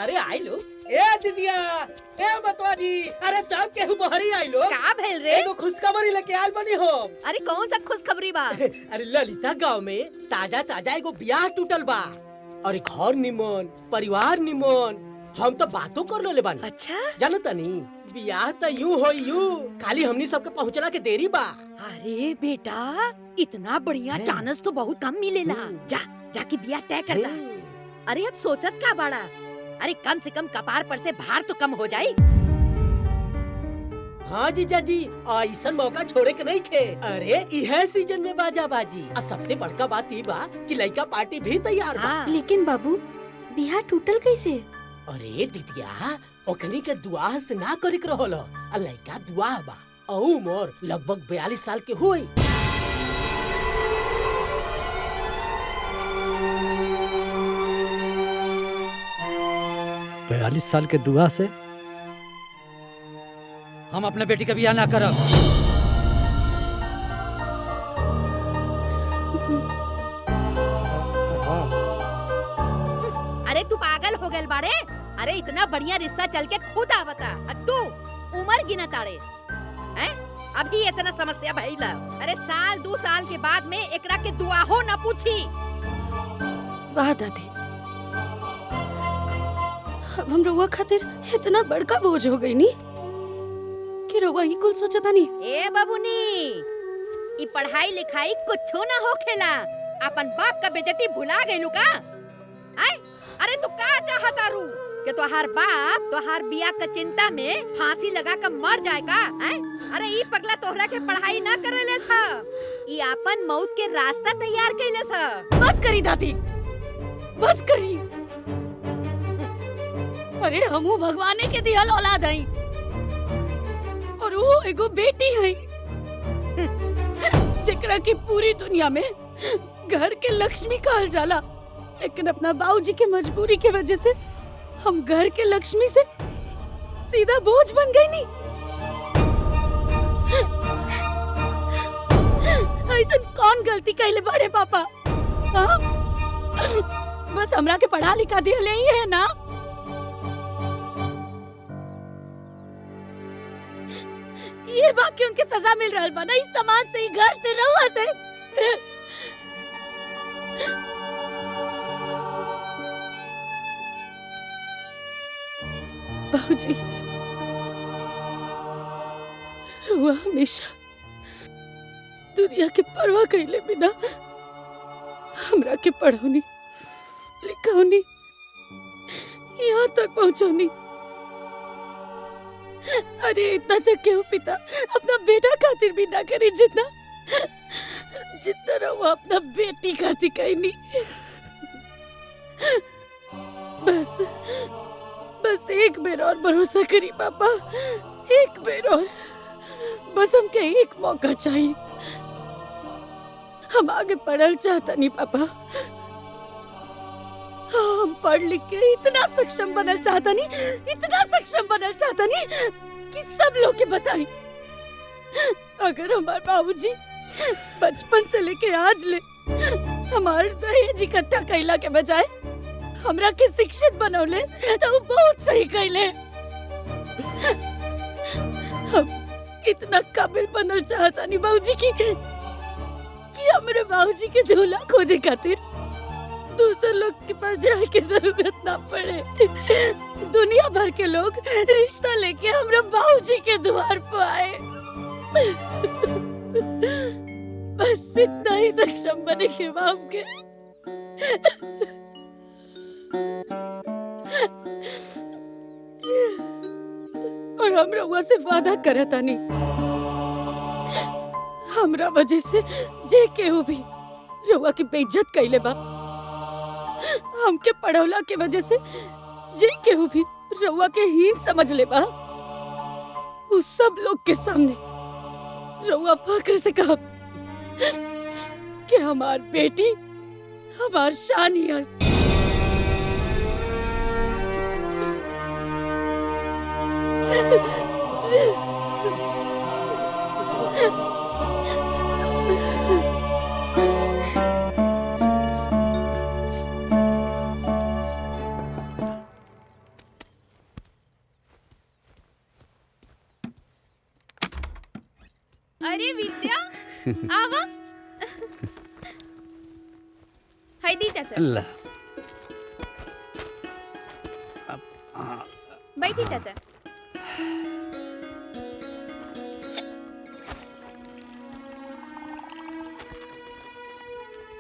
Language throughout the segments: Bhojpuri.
अरे आई लो ए दीदिया ए मतवा जी अरे सब केहू बहरी आई लो का भेल रे? एगो खुशखबरी लेके आल बनी हो। अरे कौन सा खुशखबरी बा? अरे ललिता गांव में ताजा ताजा एगो ब्याह टूटल बा और एक घर निमन परिवार निमन हम तो बातों कर लो ले बानी। अच्छा जानता नहीं ब्याह तो यूं हो यूं खाली हमनी सबके पहुँचला के देरी बा। अरे बेटा इतना बढ़िया चांस तो बहुत कम मिलेला। जा जाके बिया तय कर दा। अरे अब सोचत का बाड़ा? अरे कम से कम कपार पर से भार तो कम हो जाए। हाँ जीजा जी ऐसा मौका छोड़े के नहीं खे। अरे यह सीजन में बाजा बाजी और सबसे बड़का बात ये बा कि लड़का पार्टी भी तैयार बा। लेकिन बाबू बियाह टूटल कैसे? अरे दीदिया ओकनी के दुआ से ना करे के रहल और लड़का दुआ बा और उम्र लगभग 42 साल के हुई। 42 साल के दुआ से हम अपने बेटी का बियाह ना करब। अरे तू पागल हो गए बाड़े? अरे इतना बढ़िया रिश्ता चल के खुद आवता तू उम्र गिना ताड़े हैं? अभी इतना समस्या भइला। अरे साल 2 साल के बाद में एकरा के दुआ हो ना पूछी। वाह दादी अब हम रउआ खातिर इतना बड़का बोझ हो गई नी कि रउआ ही कुल सोचता नी। ए बाबूनी ई पढ़ाई लिखाई कुछो ना होखेला। अपन बाप का बेइज्जती भुला गइलू का? आय अरे तू का चाहता रू कि तोहार बाप तोहार बिया का चिंता में फांसी लगा कर मर जाए का? आय अरे ई पगला तोहरा के पढ़ाई ना करेले था। ई अपन मौत के रास्ता तैयार कइले था। बस करी दादी बस करी। अरे हमू भगवाने के दिहल औलाद हई और वो एगो बेटी हई जेकरा की पूरी दुनिया में घर के लक्ष्मी कहल जाला। लेकिन अपना बाबूजी के मजबूरी के वजह से हम घर के लक्ष्मी से सीधा बोझ बन गई नी। ऐसा कौन गलती कैले बड़े पापा? हाँ? बस हमरा के पढ़ा लिखा दिया ले ही है ना। ये बाकी उनके सजा मिल रहा बा ना इस समाज से, घर से, रहुआ से। बाबूजी रहुआ हमेशा दुनिया के परवाह कइले बिना हमरा के पढ़ौनी लिखौनी यहाँ तक पहुँचौनी। अरे इतना तक क्यों पिता अपना बेटा खातिर भी ना करे जितना रहुआ अपना बेटी खातिर कहनी। बस एक बेर और भरोसा करी पापा, एक बेर और। बस हमके एक मौका चाहिए। हम आगे पढ़ल चाहता नहीं पापा। हम पढ़ लिख के इतना सक्षम बनल चाहता नहीं, इतना सक्षम बनल चाहता नहीं कि सब लोग के बताई। अगर हमारे बाबूजी बचपन से लेके आज ले हमारे दहेज इकट्ठा कैला के बजाय हमरा के शिक्षित बनौले तो वो बहुत सही कैले। हम इतना काबिल बनल चाहता नहीं बाबूजी कि हमारे बाबूजी के दूल्हा खोजे खातिर दूसरे लोग के पास जाने की जरूरत ना पड़े। दुनिया भर के लोग रिश्ता लेके हमरा बाबूजी के द्वार पर आए। बस इतना ही सक्षम बने के बाप के। और हम रउआ से वादा करता नहीं हमरा वजह से जे केहू भी रउआ की बेइज्जत कइले बा, हमके पढ़ौला के वजह से जे केहू भी रउआ के हीन समझ ले बा, उस सब लोग के सामने रउआ फक्र से कहब कि हमार बेटी हमार शान ही है। अरे विद्या आवा हाय दी चाचा अल्लाह बैठी चाचा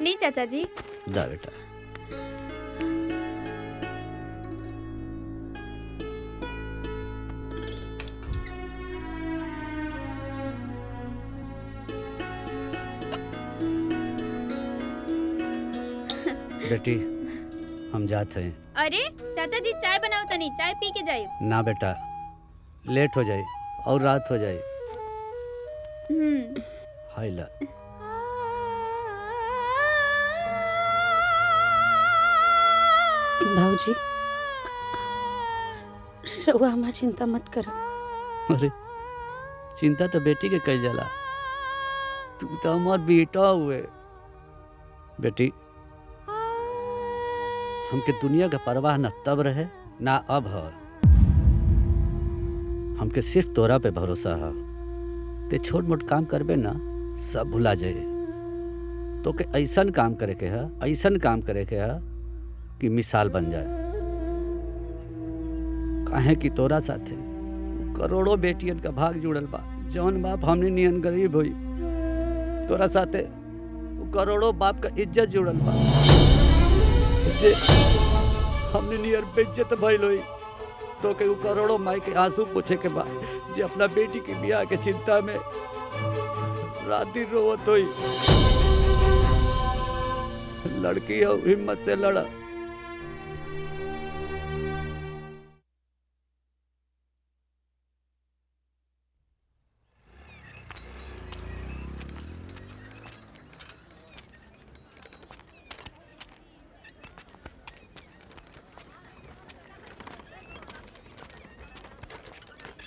ली चाचा जी दा बेटा। बेटी हम जाते हैं। अरे चाचा जी चाय बनाओ तनी चाय पी के जाए। ना बेटा लेट हो जाए और रात हो जाए। हाय ला भाऊजी रउआ हमार चिंता मत करो। अरे चिंता तो बेटी के कई जाला, तू तो हमार बेटा हुए। बेटी हमके दुनिया का परवाह न तब रहे ना अब है। हमके सिर्फ तोरा पे भरोसा है। ते छोट मोट काम करबे ना सब भुला जाए। तो के ऐसन काम करे के है, ऐसन काम करे के है कि मिसाल बन जाए। काहे कि तोरा साथे करोड़ों बेटियन का भाग जुड़ल बा। जौन बाप हमने नियन गरीब हुई, तोरा साथे करोड़ों बाप का इज्जत जुड़ल बा। जे हमने नियर बेइज्जत भइल हुई तो के करोड़ों माई के आंसू पूछे के बाद जे अपना बेटी के ब्याह के चिंता में रात दिन रोवत हुई। लड़की हो हिम्मत से लड़ा।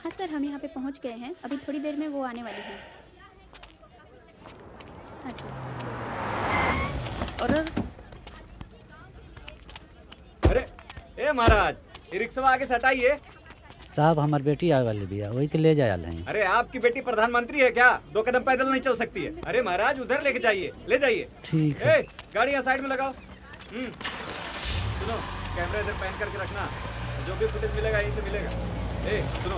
हाँ सर हम यहाँ पे पहुँच गए हैं, अभी थोड़ी देर में वो आने वाली है। अच्छा अरे अरे ए महाराज ये रिक्शा आगे से हटाइए। साहब हमार बेटी आए वाली बिया वही के ले जाया नहीं। अरे आपकी बेटी प्रधानमंत्री है क्या? 2 कदम पैदल नहीं चल सकती है। अरे महाराज उधर लेके जाइए, ले जाइए। ठीक है। गाड़ी यहाँ साइड में लगाओ। सुनो कैमरा इधर पैन करके रखना, जो भी फुटेज मिलेगा यहीं से मिलेगा। सुनो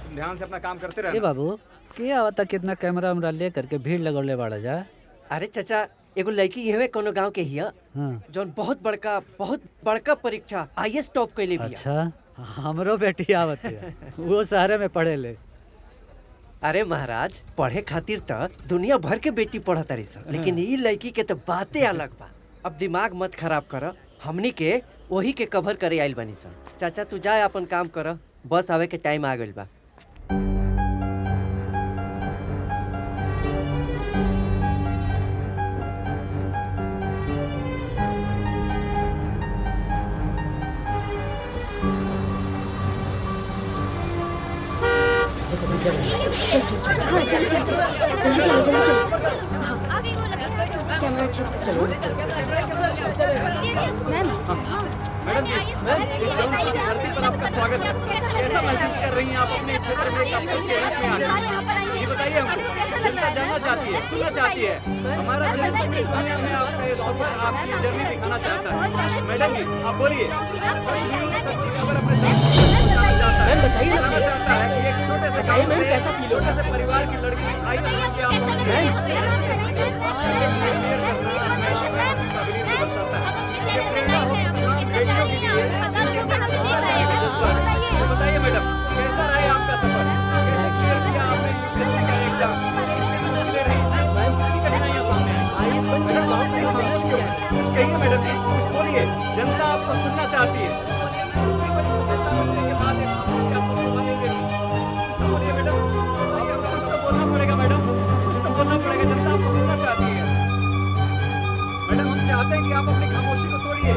तुम ध्यान से अपना काम करते रहना। बाबू क्या होता कितना कैमरा वैमरा ले करके भीड़ लगौले बाड़ा जा। अरे चाचा एगो लड़की यहवे कोनो गांव के हिया जौन बहुत बड़का परीक्षा आईएएस टॉप कैले बिया। अच्छा हमरो बेटी आवत है वो शहर में पढ़े ले। अरे महाराज पढ़े खातिर तो दुनिया भर के बेटी पढ़त रही सन, लेकिन ई लड़की के तो बातें अलग बा। अब दिमाग मत खराब कर, हमनी के वही के कवर करे आइल बनी सन। चाचा तू जाए अपन काम कर, बस आवे के टाइम आ गइल बा। हाँ चलो चलो चलो जल्दी चलो जल्दी चलो। कैमरा अच्छे से चलो। मैम मैडम इस जौन धरती पर आपका स्वागत है। कैसा महसूस कर रही हैं आप अपने क्षेत्र में एक अफसर के रूप में आने? ये बताइए हमको। जनता जानना चाहती है, सुनना चाहती है। हमारा चैनल पूरी दुनिया में आपका ये सफर, आपकी जर्नी दिखाना चाहता है। मैडम जी आप बोलिए। सच्ची खबर अपने दर्शकों को बताना चाहता है। बताना चाहता है कि एक छोटे से गाँव में कैसा फील होता है, छोटे से परिवार की लड़की आईएएस बन के आप पहुंची है। बताइए मैडम कैसा रहा आपका सफर? कैसे क्लियर किया आपने यूपीएससी का एग्जाम? कितनी मुश्किलें रही, कितनी कठिनाइयां सामने आई? कुछ कहिए मैडम जी, कुछ बोलिए। जनता आपको सुनना चाहती है। इतनी बड़ी सफलता मिलने के बाद एक खामोशी आपको शोभा नहीं देती। कुछ तो बोलिए मैडम, कुछ तो बोलना पड़ेगा मैडम, कुछ तो बोलना पड़ेगा। जनता आपको सुनना चाहती है। मैडम हम चाहते हैं कि आप अपनी खामोशी को तोड़िए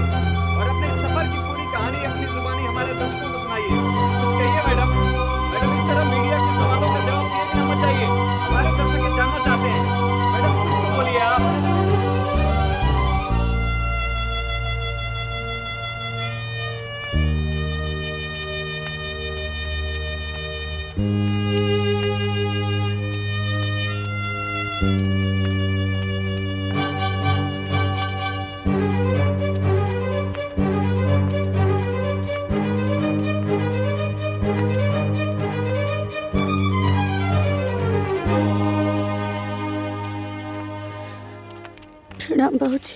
और अपने सफर की पूरी कहानी अपनी जुबानी हमारे दर्शकों को सुनाइए। कुछ कहिए मैडम। मैडम इस तरह मीडिया के सवालों का जवाब दिए बिना मत जाइए, हमारे दर्शक ये जानना चाहते हैं। मैडम कुछ तो बोलिए आप। प्रणाम बाबूजी।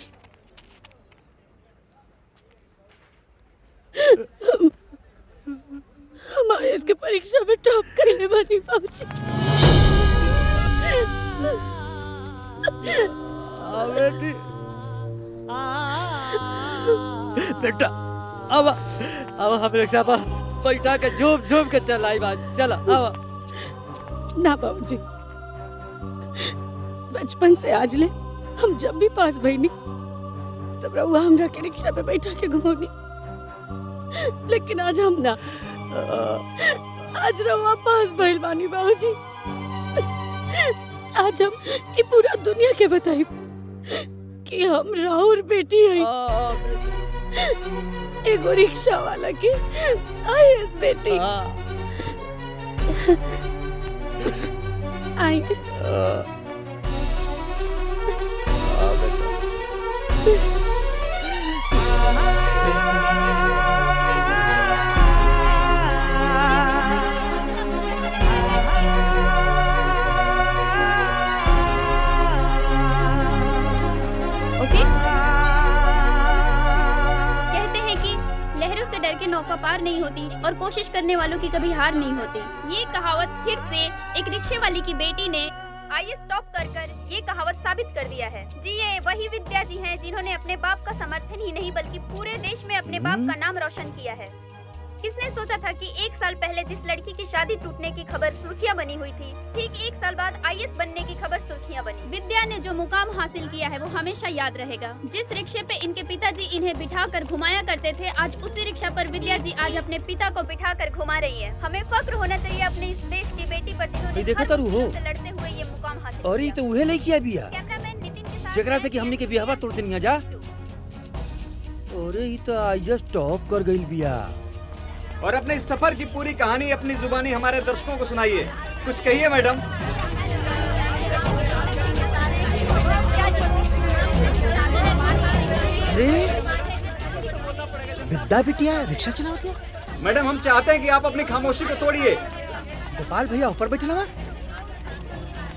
हम आईएएस के परीक्षा में टॉप करने वाली बाबूजी। बेटी बेटा अब हम रिक्शा पर बैठा के झूम झूम के चलाई बात चला अब। ना बाबूजी, बचपन से आज ले हम जब भी पास भईनी तब रउआ हमरा के रिक्शा पे बैठा के घुमौनी, लेकिन आज हम ना, आज रउआ पास भइल बानी बाबूजी। आज हम ये पूरा दुनिया के बताई कि हम राहुल बेटी है, एगो रिक्शा वाला की आईएएस बेटी। आई ओके। कहते हैं कि लहरों से डर के नौका पार नहीं होती और कोशिश करने वालों की कभी हार नहीं होती। ये कहावत फिर से एक रिक्शे वाली की बेटी ने आईएएस टॉप कर ये कहावत साबित कर दिया है। जी ये वही विद्या जी हैं जिन्होंने अपने बाप का समर्थन ही नहीं बल्कि पूरे देश में अपने बाप का नाम रोशन किया है। किसने सोचा था कि 1 साल पहले जिस लड़की की शादी टूटने की खबर सुर्खियां बनी हुई थी, ठीक 1 साल बाद आईएएस बनने की खबर सुर्खियां बनी। विद्या ने जो मुकाम हासिल किया है वो हमेशा याद रहेगा। जिस रिक्शे पे इनके पिताजी इन्हें बिठाकर घुमाया करते थे, आज उसी रिक्शा पर विद्या जी आज अपने पिता को बिठाकर घुमा रही है। हमें फक्र होना चाहिए अपने इस देश की बेटी पर जिन्होंने देखा तारू हो लड़ते हुए ये मुकाम हासिल और ये तो उहे लइकिया बिया कैमरामैन नितिन के साथ जेकरा से कि हमनी के बियाहवा तोड़ देनिया जा। अरे ये तो आईएएस टॉप कर गइल बिया। और अपने इस सफर की पूरी कहानी अपनी जुबानी हमारे दर्शकों को सुनाइए। कुछ कहिए मैडम। अरे विद्या बिटिया रिक्शा चलावती है। मैडम हम चाहते हैं कि आप अपनी खामोशी को तोड़िए। गोपाल भैया ऊपर बैठे लवा,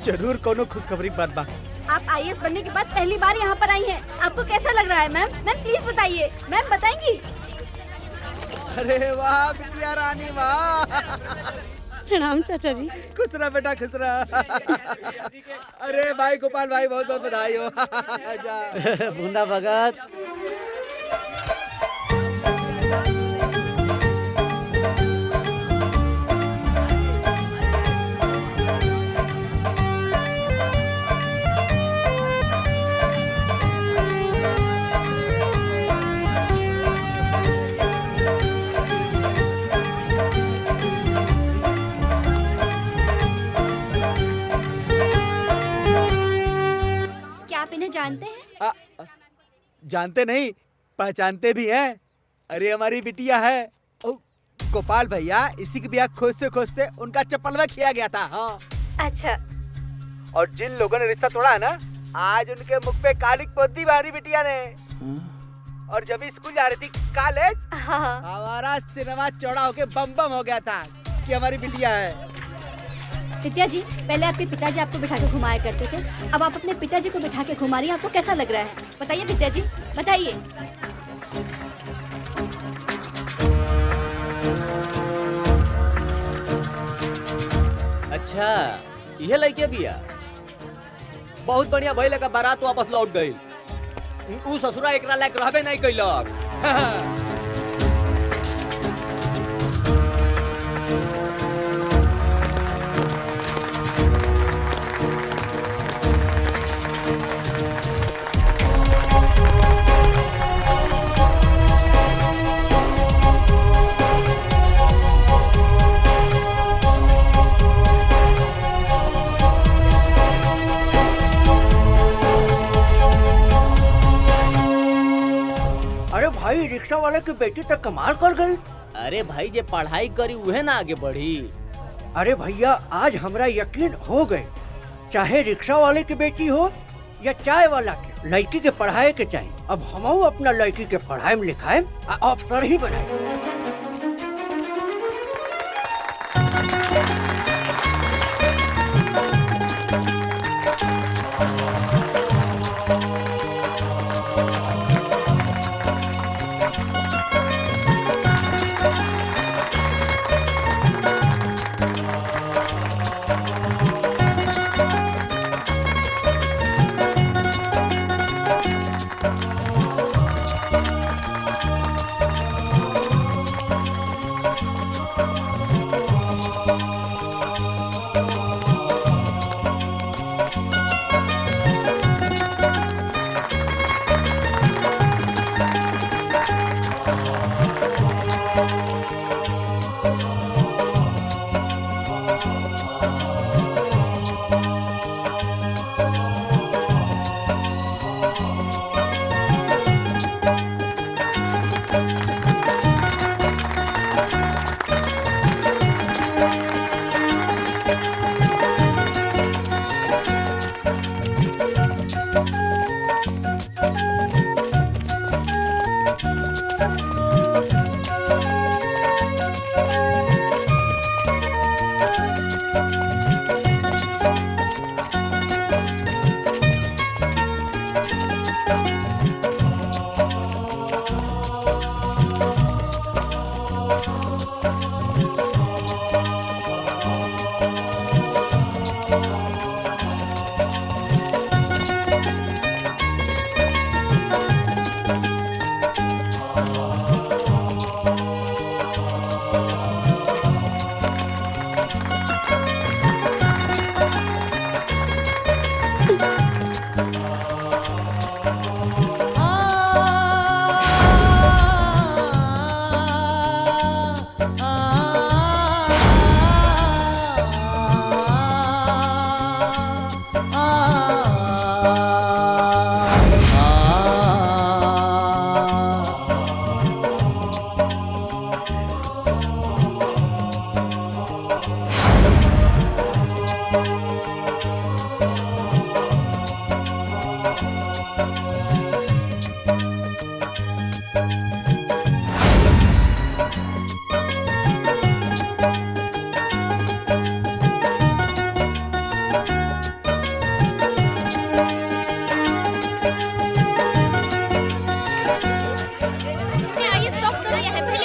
जरूर कोनो खुशखबरी की बात बा। आप आईएएस बनने के बाद पहली बार यहाँ पर आई हैं। आपको कैसा लग रहा है मैम? मैम प्लीज बताइए। मैम बताएंगी? अरे वाह बिटिया रानी वाह। प्रणाम चाचा जी। खुश रह बेटा खुश रह। अरे भाई गोपाल भाई बहुत बहुत बधाई हो। जा मुन्ना भगत जानते हैं? जानते नहीं पहचानते भी हैं। अरे हमारी बिटिया है गोपाल भैया, इसी के ब्याह खोजते उनका चप्पलवा खिया गया था। हाँ अच्छा। और जिन लोगों ने रिश्ता तोड़ा है ना, आज उनके मुख पे कालिक पोती हमारी बिटिया ने। और जब स्कूल जा रही थी कॉलेज, हमारा सिनेमा चौड़ा होके बम बम हो गया था कि हमारी बिटिया है। विद्या जी, पहले आपके पिताजी आपको बिठा के घुमाया करते थे, अब आप अपने पिताजी को बिठा के घुमा रही हैं। आपको कैसा लग रहा है बताइए विद्या जी, बताइए। अच्छा ये लड़के भी है। बहुत बढ़िया भइल का बारात वापस लौट गई। उ ससुरा एकरा लायक रहबे नहीं कैलक। भाई रिक्शा वाले की बेटी तक कमाल कर गई। अरे भाई जे पढ़ाई करी उहे ना आगे बढ़ी। अरे भैया आज हमरा यकीन हो गए, चाहे रिक्शा वाले की बेटी हो या चाय वाला के, लड़की के पढ़ाए के चाहिए। अब हम अपना लड़की के पढ़ाई में लिखाए अफसर ही बनाए।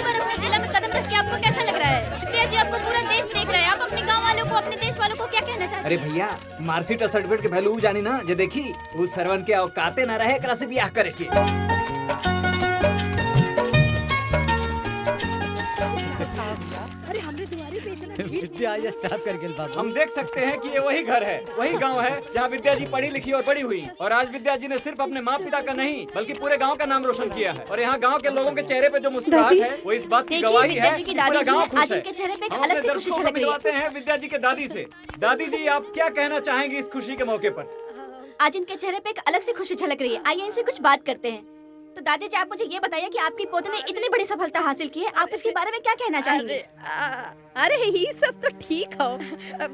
बार अपने जिला में कदम रख के आपको कैसा लग रहा है? विद्या जी, आपको पूरा देश देख रहा है, आप अपने गाँव वालों को, अपने देश वालों को क्या कहना चाहते हैं? अरे भैया, मार्कशीट और सर्टिफिकेट के वैल्यू जानी ना, जे देखी वो सरवन के औकाते ना रहे एकरा से ब्याह करे के। अरे हमरे दुआरे पे इतना भीड़ विद्या ये स्टॉप कर गेल बाबू। हम देख सकते हैं कि ये वही घर है, वही गांव है जहां विद्या जी पढ़ी लिखी और बड़ी हुई। और आज विद्या जी ने सिर्फ अपने माँ पिता का नहीं बल्कि पूरे गांव का नाम रोशन किया है। और यहाँ गांव के लोगों के चेहरे पे जो मुस्कुराहट है वो इस बात की देखिए, गवाही विद्या है जी कि की पूरा दादी जो गांव है, खुश आज है। उनके चेहरे पे एक हम अलग अपने सी खुशी दर्शकों को झलक रही है। मिलवाते हैं विद्या जी के दादी से। दादी जी, आप क्या कहना चाहेंगी इस खुशी के मौके पर? आज इनके चेहरे पे एक अलग सी खुशी झलक रही है। आइए इनसे कुछ बात करते हैं। तो दादी जी, आप मुझे ये बताइए कि आपकी पोते ने इतनी बड़ी सफलता हासिल की है, आप इसके बारे में क्या कहना चाहेंगे? अरे ये सब तो ठीक हो,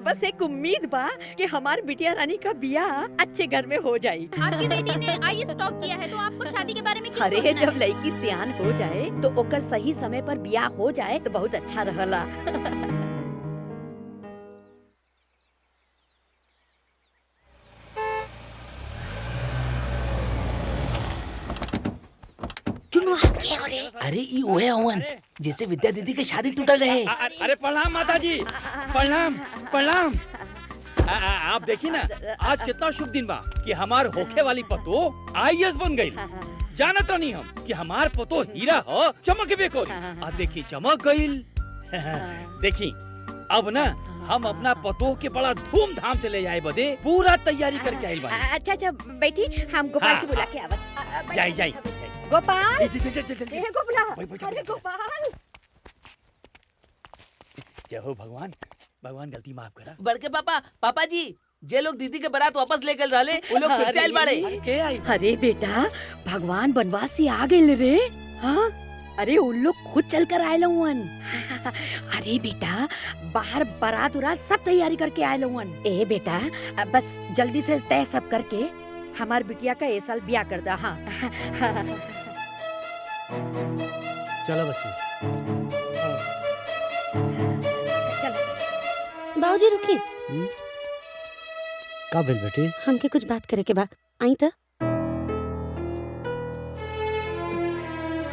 बस एक उम्मीद बा कि हमार बिटिया रानी का बियाह अच्छे घर में हो जाए। आपकी बेटी ने आईएएस टॉप किया है, तो आपको शादी के बारे में क्या अरे सोचना जब है? लड़की सियान हो जाए तो ओकर सही समय पर बियाह हो जाए तो बहुत अच्छा रहला। अरे ई ओए अवन जिससे विद्या दीदी की शादी टूटल रहे। अरे प्रणाम माता जी, प्रणाम प्रणाम। आप देखी ना, आज कितना शुभ दिन बा कि हमार होखे वाली पतो आईएएस बन गई। जानत नहीं हम कि हमार पतो हीरा हो, चमकबे कोई। आ देखी चमक गईल। देखी अब ना हम अपना पतो के बड़ा धूमधाम से ले जाए बदे पूरा तैयारी करके आइल बानी। अच्छा अच्छा बैठी, हम गोपाल हाँ, की बुला के आवत। जाई जाई। गोपाल, चल ए गोपाल, बैठ, अरे गोपाल। जय हो भगवान, भगवान गलती माफ करा। बड़के पापा जी, जे लोग दीदी के बारात वापस लेकर रहले वो लोग फिर से आइल बाड़े। के आई? अरे बेटा, भगवान बनवासी आ गए रे। हाँ, अरे उन लोग खुद चल कर आए लवन। अरे बेटा, बाहर बारात उरात सब तैयारी करके आए लवन। ए बेटा, बस जल्दी से तय सब करके हमार बिटिया का ये साल ब्याह कर दा। हाँ चलो बच्ची। चल। बाबूजी रुकिए, का भेल बेटी? हमके कुछ बात करे के बा। आई तो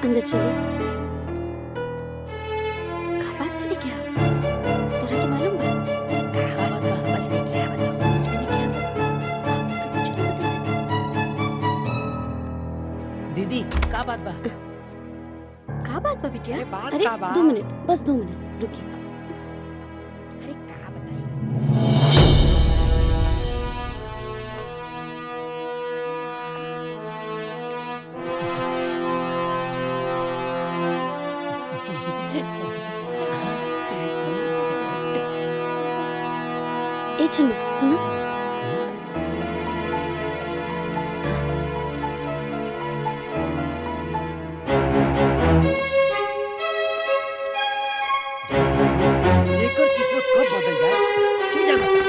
अंदर चलिए। का बात करे क्या? तोरा के मालूम बा? का बात बा? समझ नहीं क्या बता, समझ में नहीं क्या। हमके कुछ नहीं बताया। दीदी का बात बा? का बात बा बिटिया? अरे बात अरे का बा? 2 मिनट, बस 2 मिनट रुकिए। अरे कहा बताई? ए चुन्नू सुनो। एकर किस्मत कब बदल जाए की जानता।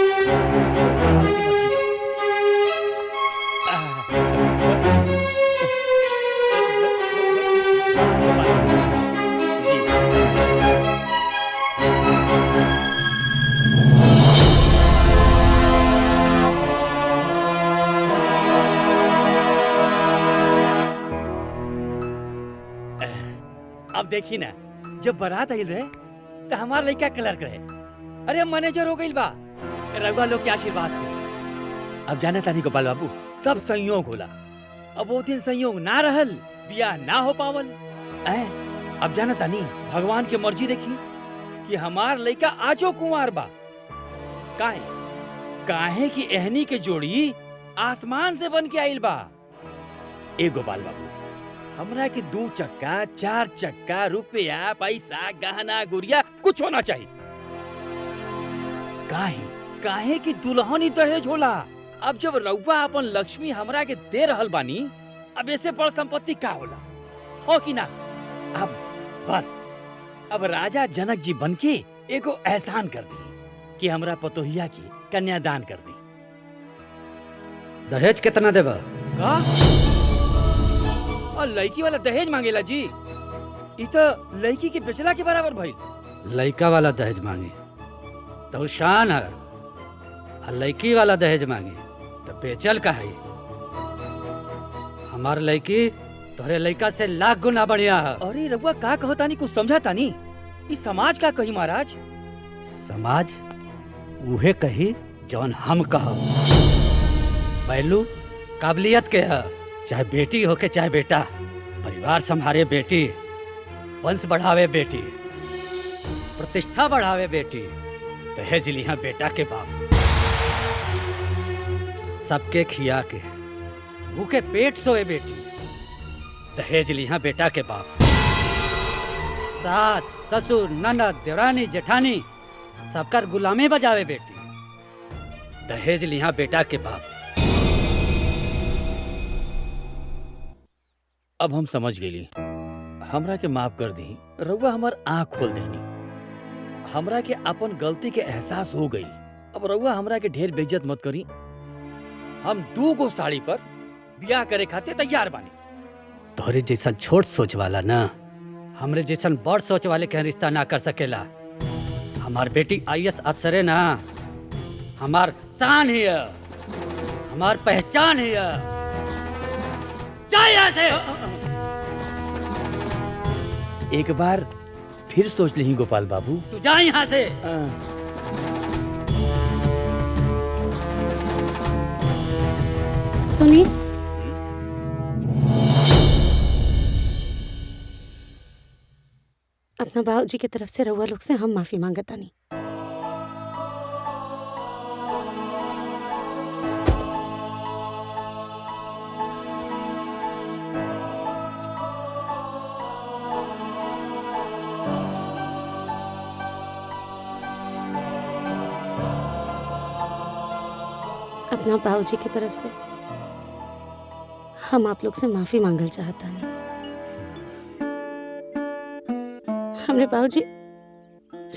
अब देखी ना, जब बारात आइल रहे तो हमार लड़का क्लर्क रहे, अरे मैनेजर हो गइल बा रघुआ लोग के आशीर्वाद से। अब जाने तानी गोपाल बाबू, सब संयोग होला। अब वो दिन संयोग ना रहल, बियाह ना हो पावल। अब जाने तानी भगवान के मर्जी देखी कि हमार लड़का आजो कुंवार बा। काहे काहे कि एहनी के जोड़ी आसमान से बन के आइल बा। ए गोपाल बाबू, हमरा के 2 चक्का 4 चक्का रुपया पैसा गहना गुड़िया कुछ होना चाहिए। काहे काहे कि दुल्हन ही दहेज होला। अब जब रउआ अपन लक्ष्मी हमरा के दे रहल बानी, अब ऐसे बड़ संपत्ति का होला, हो कि ना? अब बस अब राजा जनक जी बनके एगो एहसान कर दी कि हमरा पतोहिया की कन्यादान कर दी। दहेज कितना देबा? का? और लड़की वाला दहेज मांगेला जी? इ तो लड़की के बेचला के बराबर भइल। लड़का वाला दहेज मांगी तो शान है, और लड़की वाला दहेज मांगी तो बेचल का है। हमार लड़की तोहरे लड़का से लाख गुना बढ़िया है। अरे रघुआ का कहो तानी कुछ समझा तानी? इस समाज का कही महाराज? समाज उहे कही जौन हम कहो। पहलू काबिलियत के है, चाहे बेटी हो के चाहे बेटा। परिवार संभाले बेटी, वंश बढ़ावे बेटी, प्रतिष्ठा बढ़ावे बेटी, दहेज लिया बेटा के बाप। सबके खिया के भूखे पेट सोए बेटी, दहेज लिया बेटा के बाप। सास ससुर ननद देवरानी जेठानी सबकर गुलामी बजावे बेटी, दहेज लिया बेटा के बाप। अब हम समझ गेली, हमरा के माफ कर दी। रउआ हमार आँख खोल देनी, हमरा के अपन गलती के एहसास हो गई। अब रउआ हमरा के ढेर बेइज्जत मत करी। हम 2 गो साड़ी पर ब्याह करे खातिर तैयार बानी। तोहरे जैसन छोट सोच वाला ना हमरे जैसन बड़ सोच वाले के रिश्ता ना कर सकेला। हमार बेटी IAS अफसर है ना, हमार शान है, हमार पहचान है। जा यहाँ से। एक बार फिर सोच ली गोपाल बाबू। तू जा यहाँ से। सुनिए, अपना बाबूजी की तरफ से रउआ लोग से हम माफी मांगतानी। अपना बाबूजी की तरफ से हम आप लोग से माफी मांगल चाहता नहीं। हमरे बाबूजी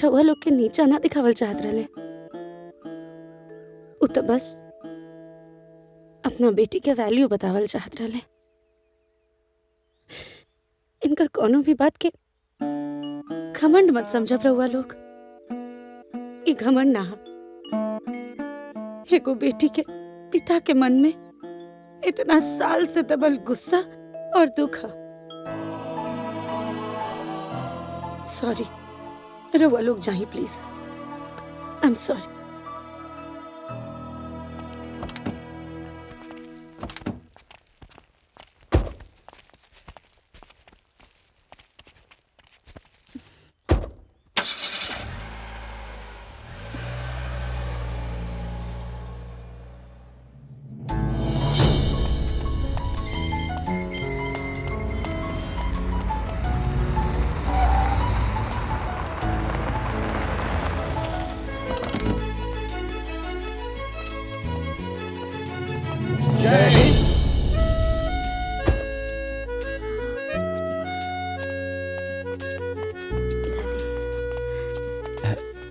रउआ लोग के नीचा ना दिखावल चाहत रहे। उ तो बस अपना बेटी के वैल्यू बतावल चाहत रहे। इनकर कोनो भी बात के घमंड मत समझब रउआ लोग। ये घमंड ना है। एगो बेटी के पिता के मन में इतना साल से दबल गुस्सा और दुख है। सॉरी, रउआ लोग जाइए please. I am sorry.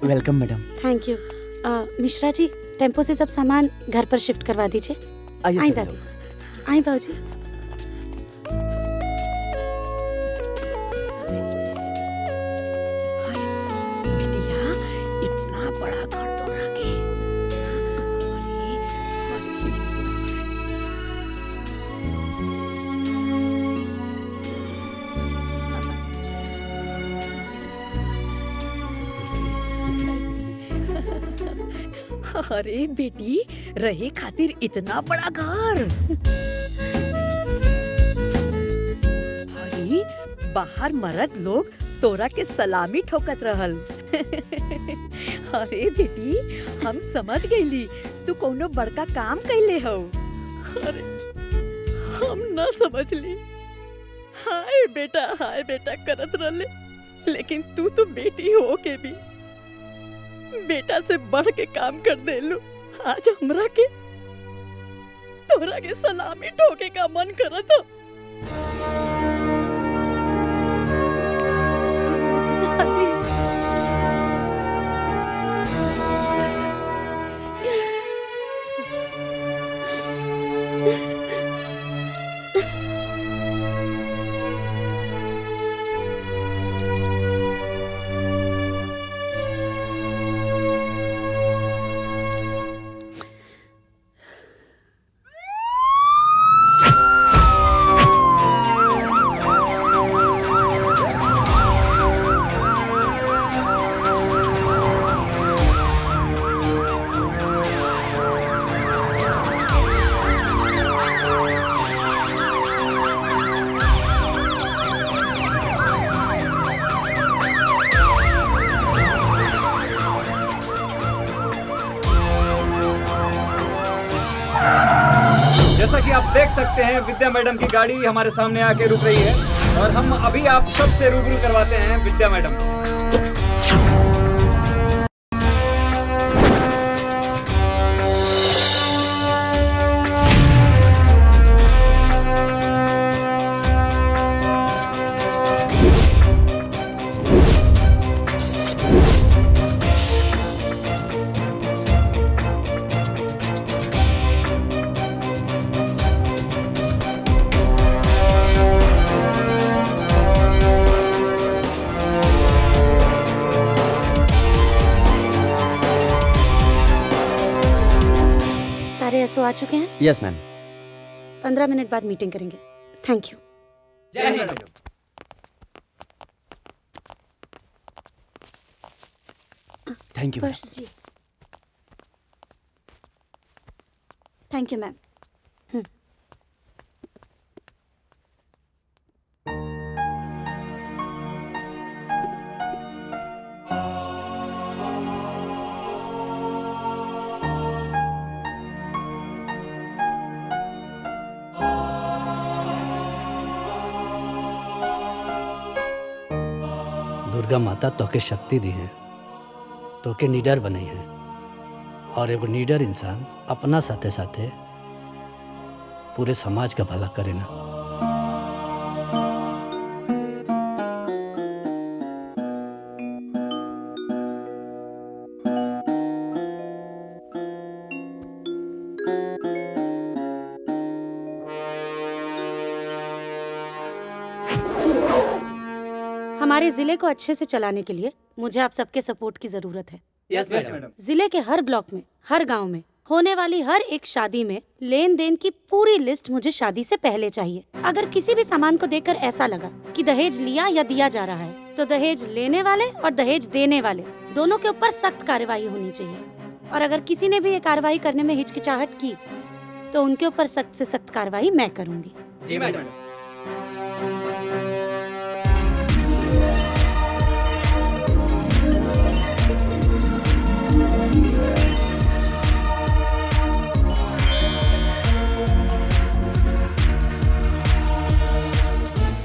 Welcome madam. Thank you. Mishra ji, tempo से सब सामान घर पर शिफ्ट करवा दीजिए। आई दादी, आई बाबूजी। इतना बड़ा घर तोड़ा के। अरे बेटी, रहे खातिर इतना बड़ा घर। अरे बाहर मर्द लोग तोरा के सलामी ठोकत रहल। अरे बेटी, हम समझ गईली तू कोनो बड़का काम कैले हो। अरे हम न समझली। हाय बेटा करत रहले, लेकिन तू तो बेटी हो के भी बेटा से बढ़ के काम कर देलू। आज हमरा के तोरा के सलामी ठोके का मन करत हो। सकते हैं विद्या मैडम की गाड़ी हमारे सामने आके रुक रही है और हम अभी आप सबसे रूबरू करवाते हैं विद्या मैडम को। सारे एसओ आ चुके हैं? Yes ma'am. 15 मिनट बाद मीटिंग करेंगे। Thank you. Jai Hind madam. Thank you. पर्स जी। Thank you ma'am. दुर्गा माता तोके शक्ति दी है, तोके नीडर बनी है और एगो नीडर इंसान अपना साथे साथे पूरे समाज का भला करे ना। हमारे जिले को अच्छे से चलाने के लिए मुझे आप सबके सपोर्ट की जरूरत है। Yes madam. जिले के हर ब्लॉक में, हर गांव में होने वाली हर एक शादी में लेन देन की पूरी लिस्ट मुझे शादी से पहले चाहिए। अगर किसी भी सामान को देखकर ऐसा लगा कि दहेज लिया या दिया जा रहा है, तो दहेज लेने वाले और दहेज देने वाले दोनों के ऊपर सख्त कार्रवाई होनी चाहिए। और अगर किसी ने भी ये कार्रवाई करने में हिचकिचाहट की, तो उनके ऊपर सख्त से सख्त कार्रवाई मैं करूंगी। जी मैडम।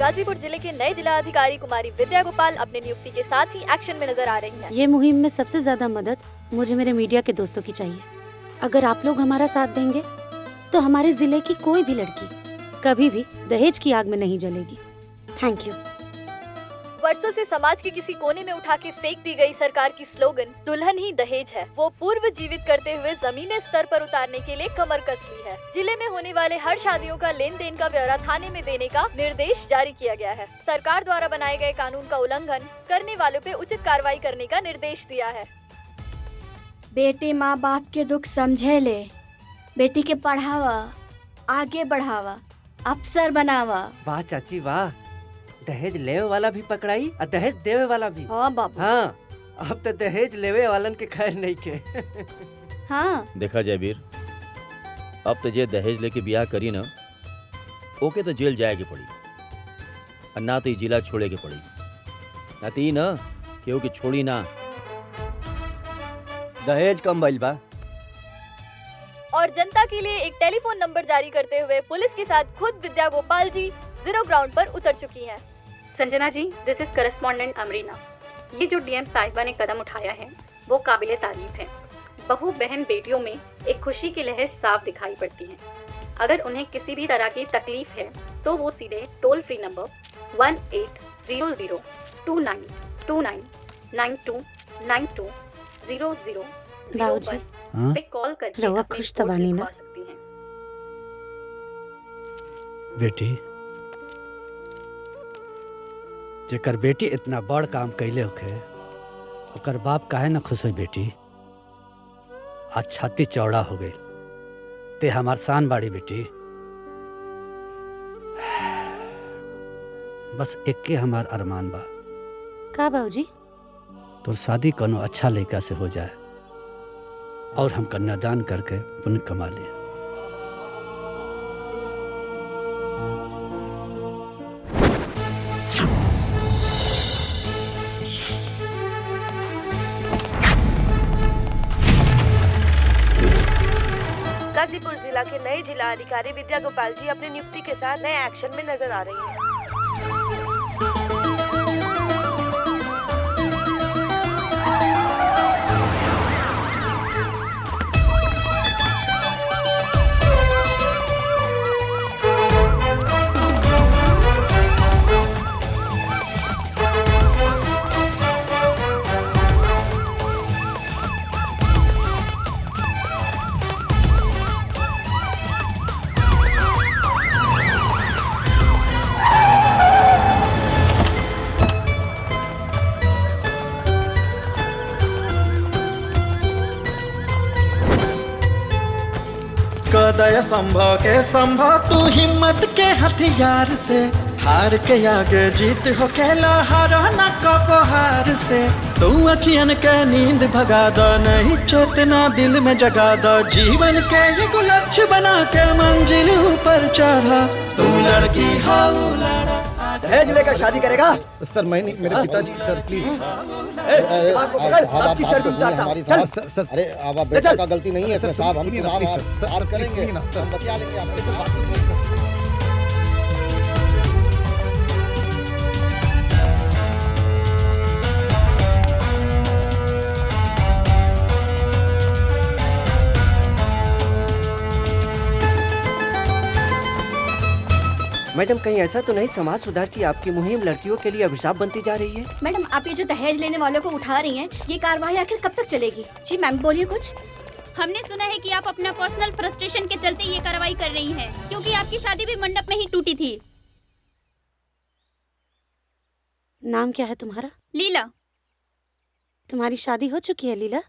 गाजीपुर जिले के नए जिला अधिकारी कुमारी विद्या गोपाल अपने नियुक्ति के साथ ही एक्शन में नजर आ रही हैं। ये मुहिम में सबसे ज्यादा मदद मुझे मेरे मीडिया के दोस्तों की चाहिए। अगर आप लोग हमारा साथ देंगे तो हमारे जिले की कोई भी लड़की कभी भी दहेज की आग में नहीं जलेगी। Thank you. वर्षों से समाज के किसी कोने में उठा के फेंक दी गई सरकार की स्लोगन दुल्हन ही दहेज है, वो पूर्व जीवित करते हुए जमीनी स्तर पर उतारने के लिए कमर कस ली है। जिले में होने वाले हर शादियों का लेन देन का ब्यौरा थाने में देने का निर्देश जारी किया गया है। सरकार द्वारा बनाए गए कानून का उल्लंघन करने वालों पे उचित कार्रवाई करने का निर्देश दिया है। बेटी माँ बाप के दुख समझे ले, बेटी के पढ़ावा, आगे बढ़ावा, अफसर बनावा। वाह चाची वाह, दहेज लेवे वाला भी पकड़ाई और दहेज देवे वाला भी। हाँ बाबू। हाँ, अब तो दहेज लेवे वालन के खैर नहीं के। हाँ देखा जाए वीर, अब तो जे दहेज लेके ब्याह करी ना, ओके तो जेल जाए के पड़ी और ना तो जिला छोड़े के पड़ी, ना तो ई ना केहू के छोड़ी ना। दहेज कम भइल बा। और जनता के लिए एक टेलीफोन नंबर जारी करते हुए पुलिस के साथ खुद विद्या गोपाल जी जीरो ग्राउंड पर उतर चुकी हैं। संजना जी, दिस इज करस्पॉन्डेंट अमरीना। ये जो डीएम साहिबा ने कदम उठाया है वो काबिले तारीफ है। बहू बहन बेटियों में एक खुशी की लहर साफ दिखाई पड़ती है। अगर उन्हें किसी भी तरह की तकलीफ है तो वो सीधे टोल फ्री नंबर 18002929929200 बाबूजी, पे कॉल करके रवा अपनी खुश रिपोर्ट तबानी ना? लिखवा सकती हैं। बेटी, जेकर बेटी इतना बड़ काम कैले होखे, ओकर बाप काहे ना खुश हो। बेटी आज छाती चौड़ा हो गई, ते हमार शान बाड़ी। बेटी बस एके हमार अरमान बा, का बाबूजी? तोर शादी कोनो अच्छा लड़का से हो जाए और हम कन्यादान करके पुण्य कमा लिए। गाजीपुर जिला के नए जिला अधिकारी विद्या गोपाल जी अपनी नियुक्ति के साथ नए एक्शन में नजर आ रही हैं। कदय संभव के संभव तू हिम्मत के हथियार से हार के आगे जीत हो केला हारो न कबो हार से तू अखियन के नींद भगा दो नहीं चेतना दिल में जगा दो जीवन के ये लक्ष्य बना के मंजिल ऊपर चढ़ा तू लड़की हाउ लड़ा दहेज लेकर शादी करेगा? सर मैं नहीं, मेरे पिताजी सर प्लीज। सबकी चर्बी उतारता हूं। चल। अरे अब बेटा का गलती नहीं है सर साहब, हम आप करेंगे, हम बचा लेंगे आपके। मैडम कहीं ऐसा तो नहीं समाज सुधार की आपकी मुहिम लड़कियों के लिए अभिशाप बनती जा रही है? मैडम आप ये जो दहेज लेने वालों को उठा रही हैं, ये कार्रवाई आखिर कब तक चलेगी? जी मैम बोलिए कुछ। हमने सुना है कि आप अपना पर्सनल फ्रस्ट्रेशन के चलते ये कार्रवाई कर रही हैं, क्योंकि आपकी शादी भी मंडप में ही टूटी थी। नाम क्या है तुम्हारा? लीला। तुम्हारी शादी हो चुकी है लीला?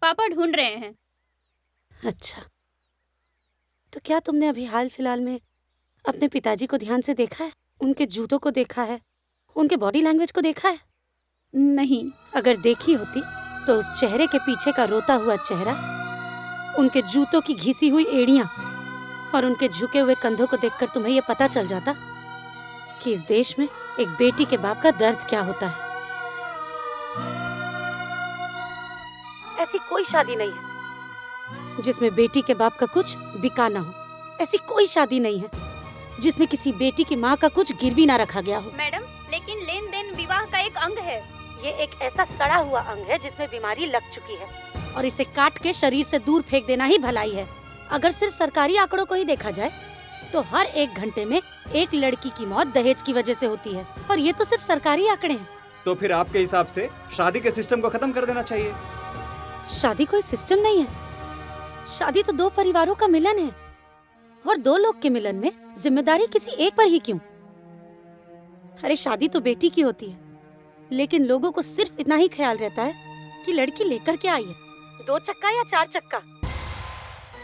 पापा ढूंढ रहे हैं। अच्छा, तो क्या तुमने अभी हाल फिलहाल में अपने पिताजी को ध्यान से देखा है? उनके जूतों को देखा है? उनके बॉडी लैंग्वेज को देखा है? नहीं। अगर देखी होती तो उस चेहरे के पीछे का रोता हुआ चेहरा, उनके जूतों की घिसी हुई एड़ियां और उनके झुके हुए कंधों को देखकर तुम्हें यह पता चल जाता कि इस देश में एक बेटी के बाप का दर्द क्या होता है। ऐसी कोई शादी नहीं है जिसमें बेटी के बाप का कुछ बिका ना हो। ऐसी कोई शादी नहीं है जिसमें किसी बेटी की माँ का कुछ गिरवी ना रखा गया हो। मैडम लेकिन लेन देन विवाह का एक अंग है। ये एक ऐसा सड़ा हुआ अंग है जिसमें बीमारी लग चुकी है और इसे काट के शरीर से दूर फेंक देना ही भलाई है। अगर सिर्फ सरकारी आंकड़ों को ही देखा जाए तो हर 1 घंटे में एक लड़की की मौत दहेज की वजह से होती है, और ये तो सिर्फ सरकारी आंकड़े हैं। तो फिर आपके हिसाब से शादी के सिस्टम को खत्म कर देना चाहिए। शादी कोई सिस्टम नहीं है, शादी तो 2 परिवारों का मिलन है, और 2 लोग के मिलन में जिम्मेदारी किसी एक पर ही क्यों? अरे शादी तो बेटी की होती है, लेकिन लोगों को सिर्फ इतना ही ख्याल रहता है कि लड़की लेकर क्या आई है, 2 चक्का या 4 चक्का।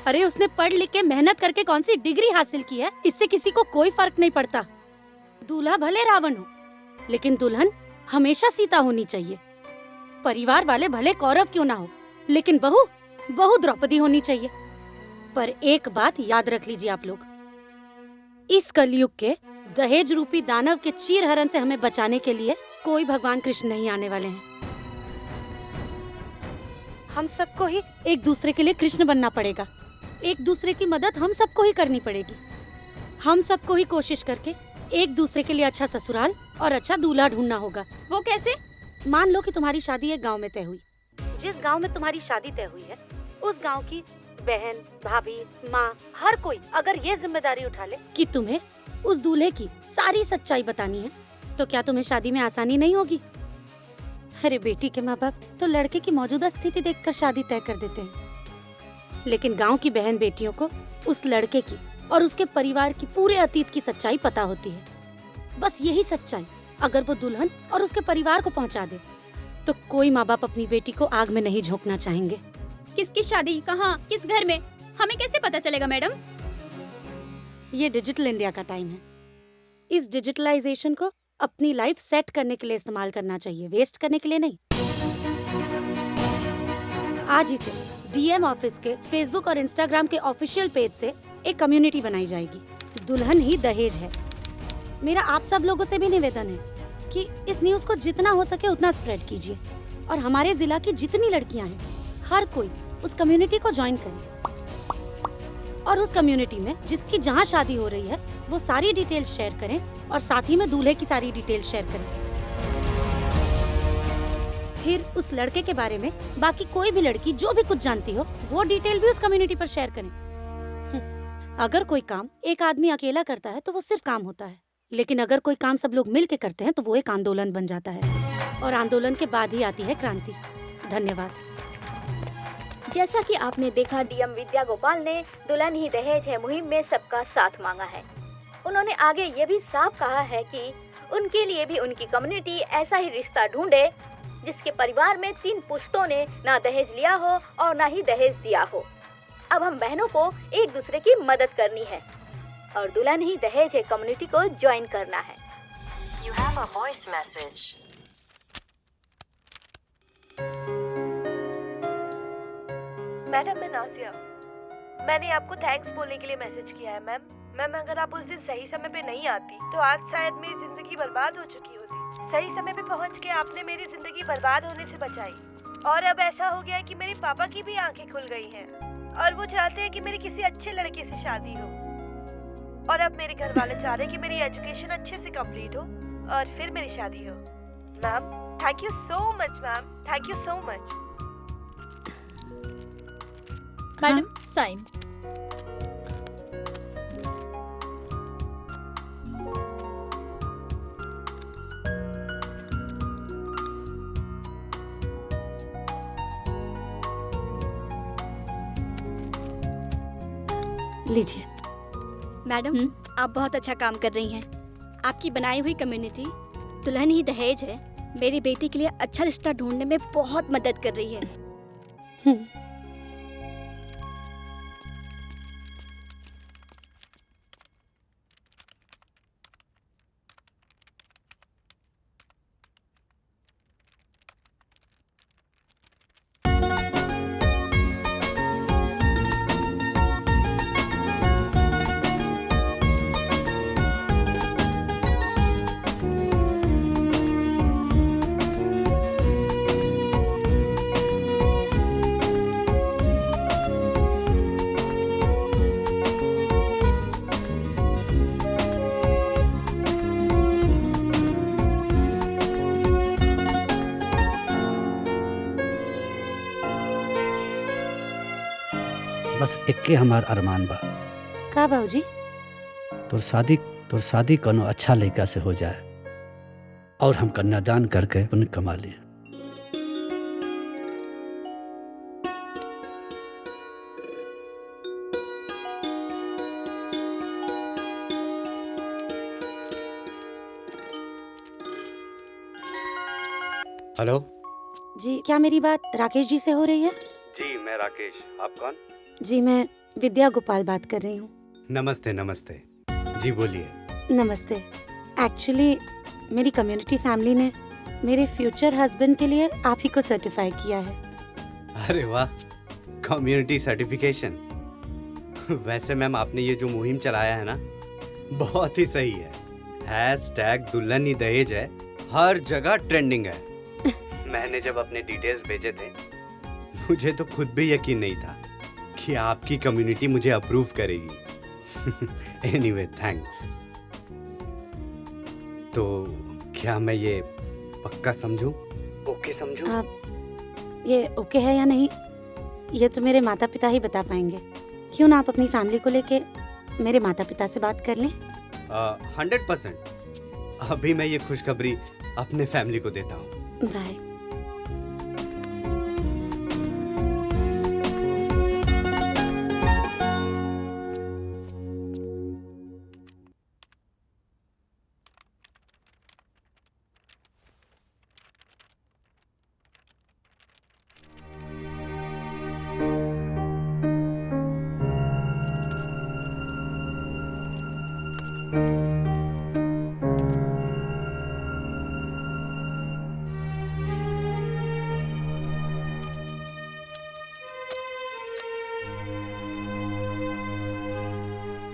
अरे उसने पढ़ लिख के मेहनत करके कौन सी डिग्री हासिल की है, इससे किसी को कोई फर्क नहीं पड़ता। दूल्हा भले रावण हो, लेकिन दुल्हन हमेशा सीता होनी चाहिए। परिवार वाले भले कौरव क्यों ना हो, लेकिन बहू द्रौपदी होनी चाहिए। पर एक बात याद रख लीजिए आप लोग, इस कलयुग के दहेज रूपी दानव के चीरहरण से हमें बचाने के लिए कोई भगवान कृष्ण नहीं आने वाले हैं। हम सबको ही एक दूसरे के लिए कृष्ण बनना पड़ेगा। एक दूसरे की मदद हम सबको ही करनी पड़ेगी। हम सबको ही कोशिश करके एक दूसरे के लिए अच्छा ससुराल और अच्छा दूल्हा ढूंढना होगा। वो कैसे? मान लो कि तुम्हारी शादी एक गांव में तय हुई। जिस गांव में तुम्हारी शादी तय हुई है, उस गांव की बहन, भाभी, माँ, हर कोई अगर ये जिम्मेदारी उठा ले कि तुम्हें उस दूल्हे की सारी सच्चाई बतानी है, तो क्या तुम्हें शादी में आसानी नहीं होगी? अरे बेटी के माँ बाप तो लड़के की मौजूदा स्थिति देखकर शादी तय कर देते हैं, लेकिन गांव की बहन बेटियों को उस लड़के की और उसके परिवार की पूरे अतीत की सच्चाई पता होती है। बस यही सच्चाई अगर वो दुल्हन और उसके परिवार को पहुंचा दे, तो कोई माँ बाप अपनी बेटी को आग में नहीं झोंकना चाहेंगे। किसकी शादी, कहाँ, किस घर में, हमें कैसे पता चलेगा मैडम? ये डिजिटल इंडिया का टाइम है। इस डिजिटलाइजेशन को अपनी लाइफ सेट करने के लिए इस्तेमाल करना चाहिए, वेस्ट करने के लिए नहीं। आज ही से डीएम ऑफिस के फेसबुक और इंस्टाग्राम के ऑफिशियल पेज से एक कम्युनिटी बनाई जाएगी, दुल्हन ही दहेज है। मेरा आप सब लोगों से भी निवेदन है कि इस न्यूज को जितना हो सके उतना स्प्रेड कीजिए, और हमारे जिला की जितनी लड़कियां हैं हर कोई उस कम्युनिटी को ज्वाइन करे। और उस कम्युनिटी में जिसकी जहाँ शादी हो रही है वो सारी डिटेल्स शेयर करें और साथ ही में दूल्हे की सारी डिटेल्स शेयर करें। फिर उस लड़के के बारे में बाकी कोई भी लड़की जो भी कुछ जानती हो वो डिटेल भी उस कम्युनिटी पर शेयर करें। अगर कोई काम एक आदमी अकेला करता है तो वो सिर्फ काम होता है, लेकिन अगर कोई काम सब लोग मिल के करते हैं तो वो एक आंदोलन बन जाता है और आंदोलन के बाद ही आती है क्रांति। धन्यवाद। जैसा कि आपने देखा, डीएम विद्या गोपाल ने दुल्हन ही दहेज है मुहिम में सबका साथ मांगा है। उन्होंने आगे ये भी साफ कहा है कि उनके लिए भी उनकी कम्युनिटी ऐसा ही रिश्ता ढूंढे जिसके परिवार में 3 पुश्तों ने ना दहेज लिया हो और ना ही दहेज दिया हो। अब हम बहनों को एक दूसरे की मदद करनी है और दुल्हन ही दहेज है कम्युनिटी को ज्वाइन करना है। You have a voice message. Madam, मैं नाजिया। मैंने आपको थैंक्स बोलने के लिए मैसेज किया है मैम। मैम, अगर आप उस दिन सही समय पे नहीं आती तो आज शायद मेरी जिंदगी बर्बाद हो चुकी होती। सही समय पे पहुंच के आपने मेरी जिंदगी बर्बाद होने से बचाई और अब ऐसा हो गया है कि मेरे पापा की भी आंखें खुल गई हैं और वो चाहते हैं कि मेरी किसी अच्छे लड़के से शादी हो। और अब मेरे घर वाले चाह रहे हैं कि मेरी एजुकेशन अच्छे से कंप्लीट हो और फिर मेरी शादी हो। Ma'am, thank you so much ma'am, thank you so much. Madam, sign. लीजिए। मैडम, आप बहुत अच्छा काम कर रही हैं। आपकी बनाई हुई कम्युनिटी दुल्हन ही दहेज है मेरी बेटी के लिए अच्छा रिश्ता ढूंढने में बहुत मदद कर रही है। बस एक्के हमार अरमान बा, का बाबूजी? तोर शादी कोनो अच्छा लड़का से हो जाए और हम कन्यादान करके पुण्य कमा लिए। हेलो जी, क्या मेरी बात राकेश जी से हो रही है? जी, मैं राकेश। आप कौन? जी, मैं विद्या गोपाल बात कर रही हूँ। नमस्ते। नमस्ते जी, बोलिए। नमस्ते। एक्चुअली मेरी कम्युनिटी फैमिली ने मेरे फ्यूचर हस्बैंड के लिए आप ही को सर्टिफाई किया है। अरे वाह, कम्युनिटी सर्टिफिकेशन। वैसे मैम, आपने ये जो मुहिम चलाया है ना, बहुत ही सही है। #दुल्हन ही दहेज है हर जगह ट्रेंडिंग है। मैंने जब अपने डिटेल्स भेजे थे मुझे तो खुद भी यकीन नहीं था कि आपकी कम्युनिटी मुझे अप्रूव करेगी। Anyway, thanks. तो क्या मैं ये पक्का समझूं? ओके समझूं? ये ओके है या नहीं ये तो मेरे माता पिता ही बता पाएंगे। क्यों ना आप अपनी फैमिली को लेके मेरे माता पिता से बात कर लें? 100%। अभी मैं ये खुशखबरी अपने फैमिली को देता हूँ। बाय।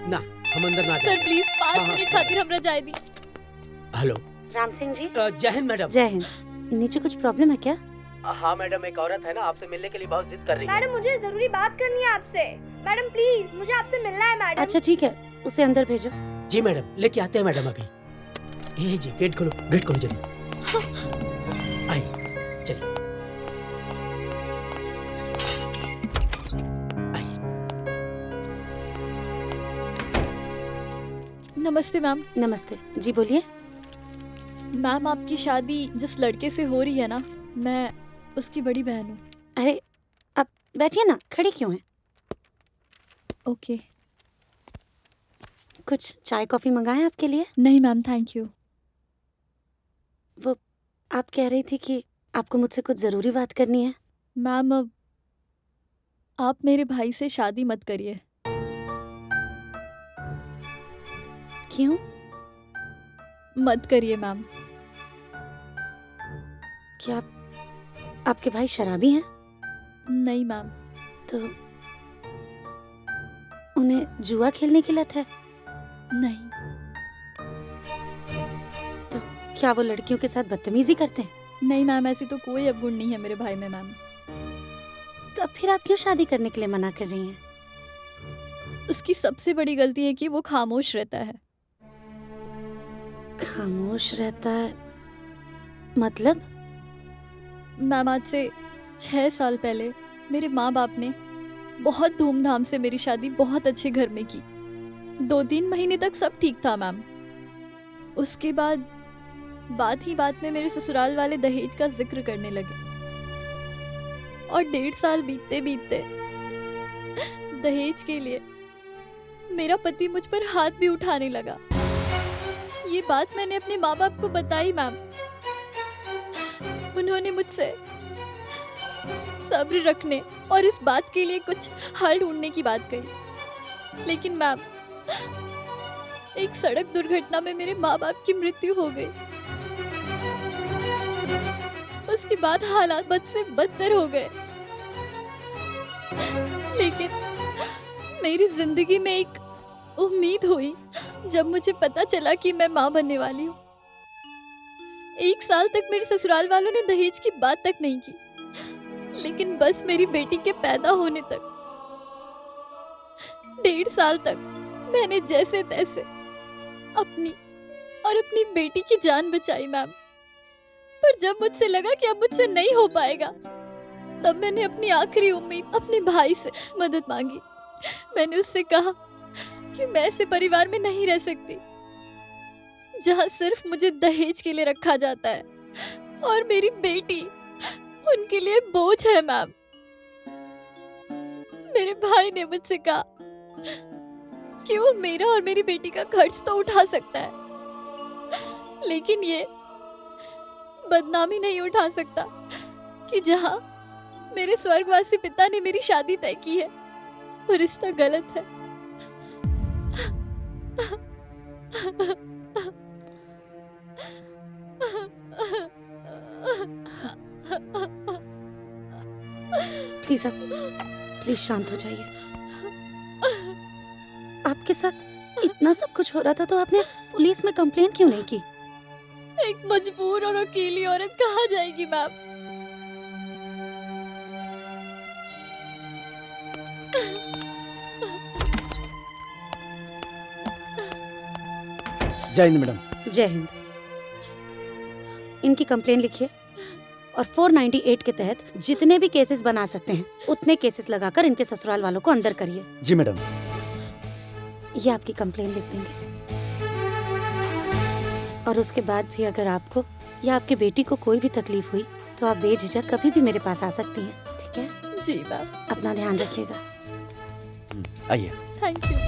ना, हम अंदर ना सर प्लीज 5 मिनट खातिर हमरा जाए दी। हेलो राम सिंह जी। जय हिंद मैडम। जय हिंद। नीचे कुछ प्रॉब्लम है क्या? हाँ मैडम, एक औरत है ना आपसे मिलने के लिए बहुत जिद कर रही है। मैडम मुझे जरूरी बात करनी है आपसे। मैडम प्लीज मुझे आपसे मिलना है मैडम। अच्छा ठीक है, उसे अंदर भेजो। जी मैडम, लेके आते हैं मैडम अभी। ये जी गेट खोलो जल्दी। आइए चलिए। नमस्ते मैम। नमस्ते जी, बोलिए। मैम आपकी शादी जिस लड़के से हो रही है ना, मैं उसकी बड़ी बहन हूँ। अरे अब बैठिए ना, खड़ी क्यों हैं? ओके। कुछ चाय कॉफी मंगाएं आपके लिए? नहीं मैम, थैंक यू। वो आप कह रही थी कि आपको मुझसे कुछ ज़रूरी बात करनी है। मैम अब आप मेरे भाई से शादी मत करिए। क्यों? मत करिए मैम। क्या आपके भाई शराबी हैं? नहीं मैम। तो उन्हें जुआ खेलने की लत है? नहीं। तो क्या वो लड़कियों के साथ बदतमीजी करते हैं? नहीं मैम, ऐसी तो कोई अवगुण नहीं है मेरे भाई में मैम। तो अब फिर आप क्यों शादी करने के लिए मना कर रही हैं? उसकी सबसे बड़ी गलती है कि वो खामोश रहता है। खामोश रहता है मतलब? मैम आज से 6 साल पहले मेरे माँ बाप ने बहुत धूमधाम से मेरी शादी बहुत अच्छे घर में की। 2-3 महीने तक सब ठीक था मैम। उसके बाद बात ही बात में मेरे ससुराल वाले दहेज का जिक्र करने लगे और 1.5 साल बीतते बीतते दहेज के लिए मेरा पति मुझ पर हाथ भी उठाने लगा। ये बात मैंने अपने माँ बाप को बताई मैम। उन्होंने मुझसे सब्र रखने और इस बात के लिए कुछ हल ढूंढने की बात कही, लेकिन मैम एक सड़क दुर्घटना में मेरे माँ बाप की मृत्यु हो गई। उसके बाद हालात बद से बदतर हो गए, लेकिन मेरी जिंदगी में एक उम्मीद हुई जब मुझे पता चला कि मैं माँ बनने वाली हूँ। 1 साल तक मेरे ससुराल वालों ने दहेज की बात तक नहीं की, लेकिन बस मेरी बेटी के पैदा होने तक 1.5 साल तक मैंने जैसे तैसे अपनी और अपनी बेटी की जान बचाई मैम। पर जब मुझसे लगा कि अब मुझसे नहीं हो पाएगा, तब मैंने अपनी आखिरी उम्मीद अपने भाई से मदद मांगी। मैंने उससे कहा कि मैं ऐसे परिवार में नहीं रह सकती जहां सिर्फ मुझे दहेज के लिए रखा जाता है और मेरी बेटी उनके लिए बोझ है मैम। मेरे भाई ने मुझसे कहा कि वो मेरा और मेरी बेटी का खर्च तो उठा सकता है, लेकिन ये बदनामी नहीं उठा सकता कि जहां मेरे स्वर्गवासी पिता ने मेरी शादी तय की है वो रिश्ता गलत है। प्लीज शांत हो जाइए। आपके साथ इतना सब कुछ हो रहा था तो आपने पुलिस में कंप्लेन क्यों नहीं की? एक मजबूर और अकेली औरत कहाँ जाएगी मैम? जय हिंद मैडम। जय हिंद। इनकी कंप्लेन लिखिए और 498 के तहत जितने भी केसेस बना सकते हैं उतने केसेस लगाकर इनके ससुराल वालों को अंदर करिए। जी मैडम। ये आपकी कंप्लेन लिख देंगे और उसके बाद भी अगर आपको या आपकी बेटी को कोई भी तकलीफ हुई तो आप बेझिझक कभी भी मेरे पास आ सकती हैं, ठीक है? जी मैम। अपना ध्यान रखिएगा। आइए। Thank you.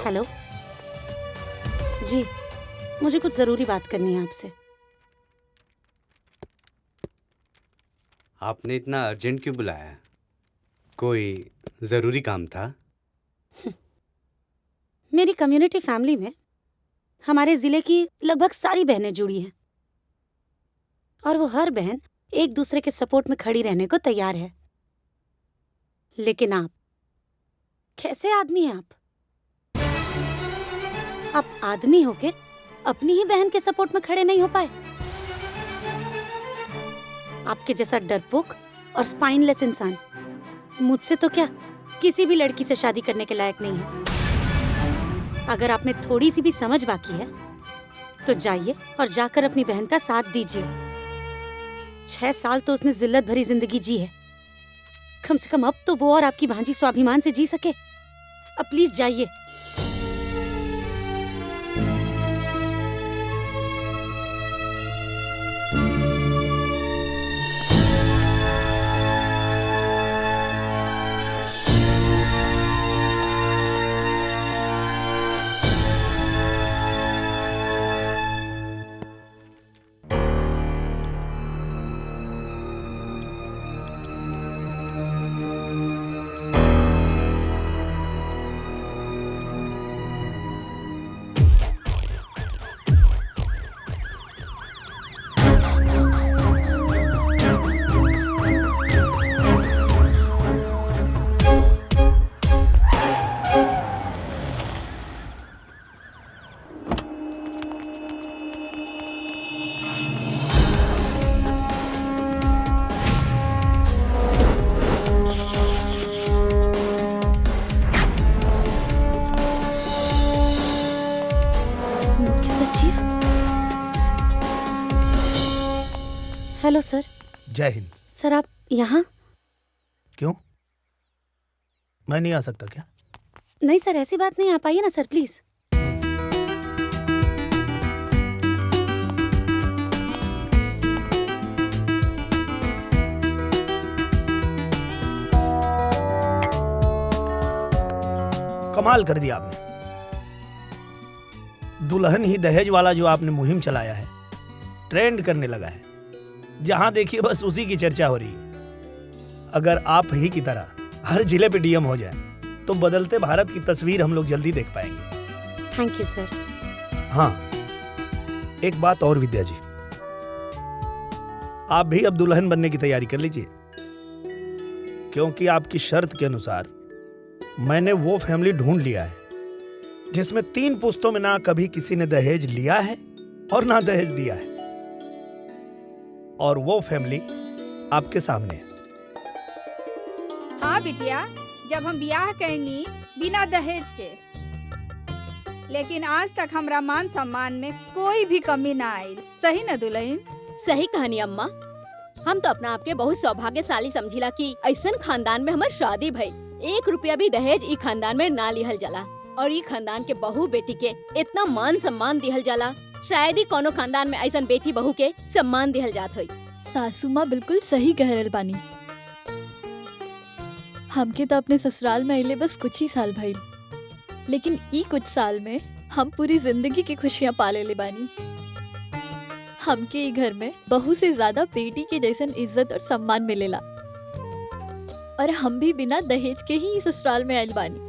हेलो जी, मुझे कुछ जरूरी बात करनी है आपसे। आपने इतना अर्जेंट क्यों बुलाया? कोई जरूरी काम था? मेरी कम्युनिटी फैमिली में हमारे जिले की लगभग सारी बहनें जुड़ी हैं। और वो हर बहन एक दूसरे के सपोर्ट में खड़ी रहने को तैयार है। लेकिन आप कैसे आदमी हैं आप आदमी होके अपनी ही बहन के सपोर्ट में खड़े नहीं हो पाए। आपके जैसा डरपोक और स्पाइनलेस इंसान मुझसे तो क्या किसी भी लड़की से शादी करने के लायक नहीं है। अगर आप में थोड़ी सी भी समझ बाकी है तो जाइए और जाकर अपनी बहन का साथ दीजिए। 6 साल तो उसने जिल्लत भरी जिंदगी जी है, कम से कम अब तो वो और आपकी भांजी स्वाभिमान से जी सके। अब प्लीज जाइए। हेलो सर। जय हिंद। सर आप यहाँ? क्यों, मैं नहीं आ सकता क्या? नहीं सर, ऐसी बात नहीं, आप आइए ना सर प्लीज। कमाल कर दिया आपने। दुल्हन ही दहेज वाला जो आपने मुहिम चलाया है ट्रेंड करने लगा है। जहां देखिए बस उसी की चर्चा हो रही है। अगर आप ही की तरह हर जिले पे डीएम हो जाए तो बदलते भारत की तस्वीर हम लोग जल्दी देख पाएंगे। थैंक यू सर। हाँ, एक बात और विद्या जी, आप भी अब दुल्हन बनने की तैयारी कर लीजिए, क्योंकि आपकी शर्त के अनुसार मैंने वो फैमिली ढूंढ लिया है जिसमें 3 पुश्तों में ना कभी किसी ने दहेज लिया है और ना दहेज दिया है, और वो फैमिली आपके सामने है। हाँ बिटिया, जब हम ब्याह कैनी बिना दहेज के, लेकिन आज तक हमरा मान सम्मान में कोई भी कमी ना आई। सही न दुल्हन? सही कहानी अम्मा। हम तो अपना आपके बहुत सौभाग्यशाली समझिला कि ऐसन खानदान में हमार शादी भई। 1 रुपया भी दहेज ई खानदान में ना लिहल जाला, और ई खानदान के बहू बेटी के इतना मान सम्मान दिहल जाला, शायद ही कोनो खानदान में ऐसन बेटी बहू के सम्मान दिहल जात होई। सासू माँ बिल्कुल सही कह रहल बानी। हमके तो अपने ससुराल में अइले बस कुछ ही साल भइल, लेकिन ई कुछ साल में हम पूरी जिंदगी की खुशियाँ पाले ले बानी। हमके ई घर में बहू से ज्यादा बेटी के जैसन इज्जत और सम्मान मिलेला, और हम भी बिना दहेज के ही ससुराल में आइल बानी।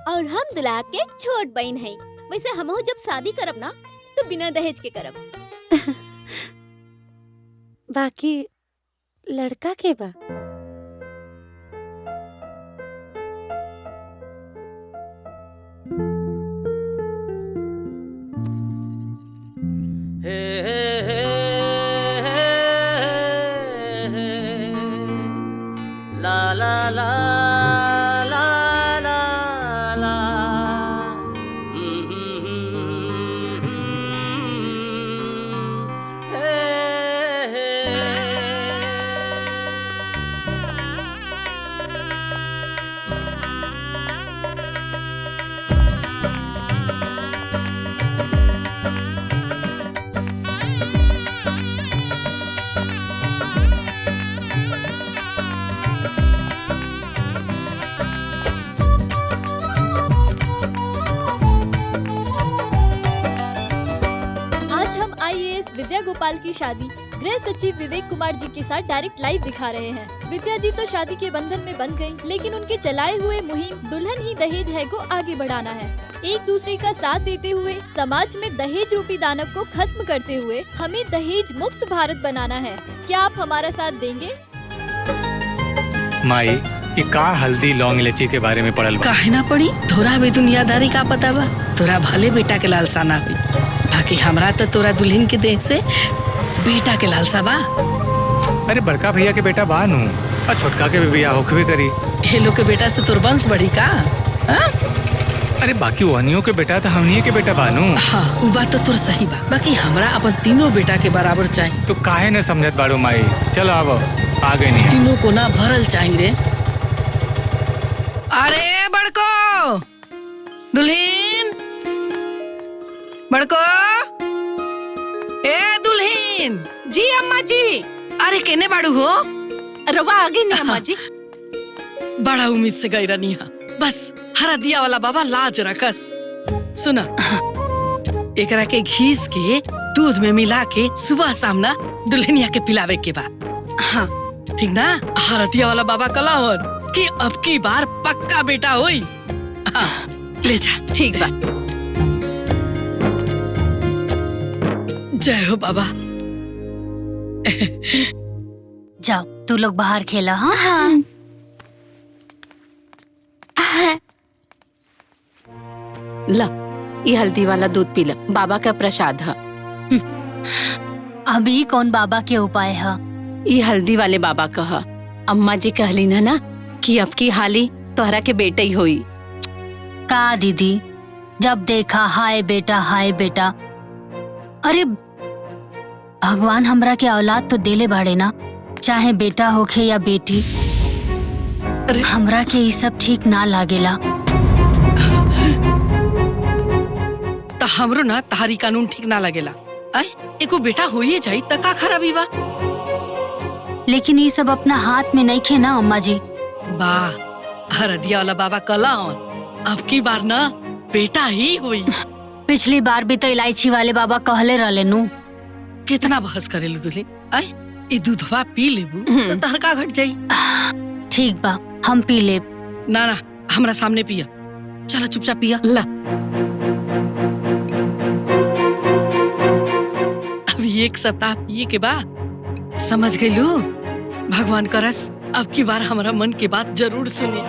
और हम दुल्हा के छोट बहन है। वैसे हमहू जब शादी करब ना तो बिना दहेज के करब। बाकी लड़का के बा? ला ला ला ला ला ला। विद्या गोपाल की शादी गृह सचिव विवेक कुमार जी के साथ डायरेक्ट लाइव दिखा रहे हैं। विद्या जी तो शादी के बंधन में बंध गयी, लेकिन उनके चलाए हुए मुहिम दुल्हन ही दहेज है को आगे बढ़ाना है। एक दूसरे का साथ देते हुए समाज में दहेज रूपी दानव को खत्म करते हुए हमें दहेज मुक्त भारत बनाना है। क्या आप हमारा साथ देंगे? माई, ये का हल्दी लौंग इलायची के बारे में पढ़ल बा? काहे ना पड़ी? तोरा भी दुनियादारी का पता बा। तोरा भले बेटा के लालसा ना हुई, बाकी हमरा तो तोरा दुल्हन के देह से बेटा के लालसा बा। अरे बड़का भैया के बेटा बा नू, और छोटका के भी बियाह होखबे करी। ये लोग के बेटा से तोर वंश बढ़ी का? अरे बाकी वहनियों के बेटा तो हमनिए के बेटा बानू। हाँ, वो बात तो तोर सही बा, बाकी हमरा अपन तीनों बेटा के बराबर चाहिए। तो काहे न समझत बाड़ू माई? चलो आवो, आ गए नहीं। तीनों को ना भरल चाहिए रे। अरे बड़को दुल्हन, बड़को, ए दुल्हन जी अम्मा जी। अरे केने बाड़ू हो? रवा आगे नहीं अम्मा जी। बड़ा उम्मीद से गई रनी हा। बस हरा दिया वाला बाबा लाज रखस। सुना, एकरा के घीस के दूध में मिला के सुबह सामना दुल्हनिया के पिलावे के बाद। हाँ ठीक ना? हरदिया वाला बाबा कला हो कि अब की बार पक्का बेटा होई। हाँ, ले जा। ठीक बा। जय हो बाबा। जाओ तू लोग बाहर खेला। हाँ हाँ। ला, ये हल्दी वाला दूध पी ला, बाबा का प्रसाद है। अभी कौन बाबा के उपाय है? ये हल्दी वाले बाबा का है। अम्मा जी कहली ना कि अब की हाली तोहरा के बेटा ही होई। का दीदी, जब देखा हाय बेटा हाय बेटा। अरे भगवान हमरा के औलाद तो देले बाड़े ना, चाहे बेटा होखे या बेटी। हमरा के ये सब ठीक ना लागेला। तो हमरो ना तहारी कानून ठीक ना लगेला। एको बेटा होइए जाई त का खराबी बा? लेकिन ये सब अपना हाथ में नहीं खे ना अम्मा जी। वाह, हरदिया वाला बाबा कला हो। अब की बार ना बेटा ही हुई। पिछली बार भी तो इलायची वाले बाबा कहले रहले नु। कितना बहस करेलू तुले? ई दूधवा पी लेबू तो तहर का घट जाई। ठीक बा, हम पी लेब। ना ना, हमरा सामने पिया। चला चुपचाप पिया। ला, अभी एक सप्ताह पिए के बाद समझ गईलू। भगवान करस अब की बार हमारा मन की बात जरूर सुने।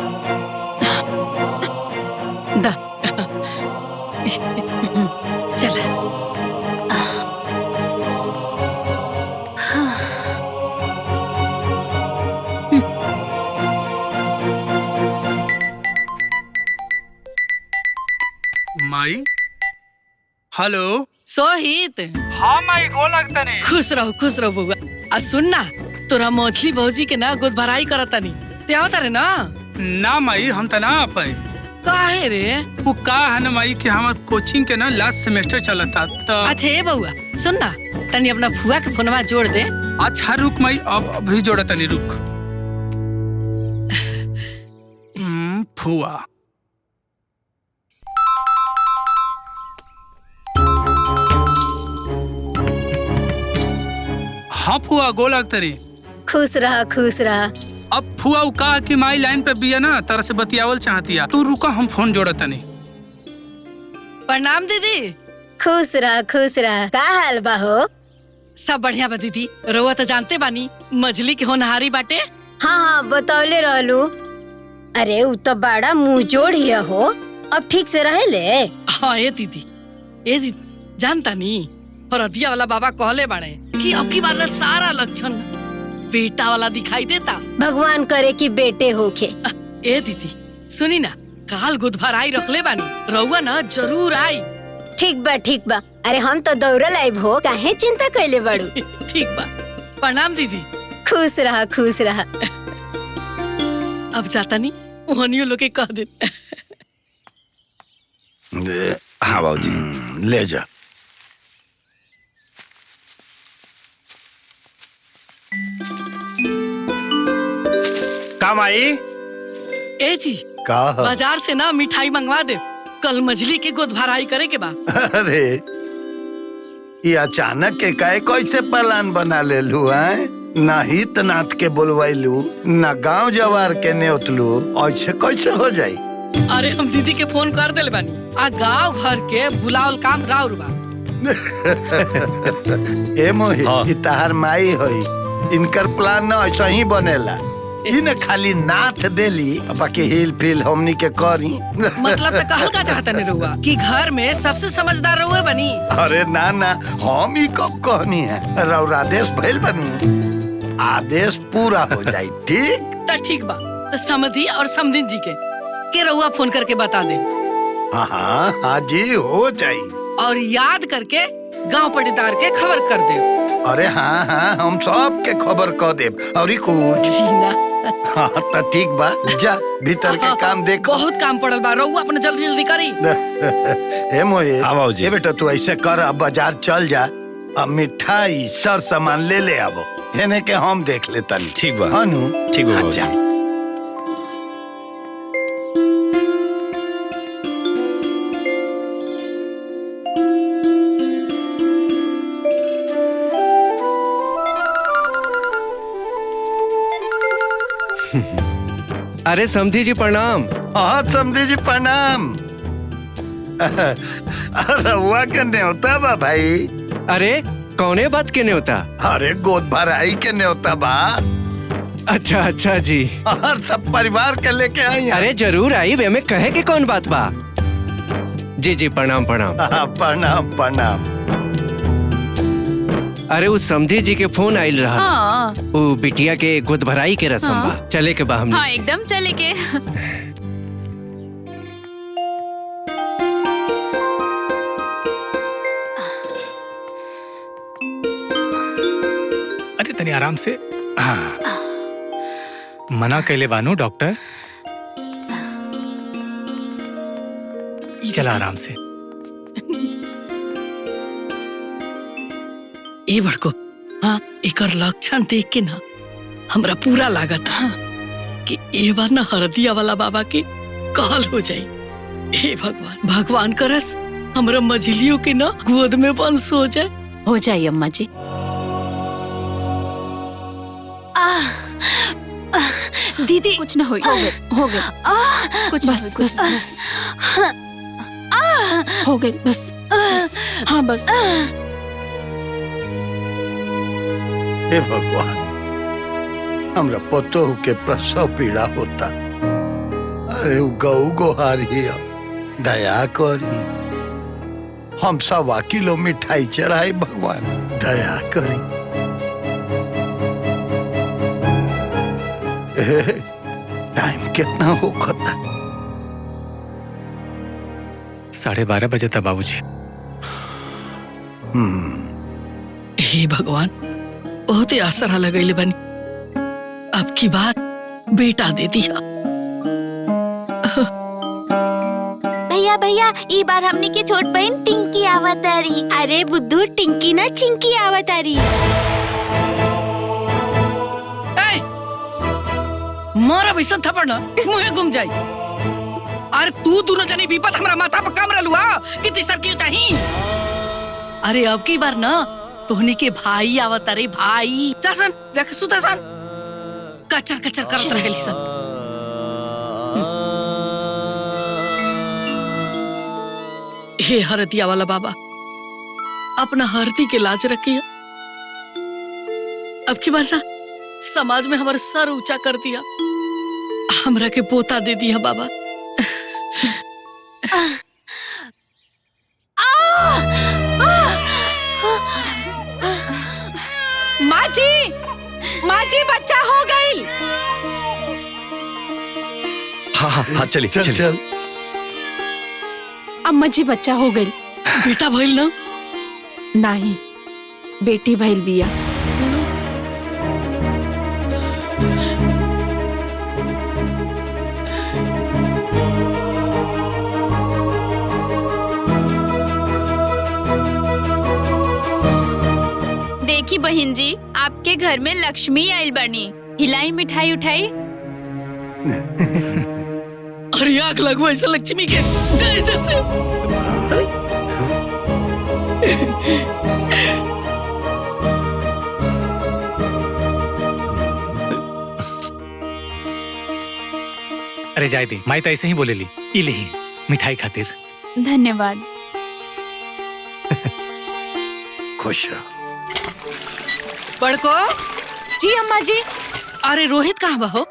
दा चला। माई, हेलो। सोहित। हाँ माई, गो लगता नहीं। खुश रहो बउआ। आ सुन ना, तोरा मछली भौजी के ना गोद भराई करता नहीं ते आवता रे ना? ना माई, हम तो ना आ पाए। काहे रे? वो का है ना माई कि हमार कोचिंग के ना लास्ट सेमेस्टर चलता तो। अच्छा ये बउआ सुन ना, तनी अपना फुआ के फोनवा जोड़ दे। अच्छा रुक माई, अब अभी जोड़ा तनी रुक। फुआ। हाँ फुआ, गो लगता रे। खुश रहा। अब फुआ कहा कि माई लाइन पे बिया ना, तारा से बतियावल चाहतिया। तू रुका, हम फोन जोड़ा तनी। प्रणाम दीदी। खुश रहा। का हाल बा हो? सब बढ़िया बा दीदी। रउआ तो जानते बानी मछली के होनहारी बाटे। हाँ बतौले रहलू। अरे उ तो बड़ा मुंह जोड़ हिया हो, अब ठीक से रहे ले। हाँ ये दीदी जानता नी, हरदिया वाला बाबा कहले बाड़े कि अब की बार सारा लक्षण बेटा वाला दिखाई देता। भगवान करे कि बेटे होके। ए दीदी सुनी ना, काल गुद भराई रखले बानी, रउआ ना जरूर आई। ठीक बा। अरे हम तो दौड़ल आइब हो, काहे चिंता कैले बाड़ू। ठीक बा। प्रणाम दीदी। खुश रहा। अब जाता नी, ओहनियो लोग के कह दे। हाँ बाबूजी, ले जा। काम आई। ए जी, बाजार से ना मिठाई मंगवा दे, कल मछली के गोद भराई करे के बा। अरे ये अचानक के काहे कैसे प्लान बना ले लू है? ना हित नाथ के बोलवैलू, ना गांव जवार के न्योतलू, ऐसे कैसे हो जाई? अरे हम दीदी के फोन कर दिल बानी, आ गाँव घर के बुलावल काम राउर बा। ए मोहित, ई तहार माई होई, इनकर प्लान ना ऐसा ही बनेला। इन खाली नाथ देली, बाकी हिल फिल हमनी के करी। मतलब तो कहल का चाहता नहीं रहुआ कि घर में सबसे समझदार रहुआ बनी? अरे ना ना, हम ही कब कहनी है, रउरा आदेश भइल बनी, आदेश पूरा हो जाए। ठीक तो ठीक बा, तो समधी और समधिन जी के रहुआ फोन करके बता दे। हाँ हाँ जी, हो जाए। और याद करके गांव पटीदार के खबर कर दे। अरे हाँ हाँ, हम सब के खबर कर दे। और ही कुछ हाँ तो ठीक बा, जा भीतर के काम देख। बहुत काम पड़ल बा, रहुआ अपने जल्दी जल्दी करी। ए मोहित, ए बेटा तू ऐसे कर, अब बाजार चल जा, अब मिठाई सर सामान ले ले आवो, हेने के हम देख लेता। ठीक बा, हनु ठीक बा। अच्छा अरे समधी जी प्रणाम। हाँ समधी जी प्रणाम। रउआ के न्योता बा भाई। अरे कौने बात के न्योता? अरे गोद भराई के न्योता बा। अच्छा अच्छा जी। और सब परिवार के लेके आई। अरे जरूर आई, वे में कहे के कौन बात बा। जी जी प्रणाम प्रणाम। प्रणाम प्रणाम। अरे उस समधी जी के फोन आइल रहा। हाँ। वो बिटिया के गोद भराई के रस्म बा, चले के बा हमने। हाँ एकदम चले के। अरे तनी आराम से। हाँ। मना कैले बानू डॉक्टर, चला आराम से। ए बड़को, हाँ एकर लक्षण देख के ना हमरा पूरा लागत हाँ कि ए बार ना हरदिया वाला बाबा के कहल हो जाए। हे भगवान, भगवान करस हमरा मझलियों के ना गोद में बंस हो जाए। हो जाए अम्मा जी। दीदी कुछ ना हो गए कुछ बस बस बस हो गए बस। हाँ बस। हे भगवान, हमरा पतो के प्रसव पीड़ा होता। अरे गऊ गोहारी, दया करी, हम 1.25 किलो मिठाई चढ़ाई, भगवान दया करी। टाइम कितना हो खता? 12:30 बजे था बाबूजी। हे भगवान, बहुत ही आसरा लगैले बनी, अब की बार बेटा दे दिया। भैया भैया, ई बार हमने के छोट बहन टिंकी आवतारी। अरे बुद्धू, टिंकी ना चिंकी आवतारी। मारा वैसा थप्पड़ ना मुँह घूम जाई। अरे तू दोनों जनी विपत हमरा माथा पर कम रलुआ कि तीसर क्यों चाहिए? अरे अब की बार ना तोहनी के भाई आवत रे भाई। जासन जाके सुता सन, कचर कचर करत रहेली सन। हे हरदिया वाला बाबा, अपना हरदी के लाज रखिए। अब की बार ना समाज में हमारा सर ऊंचा कर दिया, हमरा के पोता दे दिया बाबा। माँ जी बच्चा हो गई। हाँ हाँ हाँ, चलिए चलिए। अम्मा जी बच्चा हो गई। बेटा भइल ना? नहीं, बेटी भइल बिया। देखी बहन जी, आपके घर में लक्ष्मी आइल बनी। हिलाई मिठाई उठाई। अरे आग लगो ऐसा लक्ष्मी के जय जैसे। अरे जाय दी, माई तो ऐसे ही बोलेली। ई ली मिठाई खातिर। धन्यवाद। खुश रहो। बड़को। जी अम्मा जी। अरे रोहित कहाँ बा हो?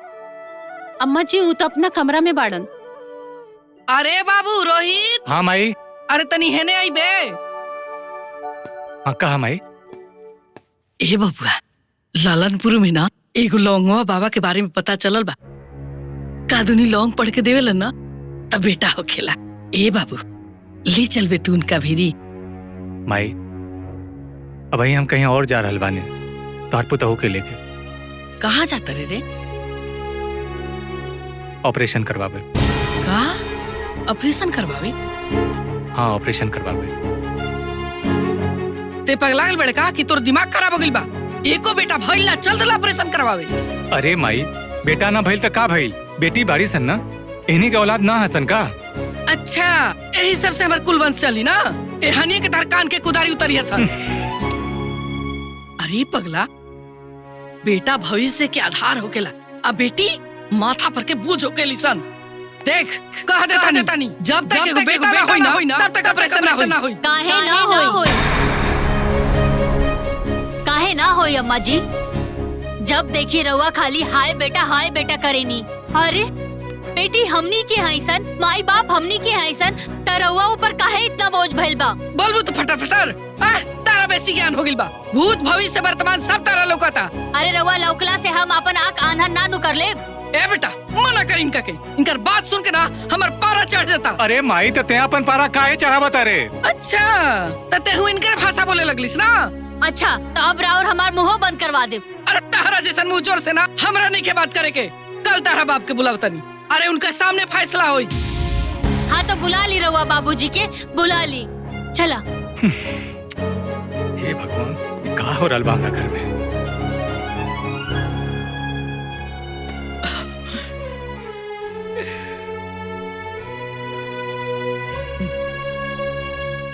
अम्मा जी वो तो अपना कमरा में बाड़न। अरे बाबू रोहित। हाँ माई। अरे तनी हेने आई बे। हाँ कहा माई? ए बबुआ, लालनपुर में ना एगो लौंगवा बाबा के बारे में पता चलल बा। कादुनी लौंग पढ़ के देवेलन ना तब बेटा होखेला। ए बाबू ले चल बे तू उनका भेरी। माई अब हम कहीं और जा रहल बानी, तोहर पुतहू के लेके। कहाँ जाता रे? ऑपरेशन करवावे। का ऑपरेशन करवावे? हाँ ऑपरेशन करवावे। ते पगला गल बड़े का कि तोर दिमाग खराब हो गइल बा? एको बेटा भइल ना, चल दला ऑपरेशन करवावे। अरे माई बेटा ना भइल त का भइल? बेटी बाड़ी सन ना, इन्हीं के औलाद ना हसन का? अच्छा यही सबसे हमार कुल वंश चली ना। ए हनिए के तार कान के कुदारी उतरी है सन। अरे पगला, बेटा भविष्य के आधार होकेला, अब बेटी माथा पर के बोझ होकेली सन। देख कह देता नहीं, जब तक एगो बेटा ना होई ना तब तक ऑपरेशन ना होई। काहे ना होई? काहे ना होई अम्मा जी? जब देखी रउआ खाली हाय बेटा करेनी। अरे बेटी हमनी के हैसन, माई बाप हमनी के हैसन, त रउआ ऊपर काहे इतना बोझ भइल बा? बोलबू तो फटर फटर। तारा बेसी ज्ञान हो गिल बा। भूत भविष्य वर्तमान सब तारा लौकता। अरे रउआ लौकला से हम अपन आँख आंधा ना नु कर लेब। ए बेटा मना कर इनका के, इनकर बात सुन के ना हमर पारा चढ़ जाता। अरे माई तो ते अपन पारा काहे चढ़ावत रे? अच्छा तते हु इनकर भाषा बोले लगलिस ना? अच्छा तो अब राउर हमार मुंह बंद करवा दे। अरे तारा जैसन मुंह जोर से ना हमरा नहीं के बात करे के। कल तारा बाप के बुलावतनी, अरे उनका सामने फैसला होई। हाँ तो बुला ली रउआ बाबूजी के, बुला ली। चला। हे भगवान का हो रहल बा हमरा घर में?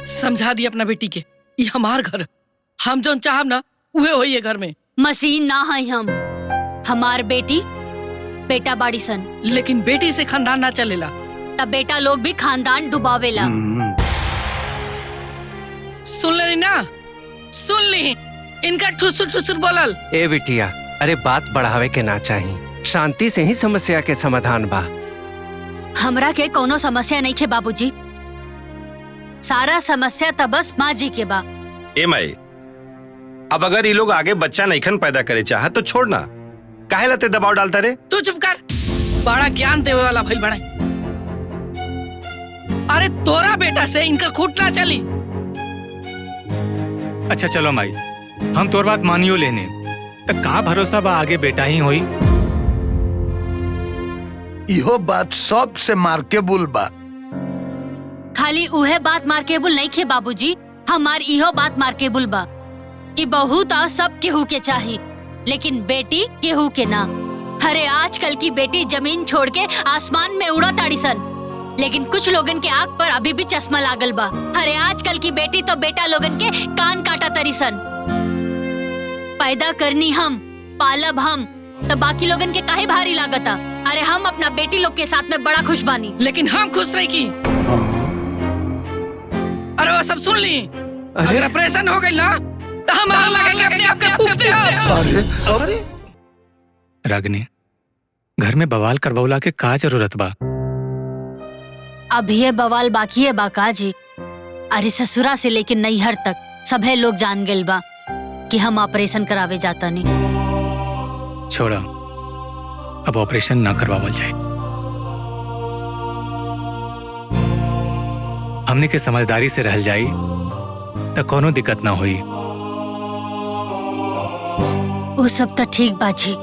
समझा दी अपना बेटी के, ये हमार घर, हम जो चाहब ना उहे होई है घर में। मशीन ना है हम, हमार बेटी बेटा बाड़ी सन। लेकिन बेटी से खानदान ना चलेला। तब बेटा लोग भी खानदान डुबावेला। सुन ले ना, सुन ली इनका ठुसुर ठुसुर बोलल। ए बिटिया, अरे बात बढ़ावे के ना चाही, शांति से ही समस्या के समाधान बा। हमरा के कोनो समस्या नहीं खे बाबूजी, सारा समस्या त बस माँ जी के बा। ए माई, अब अगर ये लोग आगे बच्चा नईखन पैदा करे चाहे तो छोड़ना, काहे लते दबाव डालता रे? तू चुप कर, बड़ा ज्ञान देवे वाला भइल बड़ा। अरे तोरा बेटा से इनकर खूट ना चली। अच्छा चलो माई, हम तोर बात मानियो लेने, तो का भरोसा बा आगे बेटा ही होई? इहो बात सबसे मार्केबुल बा। खाली उहे बात मार्केबुल नहीं खे बाबूजी, हमार इहो बात मार्केबुल बा कि बहू तो सब केहू के चाही, लेकिन बेटी केहू के ना। अरे आजकल की बेटी जमीन छोड़ के आसमान में उड़ा ताड़ी सन, लेकिन कुछ लोगन के आँख पर अभी भी चश्मा लागल बा। अरे आजकल की बेटी तो बेटा लोगन के कान काटा तरी सन। पैदा करनी हम, पालब हम, तो बाकी लोगन के काहे भारी लागता? अरे हम अपना बेटी लोग के साथ में बड़ा खुश बानी। लेकिन हम खुश रही की। अरे वो सब सुन ली, अगर ऑपरेशन हो गई ना तो हम आग लगा के अपने आप के फूंकते हैं। अरे रागिनी, घर में बवाल करवौला के का जरूरत बा? अब ये बवाल बाकी है बाका जी। अरे ससुरा से लेके नैहर तक सभे लोग जान गेल बा कि हम ऑपरेशन करावे जाता नहीं। छोड़ा, अब ऑपरेशन ना करवावल जाए। हमने के समझदारी से रहल जाई तो कोनो दिक्कत ना हुई। वो सब तो ठीक बाजी,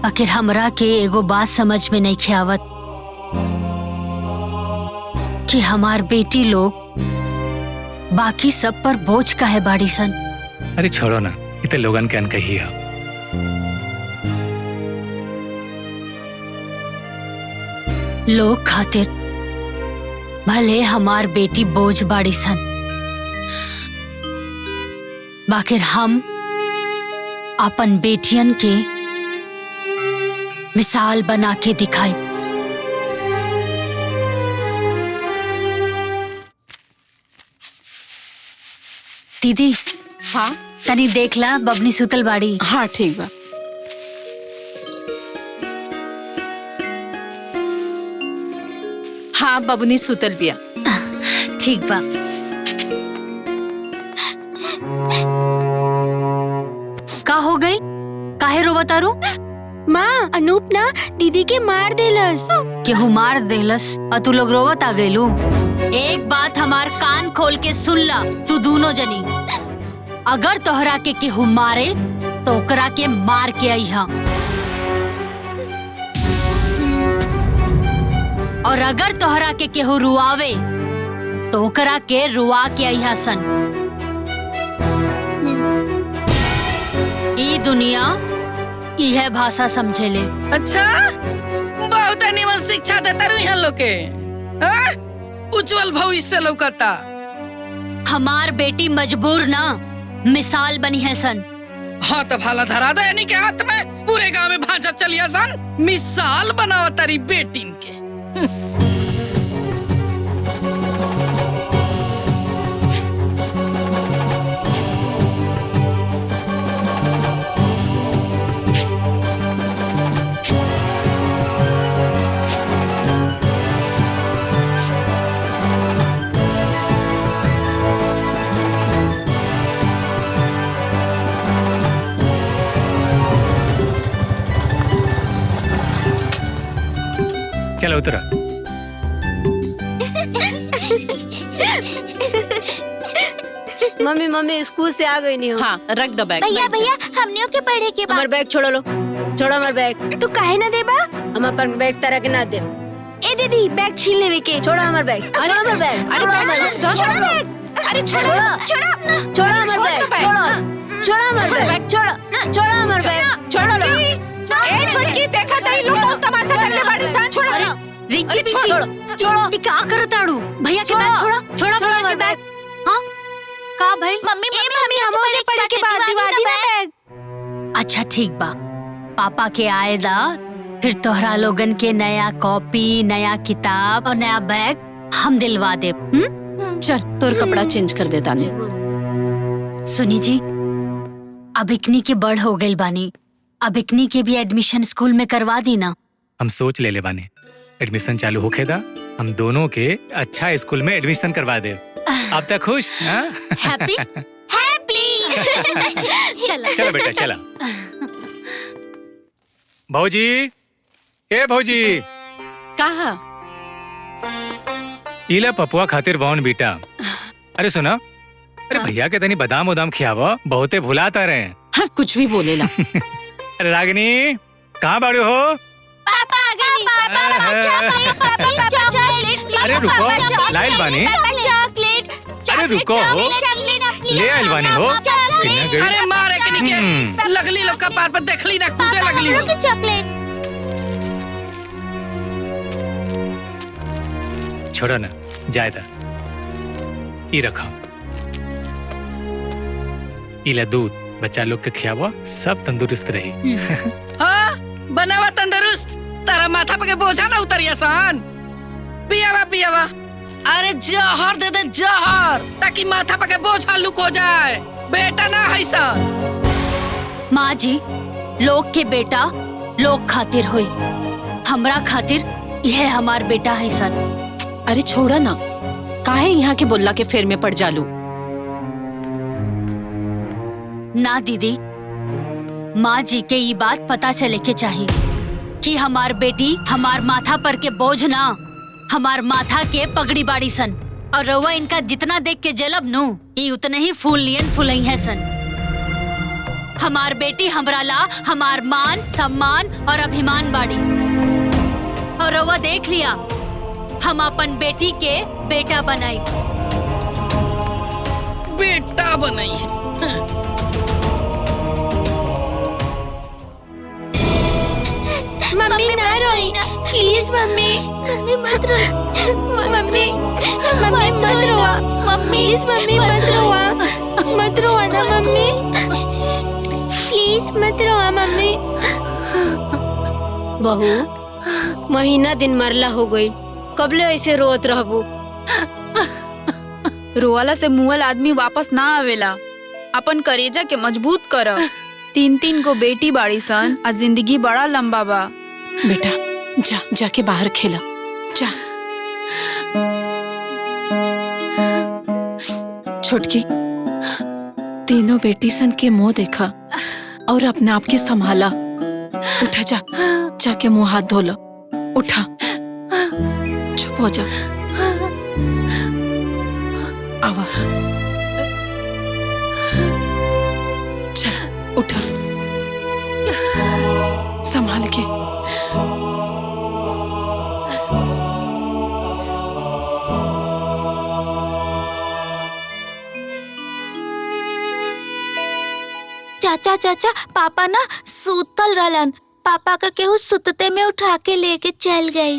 आखिर हमरा के एगो बात समझ में नहीं आवत कि हमार बेटी लोग बाकी सब पर बोझ काहे बाड़ी सन। अरे छोड़ो ना, इतने लोगन के अनकही है। लोग खातिर भले हमार बेटी बोझ बाड़ी सन, बाकिर हम अपन बेटियन के मिसाल बना के दिखाई। दीदी हाँ तनी देख ला बबनी सुतल बाड़ी। हाँ ठीक बा। हाँ बबनी सुतल बिया। ठीक बा। का हो गई? काहे रोवतारू? माँ अनूप ना दीदी के मार देलस। केहू मार देलस और तू लोग रोवत आ गइलू? एक बात हमार कान खोल के सुन ला तू दोनों जनी। अगर तोहरा के केहू मारे तो ओकरा के मार के आईहा, और अगर तोहरा के केहू रुआवे तो ओकरा के रुआ के आईहा सन। ई दुनिया इहे भाषा समझेले। अच्छा बहुत निमन शिक्षा देता रही हैं लोग के। उज्जवल भविष्य लौकता। हमार बेटी मजबूर ना मिसाल बनी है सन। हाँ तो भाला धरा दे यानी के हाथ में पूरे गांव में भांजा चलिया सन। मिसाल बनावा तारी बेटीन के। चलो उतरा। मम्मी मम्मी स्कूल से आ गई नहीं हो। हाँ रख दो बैग। भैया भैया हमनियों के पढ़े के बाद हमार बैग छोड़ो लो। छोड़ो हमार बैग। तू काहे ना देबा? हम अपन बैग तरह के ना दे। ए दीदी बैग छीन लेवे के। छोड़ो हमार बैग। छोड़ो हमार बैग। छोड़ो हमार बैग। छोड़ो बैग। अरे छोड़ो छोड़ो छोड़ो हमार बैग। छोड़ो छोड़ो हमार बैग। छोड़ो छोड़ो हमार बैग। छोड़ो लो। ए छोड़की देखा तई लोग तमाशा करले बाड़ी सान। छोड़ो अरे रिंकी छोड़ो ये क्या करताड़ू? भैया के बैग छोड़ा। छोड़ा भैया के बैग। हाँ का भाई? मम्मी मम्मी हमों के पढ़े के बाद दिवाली ना बैग। अच्छा ठीक बा, पापा के आएदा फिर तोहरा लोगन के नया कॉपी, नया किताब और नया बैग हम दिलवा दे। चल तोर कपड़ा चेंज कर दे ताने। सुनी जी, अब इकनी के बड़ हो गइल बानी, अब इकनी के भी एडमिशन स्कूल में करवा दी ना। हम सोच ले बानी एडमिशन चालू होखेदा हम दोनों के अच्छा स्कूल में एडमिशन करवा दे। अब तक खुश? हैप्पी चला चलो बेटा चला। भौजी, ए भौजी, कहा? इला पपुआ खातिर बौन बेटा। अरे सुना, अरे भैया के तनी बादाम उदाम खियावा, बहुते भुलाता रहे। हाँ, कुछ भी बोले ना। अरे रागिनी, कहाँ बाड़ू हो? पापा आ गए। पापा चॉकलेट। अरे रुको, लाइल बानी। चॉकलेट। अरे रुको हो, ले आइल बानी हो। किन्ना गई? अरे मारे के निके लगली लोग का पार पर देखली ना कूदे लगली हो। चॉकलेट छोड़ो ना, जायदा ई रखो। इला दूध बच्चा लोग के खियावा, सब तंदुरुस्त रही। हाँ बनावा तंदुरुस्त, तारा माथा पे के बोझा ना उतरिया सान। पियावा पियावा, अरे जहर दे दे जहर, ताकि माथा पे के बोझा लुक हो जाए। बेटा ना है सान। माँ जी, लोग के बेटा लोग खातिर होई, हमरा खातिर यह हमार बेटा है सन। अरे छोड़ा ना, काहे यहाँ के बोलला के फेर में पड़ जालू। ना दीदी, माँ जी के ये बात पता चले के चाहिए कि हमार बेटी हमार माथा पर के बोझ ना, हमार माथा के पगड़ी बाड़ी सन। और रउआ इनका जितना देख के जलब नु, ये उतने ही फूल नियन फुलई है सन। हमार बेटी हमरा ला हमार मान, सम्मान और अभिमान बाड़ी। और रउआ देख लिया, हम अपन बेटी के बेटा बनाई। बेटा बनाई है। मम्मी ना रोई, प्लीज मम्मी। मम्मी मत रो। मम्मी मम्मी मत रोआ। प्लीज मम्मी मत रोआ। मत रोआ ना मम्मी, प्लीज मत रोआ मम्मी। बहू महीना दिन मरला हो गई, कबले ऐसे रोत रहबू? रोवाला से मुअल आदमी वापस ना आवेला। अपन करेजा के मजबूत कर। 3 को बेटी बाड़ी सन आ जिंदगी बड़ा लंबा बा। बेटा जा, जाके बाहर खेला जा। छोटकी, तीनों बेटी सन के मुंह देखा और अपने आप के संभाला। उठा जा, जाके मुंह हाथ धो लो। उठा, चुप हो जा। आवा, चल उठा, संभाल के। चाचा चाचा, पापा ना सुतल रहलन, पापा का केहू सुतते में उठा के लेके चल गई।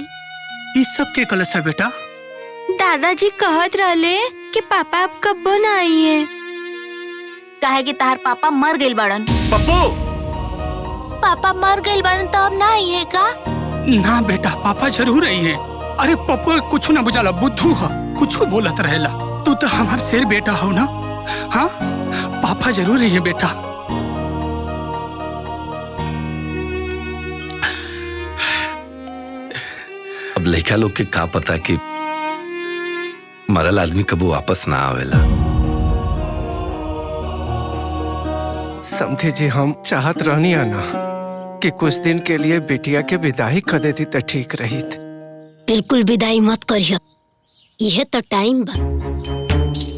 इस सब के कलश है बेटा? दादाजी कहत रहले कि पापा अब कब न आई है। काहे कि तार पापा मर गइल बाड़न। पप्पू, पापा मर गइल बाड़न तो अब ना आई है का? ना बेटा, पापा जरूर आई है। अरे पप्पू कुछ ना बुझाला, बुद्धू है, कुछ बोलत रहेला। तू तो हमार शेर बेटा हो ना। हाँ, पापा जरूर आई है बेटा। अब लड़का लोग के का पता कि मरल आदमी कबू वापस ना आवेला। समझे जी, हम चाहत रहनी ना कि कुछ दिन के लिए बेटिया के विदाई कर देती तो ठीक रही। बिल्कुल विदाई मत करियो, यह तो टाइम बा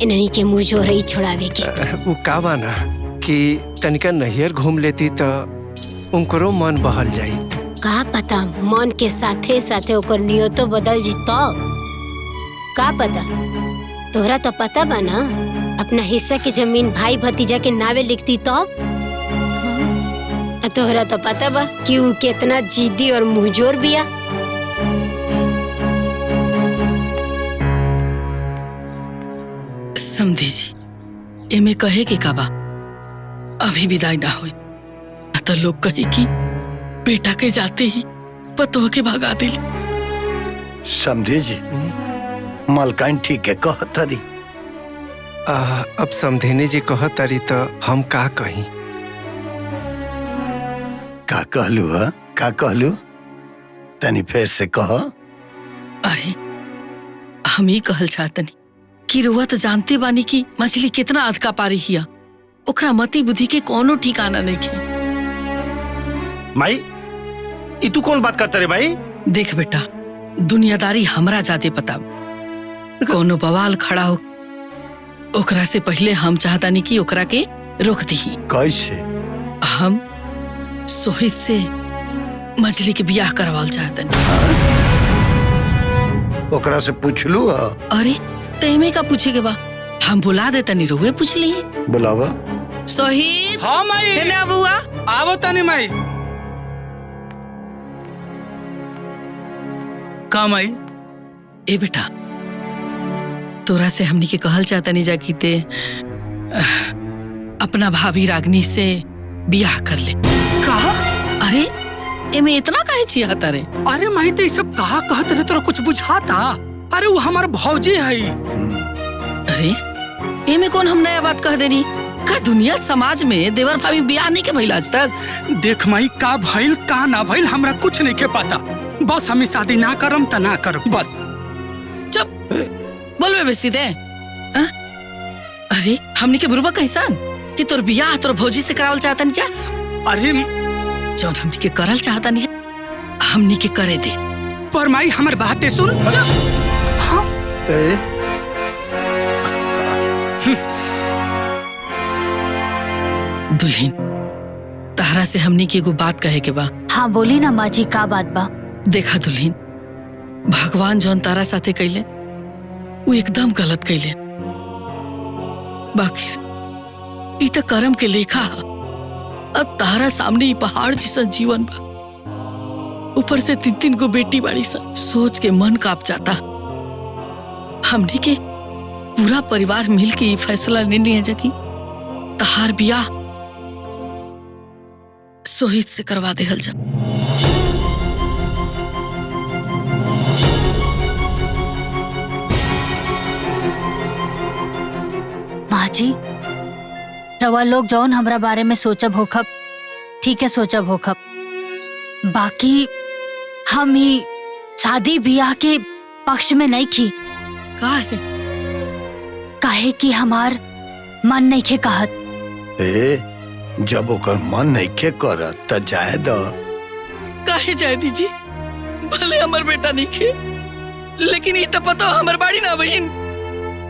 इन्हीं के मुंह जोरई छोड़ावे के। वो का बा ना कि तनिका नैहर घूम लेती तो उनकरो मन बहल जाई। का पता मन के साथे साथे ओकर नियतो बदल जीतो। का पता, तोहरा तो पता बा ना, अपना हिस्सा की जमीन भाई भतीजा के नावे लिखती तो। तोहरा तो पता बा कि वो कितना जिद्दी और मुंहजोर बिया। समझी जी, एमे कहे के का बा, अभी विदाई ना होई तो लोग कहे कि बेटा के जाते ही पतोह के भगा दिल। समझे जी, मलकाइन ठीक है कहत रही। अब समझेने जी कहत तारी तो हम का कहीं। का कहलू है? का कहलू? तनी फिर से कह। अरे हम ही कहल चाहतनी कि रुआ तो जानते बानी कि मछली कितना अधका पारी हिया, ओकरा मति बुद्धि के कोनो ठिकाना नहीं के। माई, ई तू कौन बात करता रे माई? देख बेटा, दुनियादारी हमरा जाते पता, कोनो बवाल खड़ा हो ओकरा से पहले हम चाहतानी कि ओकरा के रोक दी। कैसे? हम सोहित से मछली के बियाह करवाल चाहतनी। ओकरा से पूछलू? अरे तेमे का पूछे के बा, हम बुला दे तनी, रोवे पूछ ली। बुलावा। सोहित। हाँ माई। केने बुआ? आवो तनी माई। का माई? ए बेटा, तोरा से हमनी के कहल चाहता नहीं जाकी ते अपना भाभी रागनी से बियाह कर ले। कहा? अरे एमे इतना काहे चिढ़ाता रे? अरे माई, तो सब कहा कहत रहे, तोरा कुछ बुझाता? अरे वो हमार भौजी है। अरे एमे कौन हम नया बात कह देनी? का दुनिया समाज में देवर भाभी बियाह नहीं के भइल आज तक? देख माई, का भइल का ना भइल हमरा कुछ नहीं के पता। बस हम शादी ना करम त ना करम, बस। चुप, बोलबे बेसी दे। अरे हमनी के बुरबा कैसान कि तोर बियाह तोर भौजी से करावल चाहता नहीं जा? अरे जौन हमनी के करल चाहता नहीं जा, हमनी के करे दे। पर माई हमर बातें सुन। हाँ? दुल्हन, तारा से हमनी के एगो बात कहे के बा। हाँ बोली ना माँ जी, का बात बा? देखा दुल्हन, भगवान जौन तारा साथे कैले वो एकदम गलत कैले। बाकिर ई त कर्म के लेखा है। अब तारा सामने ही पहाड़ जैसा जीवन बा, ऊपर से 3 को बेटी बाड़ी सा, सोच के मन कांप जाता। हमने के पूरा परिवार मिल के ये फैसला ले लिया जा कि तहार बियाह सोहित से करवा दे हल जब। माँ जी, रवा लोग जौन हमरा बारे में सोचब होखब, ठीक है सोचब होखब। बाकी हम ही शादी ब्याह के पक्ष में नहीं की। काहे कि हमार मन नहीं खे कहत। जब ओकर मन नहीं खे करत त जाए द। काहे जाए दीजी, भले हमर बेटा नहीं खे, लेकिन ये तो पता हमर बाड़ी ना बहिन।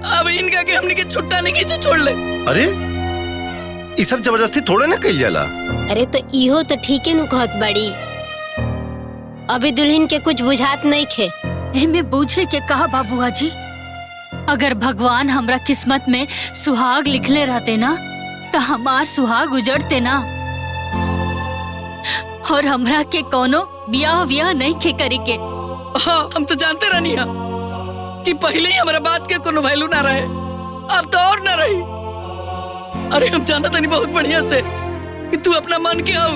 अब इनका के हमने के छुट्टा नहीं खींचे छोड़ ले। अरे ये सब जबरदस्ती थोड़े ना कइल जाला। अरे तो इहो तो ठीक है नु कहत बड़ी। अभी दुल्हन के कुछ बुझात नहीं खे। एमे बूझे के कहा बाबूआ जी, अगर भगवान हमरा किस्मत में सुहाग लिखले रहते ना तो हमार सुहाग उजड़ते ना, और हमरा के कोनो ब्याह व्याह नहीं खे करी के। हाँ, हम तो जानते रहनी है कि पहले ही हमारा बात के कोनो वैल्यू ना रहे, अब तो और ना रही। अरे हम जानते नहीं बहुत बढ़िया से कि तू अपना मन के आओ,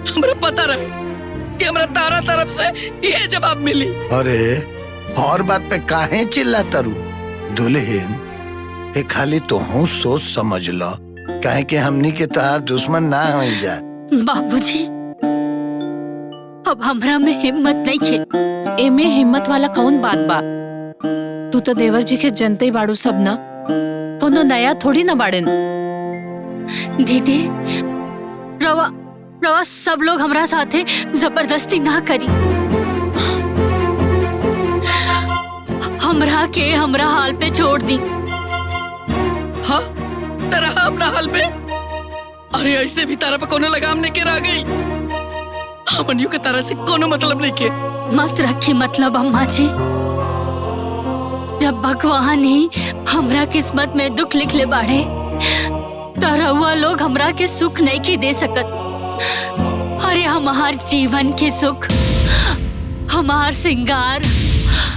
हमरा पता रहे कि हमरा तारा तरफ से ये जवाब मिली। अरे और बात पे काहे चिल्ला तरु दुल्हन, ए खाली तोहू सोच समझ लो, काहे कि हमनी के तार दुश्मन ना हो जाए। बाबूजी, अब हमरा में हिम्मत नहीं खे। एमे हिम्मत वाला कौन बात बा? तू तो देवर जी के जनते बाड़ू सब ना, कोनो नया थोड़ी ना बाड़न। दीदी, रवा सब लोग हमरा साथे जबरदस्ती ना करी। हमरा के हमरा हाल पे छोड़ दी। हाँ, तेरा अपना हाल पे? अरे ऐसे भी तारा पे कोनो लगाम नहीं के रह गई। हमनियों के तारा से कोनो मतलब नहीं के। मत रखी मतलब अम्मा जी। जब भगवान ही हमरा किस्मत में दुख लिख ले बाढ़े, तो रउआ लोग हमरा के सुख नहीं की दे सकत। अरे हमार जीवन के सुख, हमार सिंगार,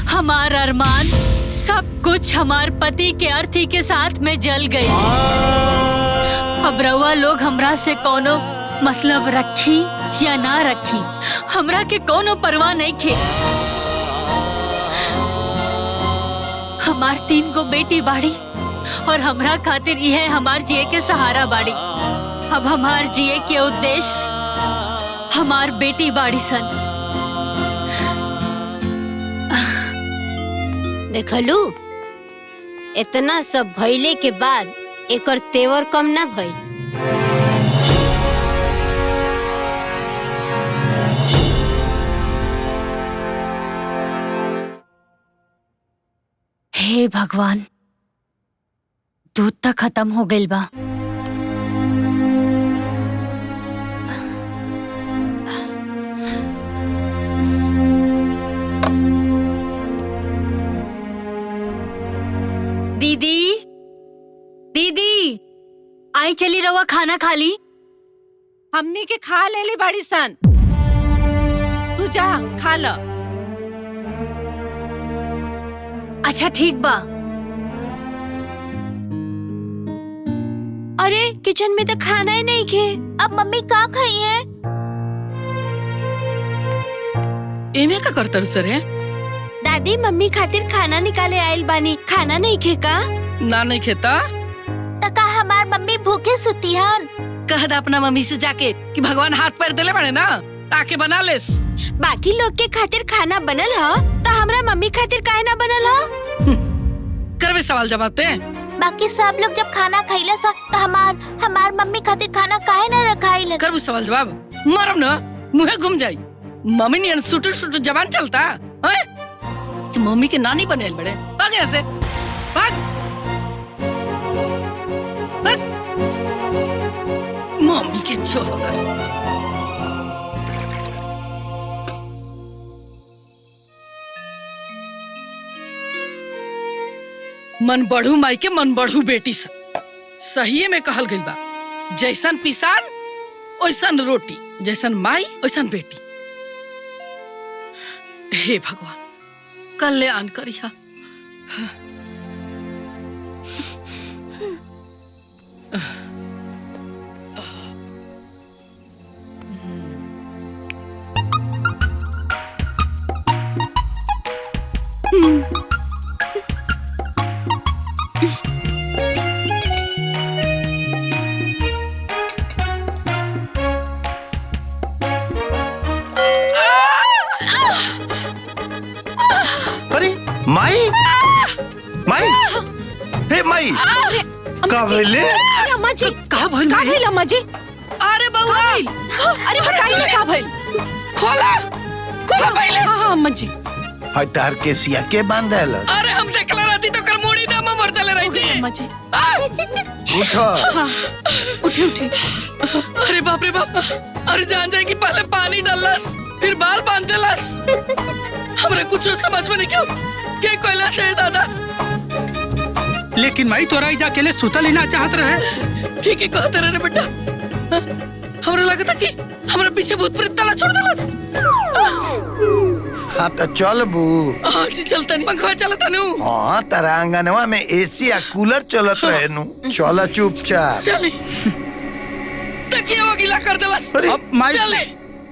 हमार अरमान, सब कुछ हमार पति के अर्थी के साथ में जल गए। अब रउआ लोग हमरा से कोनो मतलब रखी या ना रखी, हमरा के कोनो परवाह नहीं खे। हमार 3 गो बेटी बाड़ी और हमरा खातिर यह हमार जिए के सहारा बाड़ी। अब हमार जिए के उद्देश्य हमार बेटी बाड़ी सन। देखलू, इतना सब भइले के बाद एकर तेवर कम ना भइल। हे भगवान, दूध तक खत्म हो गइल बा। दीदी, दीदी, आई चली रवा खाना खा ली। हमनी के खा ले ली बड़ी सन, तू जा खा लो। अच्छा ठीक बा। अरे किचन में तो खाना ही नहीं खे। अब मम्मी का खाई है? एमे का करतर सर है? दादी, मम्मी खातिर खाना निकाले आइल बानी, खाना नहीं खे का? ना नहीं खेता तो का हमार मम्मी भूखे सुती हन? कह दा अपना मम्मी से जाके कि भगवान हाथ पैर देले बड़े ना, ताके बना लेस। बाकी लोग के खातिर खाना बनल ह, तो हमरा मम्मी खातिर काहे ना बनल ह? करवे सवाल जवाब दे। बाकी सब लोग जब खाना खइला सा तो हमार मम्मी खातिर खाना काहे ना रखाइल? करबू सवाल जवाब, मरम ना मुहे घूम जाई। मम्मी ने सुटू सुटू जबान चलता है कि मम्मी के नानी बनेल बड़े। भाग ऐसे भाग भाग, मम्मी के छोकर। मन बढ़ू माई के मन बढ़ू बेटी सा, सही में कहल गइल बा। जैसन पिसान ओइसन रोटी, जैसन माई ओइसन बेटी। हे भगवान, कल्याण करिया। का भइले? अरे अम्मा जी का भइल अम्मा जी? अरे बउआ अरे बताई ना का भइल? खोला खोला पहले। हां अम्मा जी। हाय तार के सिया के बांधल? अरे हम देखला रहती तो कर मोड़ी ना मर दले रहती अम्मा जी। उठो। हाँ, उठी उठी। अरे बाप रे बाप। अरे जान जाए कि पहले पानी डालस फिर बाल बांध देलस। हमरा कुछ समझ में नहीं क्यों के कोयला से दादा। लेकिन माई तोरा जा अकेले सुतल ही ना चाहत रहे। ठीक है कहते रहे बेटा। हमरा लगा था कि हमरा पीछे भूत प्रेत ताला छोड़ देलस। हाँ तो चल बू। हाँ जी चलता नहीं पंखा चलता नहीं। हाँ तारा आंगनवा में एसी या कूलर चलत रहे नु। चला चुपचाप। चली तकिया वो गीला कर देलस। चले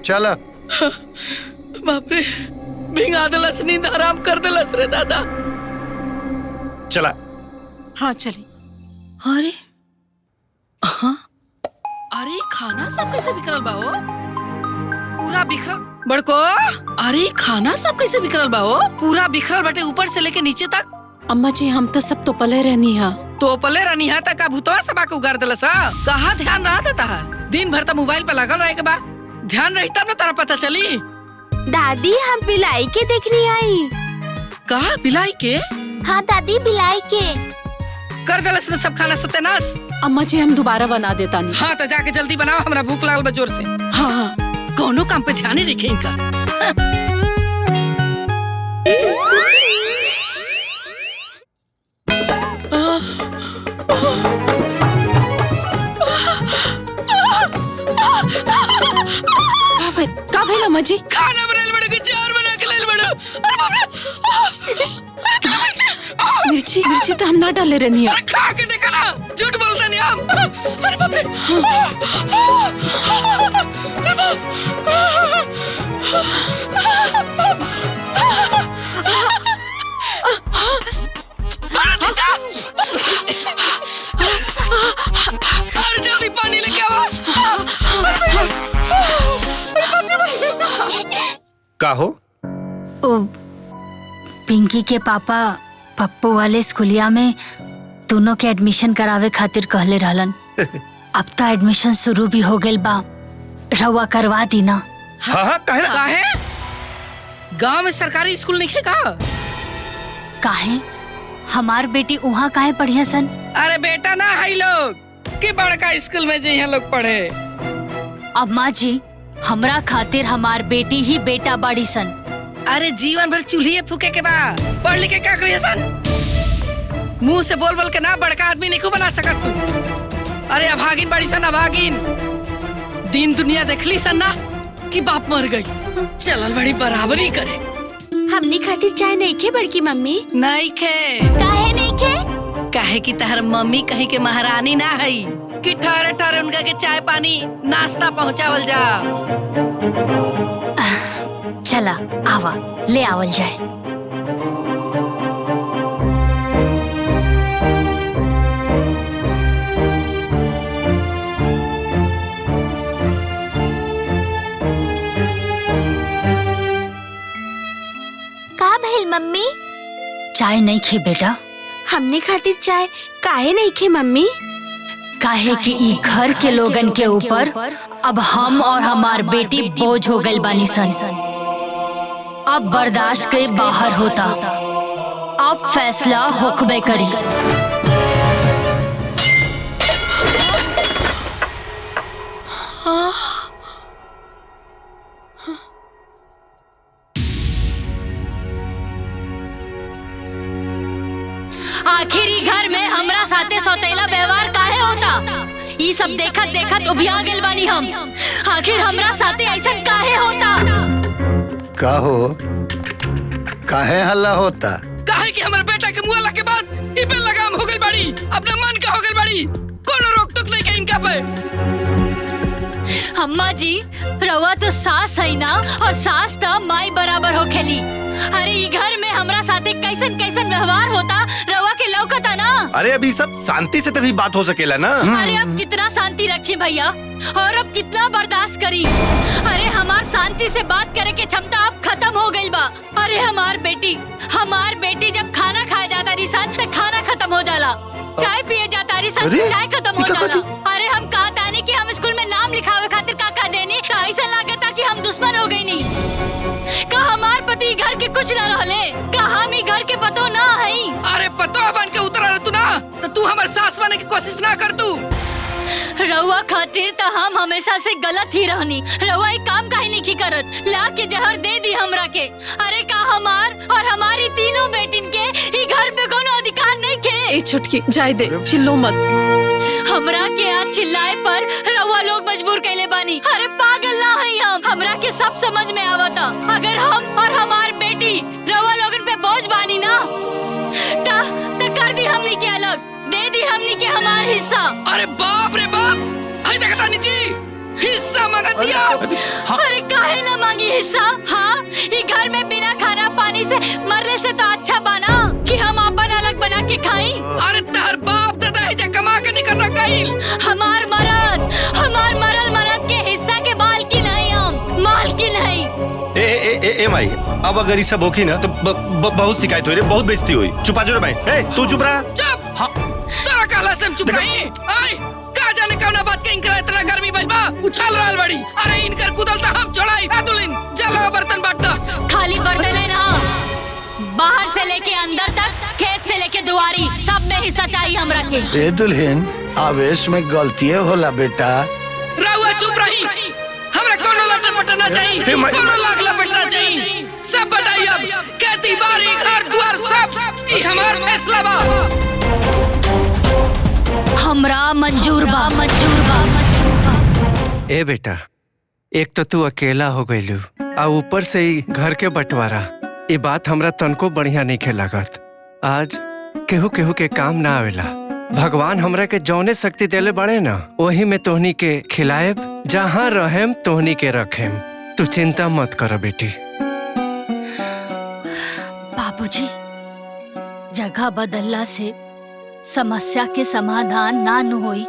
चला। बाप रे भिंगा देलस नींद आराम कर देलस रे दादा। चला। हाँ चली। अरे हाँ अरे खाना सब कैसे बिखरल बा हो? पूरा बिखरल बड़को। अरे खाना सब कैसे बिखरल बा हो? पूरा बिखरल बटे ऊपर से लेके नीचे तक। अम्मा जी हम तो सब तो पले रहनी है। तो पले रहनी है तक भूतवा सबा के उगार देलस। कहाँ ध्यान रहा था तहार? दिन भर तो मोबाइल पे लगल रहे के बा। ध्यान रही तब ना तारा पता चली। दादी हम बिलाई के देखनी आई। कहा बिलाई के? हाँ दादी बिलाई के। कर देलस ने सब खाना सत्यानाश। अम्मा जी हम दोबारा बना देता नहीं। हाँ तो जाके जल्दी बनाओ हमरा भूख लागल बा जोर से। हाँ हाँ कोनो काम पे ध्यान ही रखे इनका। का भइल अम्मा जी? खाना बनल बड़े के चार बना के लेल बड़ो। अरे बाप रे मिर्ची मिर्ची तो हम ना डाले रहनी है। अरे खा के देखा ना झूठ बोलता नहीं हम। अरे बाप रे अरे अरे जल्दी पानी लेके आओ। का हो? ओ पिंकी के पापा पप्पू वाले स्कूलिया में दोनों के एडमिशन करावे खातिर कहले रहलन। अब तो एडमिशन शुरू भी हो गइल बा। रवा करवा दी ना। हाँ हाँ काहे ना? काहे? गांव में सरकारी स्कूल नहीं है का? काहे? हमार बेटी वहाँ काहे पढ़िया सन? अरे बेटा ना है लोग कि बड़का स्कूल में जइहा लोग पढ़े। अब माँ जी हमरा खातिर हमार बेटी ही बेटा बाड़ी सन। अरे जीवन भर चूल्हे फूके के बाद पढ़ लिख के क्या करिए सन? मुंह से बोल बोल के ना बड़का आदमी नहीं को बना सकत तू। अरे अभागिन बाड़ी सन अभागिन। दिन दुनिया देखली सन ना कि बाप मर गई चलल बड़ी बराबरी करे। हमने खातिर चाय नहीं खे बड़की मम्मी? नहीं खे। काहे नहीं खे? काहे कि तहर मम्मी कहीं के महारानी ना है कि ठहरे ठहरे उनका के चाय पानी नाश्ता पहुँचावल जा। चला आवा ले आवल जाए। का भइल मम्मी? चाय नहीं खे बेटा? हमने खातिर चाय काहे नहीं खे मम्मी? काहे कि ई घर के लोगन के ऊपर अब हम और हमार बेटी बोझ हो गइल बानी सन। अब बर्दाश्त के बाहर होता। अब फैसला होखबे करी। आखिरी घर में हमरा साथे सौतेला व्यवहार काहे होता? ई सब देखत देखत उबिया गेल बानी हम। आखिर हमरा साथे ऐसा काहे होता? का हो? काहे हल्ला होता? काहे कि हमर बेटा के मुआला के बाद इबे लगाम हो गइल बाड़ी। अपना मन का हो गइल बाड़ी। कोनो रोक टोक नहीं के इनका पे। अम्मा जी रवा तो सास है ना और सास तो माई बराबर हो खेली। अरे ई घर में हमरा साथे कैसन कैसन व्यवहार होता रवा के लौकता ना। अरे अभी सब शांति से तभी बात हो सकेला ना। अरे अब कितना शांति रखी भैया और अब कितना बर्दाश्त करी। अरे हमार शांति से बात करे के क्षमता अब खत्म हो गई बा। अरे हमार बेटी जब खाना खाए जाता रिसान तो खाना खत्म हो जाला। चाय पिए जाता रही सन, अरे, चाय खत्म हो जाला। अरे हम कहा तानी कि हम स्कूल में नाम लिखावे खातिर काका देनी, तो ऐसा लागता कि हम दुश्मन हो गई नहीं। का हमार पति घर के कुछ न रहले, का हम ही घर के पतो ना हई। अरे पतो बन के उतरा रह तू ना, तो तू हमारे सास बनने की कोशिश ना कर तू। रउआ खातिर तो हम हमेशा से गलत ही रहनी। रउआ एक काम काहे नहीं करत, ला के जहर दे दी हमरा के। अरे का हमार और हमारी तीनों बेटिन के ई घर पे कोनो अधिकार नहीं खे। ए छुटकी जाय दे, चिल्लो मत। हमरा के आज चिल्लाए पर रउआ लोग मजबूर कैले बानी। अरे पागल ना हई हम, हमरा के सब समझ में आवता। अगर हम और हमार बेटी रउआ लोगन पे बोझ बानी ना, ता कर दी हमनी के अलग, दे दी हमनी के हमार हिस्सा। अरे बाप रे बाप, हाय देखता नी जी, हिस्सा मांगा दिया। अरे काहे ना मांगी हिस्सा? हाँ, ये घर में बिना खाना पानी से मरले से तो अच्छा बना कि हम अपन अलग बना के खाई। अरे तहर बाप दादा है कमा के निकल रहा कईल। हमार मरल मरद के हिस्सा के बाल की नहीं, हम माल की नहीं। ए माई, अब अगर ये सब होगी ना तो बहुत शिकायत हुई रे, बहुत बेइज्जती हुई। चुपा जो रे भाई, तू चुप रहा। चुप। तेरा काला से चुप रही। आय का जाने कौन बात के इनकरा इतना गर्मी भइल बा, उछाल रहल बड़ी। अरे इनकर कुदल त हम छोड़ाई। आ दुलिन चलो बर्तन बांटता। खाली बर्तन है ना, बाहर से लेके अंदर तक, खेत से लेके दुआरी, सब में हिस्सा चाहिए हमरा के। ए दुल्हन, आवेश में गलतियां होला बेटा। रहुआ चुप रही। हमरा कोनो लटर पटर ना चाहिए, कोनो लाग लपेटना चाहिए। सब बताइए अब, खेती बाड़ी घर द्वार सब ई हमार फैसला बा। हमरा मंजूर बा। ए बेटा, एक तो तू अकेला हो गईलू, आ ऊपर से ही घर के बंटवारा। ये बात हमरा तनको बढ़िया नहीं खे लागत। आज केहू केहू के काम ना आवेला। भगवान हमरा के जौने शक्ति देले बड़े ना, वही में तोहनी के खिलाएब, जहाँ रहेम तोहनी के रखेम। तू चिंता मत कर बेटी। बाबूजी, जगह बदलला से समस्या के समाधान ना नु होई,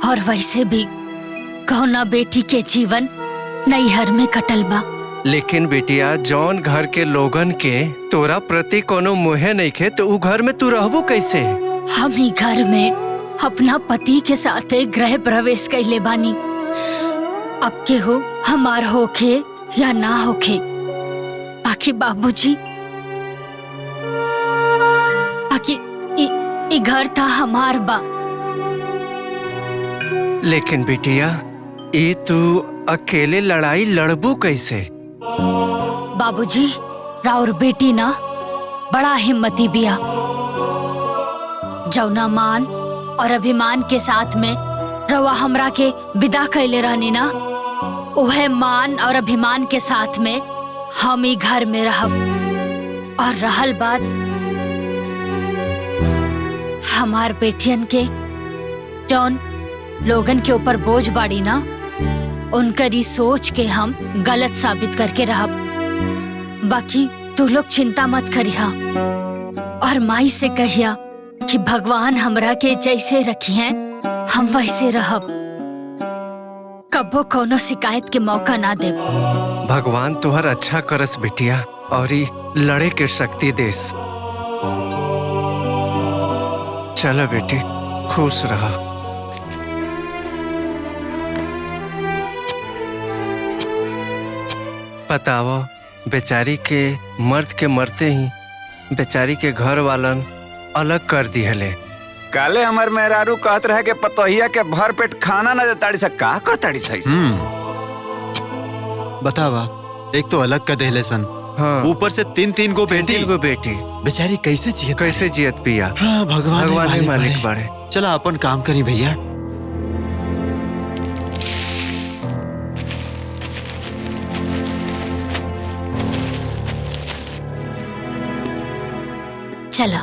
और वैसे भी कौना बेटी के जीवन नैहर में कटल बा। लेकिन बेटिया, जौन घर के लोगन के तोरा प्रति कोनो मोहे नहीं खे, तो उ घर में तू रहबो कैसे? हम ही घर में अपना पति के साथ गृह प्रवेश कैले बानी। अब के हो हमार होखे या ना होखे, बाकी बाबूजी, बाकी ई घर था हमार बा। लेकिन बेटिया, ये तू अकेले लड़ाई लड़बू कैसे? बाबूजी, राउर बेटी ना बड़ा हिम्मती बिया। जौना मान और अभिमान के साथ में रवा हमरा के विदा कैले रहनी ना, उहे मान और अभिमान के साथ में हम ही घर में रहब। और रहल बात हमार बेटियन के, जौन लोगन के ऊपर बोझ बाड़ी ना, उनकरी सोच के हम गलत साबित करके रहब। बाकी तू लोग चिंता मत करिया, और माई से कहिया कि भगवान हमरा के जैसे रखी हैं हम वैसे रहब, कबो कोनो शिकायत के मौका ना दे। भगवान तुहर अच्छा करस बेटिया, और ई लड़े के शक्ति देस। चलो बेटी, खुश रहा। बताओ, बेचारी के मर्द के मरते ही बेचारी के घर वालन अलग कर दिहले। काले हमार मेहरारू कहत रहे के पतोहिया के भर पेट खाना न देताड़ी सा, का करताड़ी सही से। बतावा, एक तो अलग का देहले सन, ऊपर से तीन गो बेटी। बेचारी कैसे जियत पिया। हाँ, भगवान ही मालिक बाड़े। चला अपन काम करी भैया। चलो।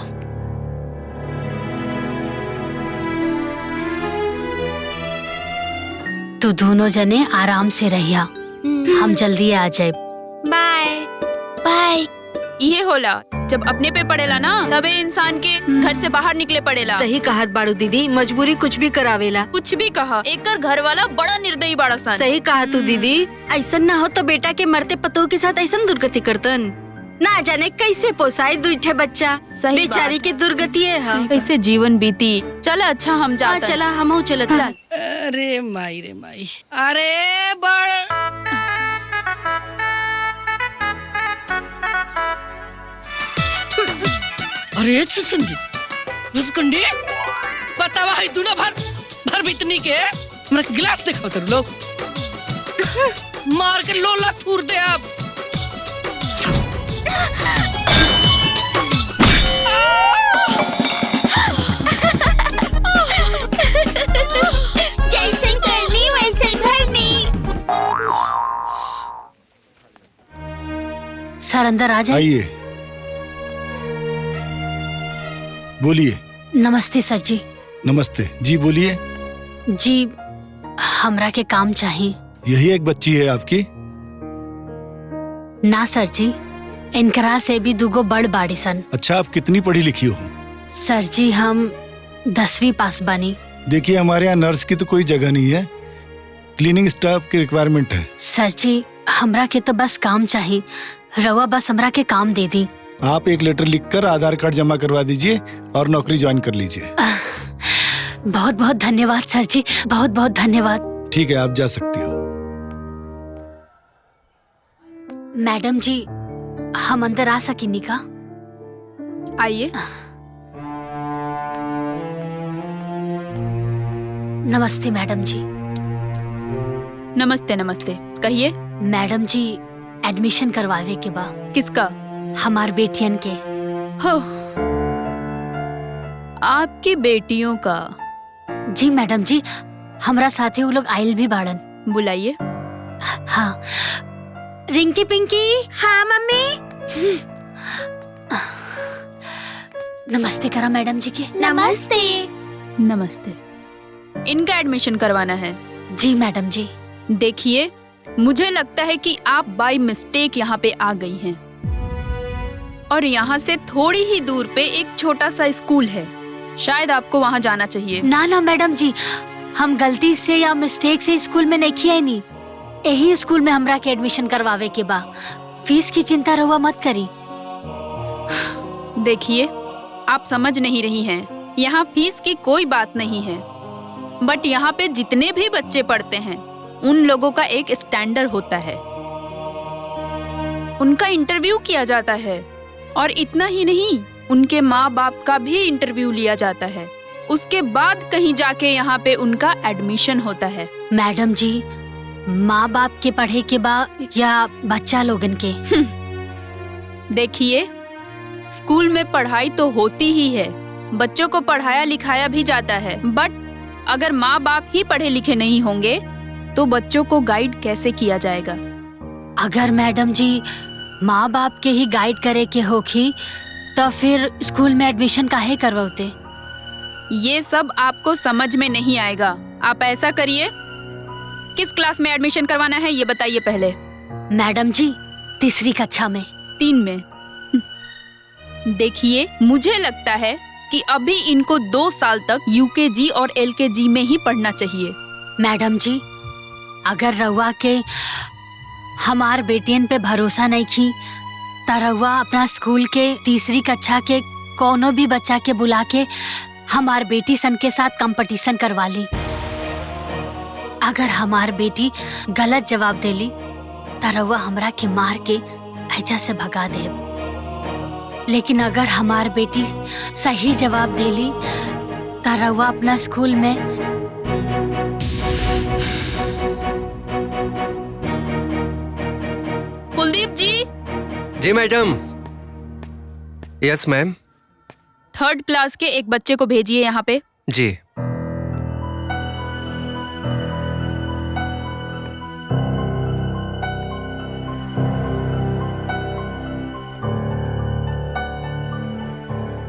तू दोनों जने आराम से रहिया, हम जल्दी आ जाए। Bye bye. ये होला जब अपने पे पड़ेला ना, तबे इंसान के घर से बाहर निकले पड़ेला। सही कहत बाड़ू दीदी, मजबूरी कुछ भी करावेला। कुछ भी कहा, एकर घर वाला बड़ा निर्दयी बाड़ा सन। सही कहा तू दीदी, ऐसा ना हो तो बेटा के मरते पतों के साथ ऐसा दुर्गति करतन। ना जाने कैसे पोसाई दुईठे बच्चा। बेचारी के दुर्गति है। कैसे जीवन बीती। चल अच्छा हम जाते। चला हम चलत। अरे माई रे माई, अरे बड़ अरे सुन जी भुसकुंडी बतावा है तू ना भर बितनी के हमरा गिलास दिखाओ तेरे लोग मार के लोला थूर दे अब। जैसे करनी वैसे भरनी। सर अंदर आ जाइए। आइए, बोलिए। नमस्ते सर जी। नमस्ते जी, बोलिए। जी हमरा के काम चाहिए। यही एक बच्ची है आपकी? ना सर जी, इनकरा से भी दुगो बड़ बाड़ी सन। अच्छा, आप कितनी पढ़ी लिखी हो? सर जी हम 10वीं पास बनी। देखिए, हमारे यहाँ नर्स की तो कोई जगह नहीं है, क्लीनिंग स्टाफ की रिक्वायरमेंट है। सर जी हमरा के तो बस काम चाहिए, रवा बस हमरा के काम दे दी। आप एक लेटर लिखकर आधार कार्ड जमा करवा दीजिए और नौकरी ज्वाइन कर लीजिए। बहुत बहुत धन्यवाद सर जी, बहुत बहुत धन्यवाद। ठीक है, आप जा सकती हो। मैडम जी हम अंदर आ सकेंगे का? आइए। नमस्ते मैडम जी। नमस्ते नमस्ते, कहिए। मैडम जी एडमिशन करवावे के बा। किसका? हमार बेटियन के। हो, आपकी बेटियों का? जी मैडम जी, हमरा साथे वो लोग आयल भी बाड़न। बुलाइए। हाँ। रिंकी पिंकी। हाँ मम्मी। नमस्ते करा मैडम जी के। नमस्ते। नमस्ते। इनका एडमिशन करवाना है? जी मैडम जी। देखिए, मुझे लगता है कि आप बाय मिस्टेक यहाँ पे आ गई हैं। और यहाँ से थोड़ी ही दूर पे एक छोटा सा स्कूल है, शायद आपको वहाँ जाना चाहिए। ना ना मैडम जी, हम गलती से या मिस्टेक से स्कूल में नहीं किया नहीं। यही स्कूल में हमरा के एडमिशन करवावे के बा। फीस की चिंता रहुआ मत करी। देखिए, आप समझ नहीं रही हैं, यहाँ फीस की कोई बात नहीं है, बट यहाँ पे जितने भी बच्चे पढ़ते हैं उन लोगों का एक स्टैंडर्ड होता है, उनका इंटरव्यू किया जाता है, और इतना ही नहीं, उनके माँ बाप का भी इंटरव्यू लिया जाता है। उसके बाद कहीं जाके यहाँ पे उनका एडमिशन होता है। मैडम जी, माँ बाप के पढ़े के बा या बच्चा लोगन के? देखिए, स्कूल में पढ़ाई तो होती ही है, बच्चों को पढ़ाया लिखाया भी जाता है, बट अगर माँ बाप ही पढ़े लिखे नहीं होंगे तो बच्चों को गाइड कैसे किया जाएगा? अगर मैडम जी माँ बाप के ही गाइड करे के होखी तो फिर स्कूल में एडमिशन काहे करवाते? ये सब आपको समझ में नहीं आएगा। आप ऐसा करिए, किस क्लास में एडमिशन करवाना है ये बताइए पहले। मैडम जी, तीसरी कक्षा में। 3 में। देखिए, मुझे लगता है कि अभी इनको 2 साल तक यूकेजी और एलकेजी में ही पढ़ना चाहिए। मैडम जी, अगर रउआ के हमार बेटियन पे भरोसा नहीं की तो रउआ अपना स्कूल के तीसरी कक्षा के कोनो भी बच्चा के बुला के हमार बेटी सन के साथ कंपटीशन करवा ली। अगर हमार बेटी गलत जवाब देली तो रउआ हमरा के मार के ऐजा से भगा दे, लेकिन अगर हमार बेटी सही जवाब देली तो रउआ अपना स्कूल में कुलदीप जी। जी madam. Yes ma'am. 3rd class के एक बच्चे को भेजिए यहाँ पे। जी।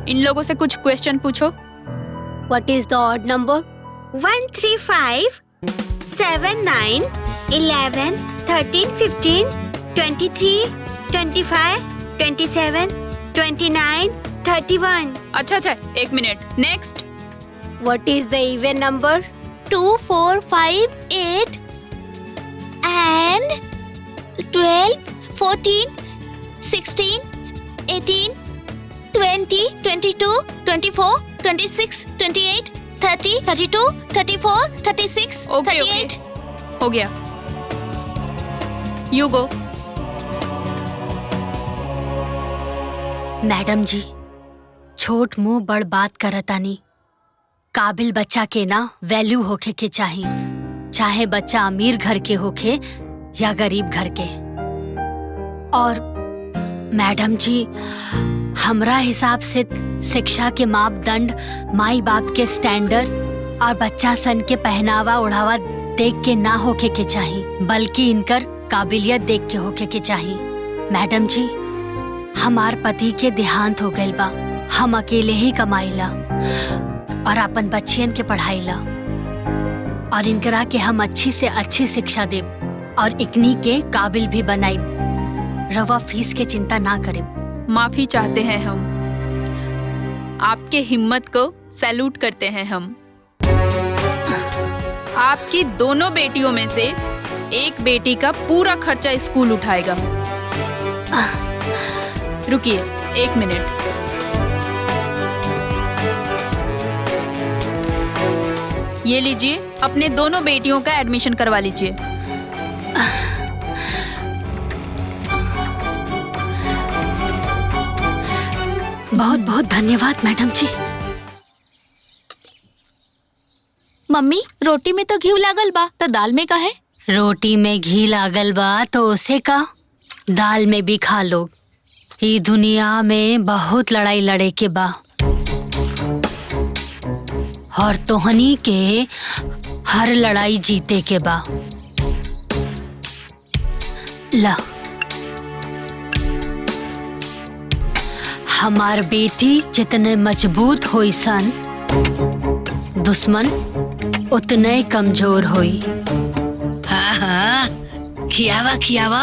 इन लोगों से कुछ क्वेश्चन पूछो। What is the odd number? 1, 3, 5, 7, 9, 11, 13, 15, 23, 25, 27, 29, 31. अच्छा, एक minute. Next. What is the even number? 2, 4, 5, 8, and 12, 14, 16, 18, 20, 22, 24, 26, 28, 30, 32, 34, 36, 38. हो गया। You go. मैडम जी, छोट मुंह बड़ बात करतानी। काबिल बच्चा के ना वैल्यू होखे के चाही, चाहे बच्चा अमीर घर के होखे या गरीब घर के। और मैडम जी, हमरा हिसाब से शिक्षा के मापदंड माई बाप के स्टैंडर्ड और बच्चा सन के पहनावा ओढ़ावा देख के ना होके के चाही, बल्कि इनकर काबिलियत देख के होके के चाही। मैडम जी, हमार पति के देहांत हो गइल बा, हम अकेले ही कमाईला और अपन बच्चियन के पढ़ाईला, और इनकरा के हम अच्छी से अच्छी शिक्षा देब और इकनी के काबिल भी बनाई। रवा फीस के चिंता ना करें। माफी चाहते हैं हम, आपके हिम्मत को सैल्यूट करते हैं हम। आपकी दोनों बेटियों में से एक बेटी का पूरा खर्चा स्कूल उठाएगा। रुकिए 1 मिनट। ये लीजिए, अपने दोनों बेटियों का एडमिशन करवा लीजिए। बहुत बहुत धन्यवाद मैडम जी। मम्मी, रोटी में तो घी लागल बा, तो दाल में का है? रोटी में घी लागल बा तो उसे का दाल में भी खा लो। ये दुनिया में बहुत लड़ाई लड़े के बा, और तोहनी के हर लड़ाई जीते के बा। ला, हमार बेटी जितने मजबूत होई सन, दुश्मन उतने कमजोर होई। हाँ हाँ, खियावा खियावा,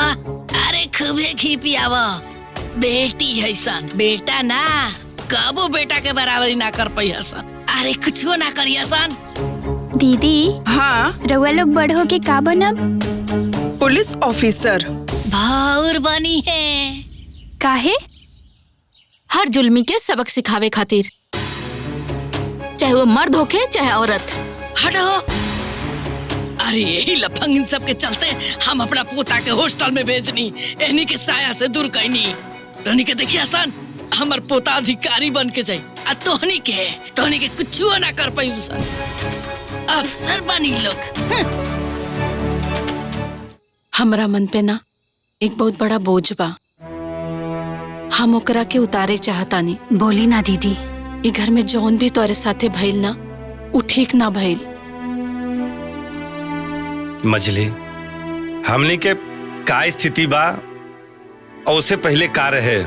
अरे खूबे घी पियावा। बेटी है सन, बेटा ना कबो बेटा के बराबरी ना कर पाई सन। अरे कुछो ना करिया सन। दीदी, हाँ, रउआ लोग बड़ हो के का बनब? Police officer. भाउर बनी है। काहे? हर जुल्मी के सबक सिखावे खातिर, चाहे वो मर्द होके चाहे औरत। हटो। अरे यही लफंग इन सब के चलते हम अपना पोता के हॉस्टल में भेजनी, एनी के साया से दूर कैनी। तोहनी के देखिए सन, हमर पोता अधिकारी बन के जाई, आ तोहनी के कुछ ना कर पाई सन। अफसर बनी लोग। हमरा मन पे ना एक बहुत बड़ा बोझ बा, हम ओकरा के उतारे चाहतानी। बोली ना दीदी। ई घर में जौन भी तोरे साथे भइल ना, उ ठीक ना भइल। मजली, हमने के का स्थिति बा और उससे पहले का रहे,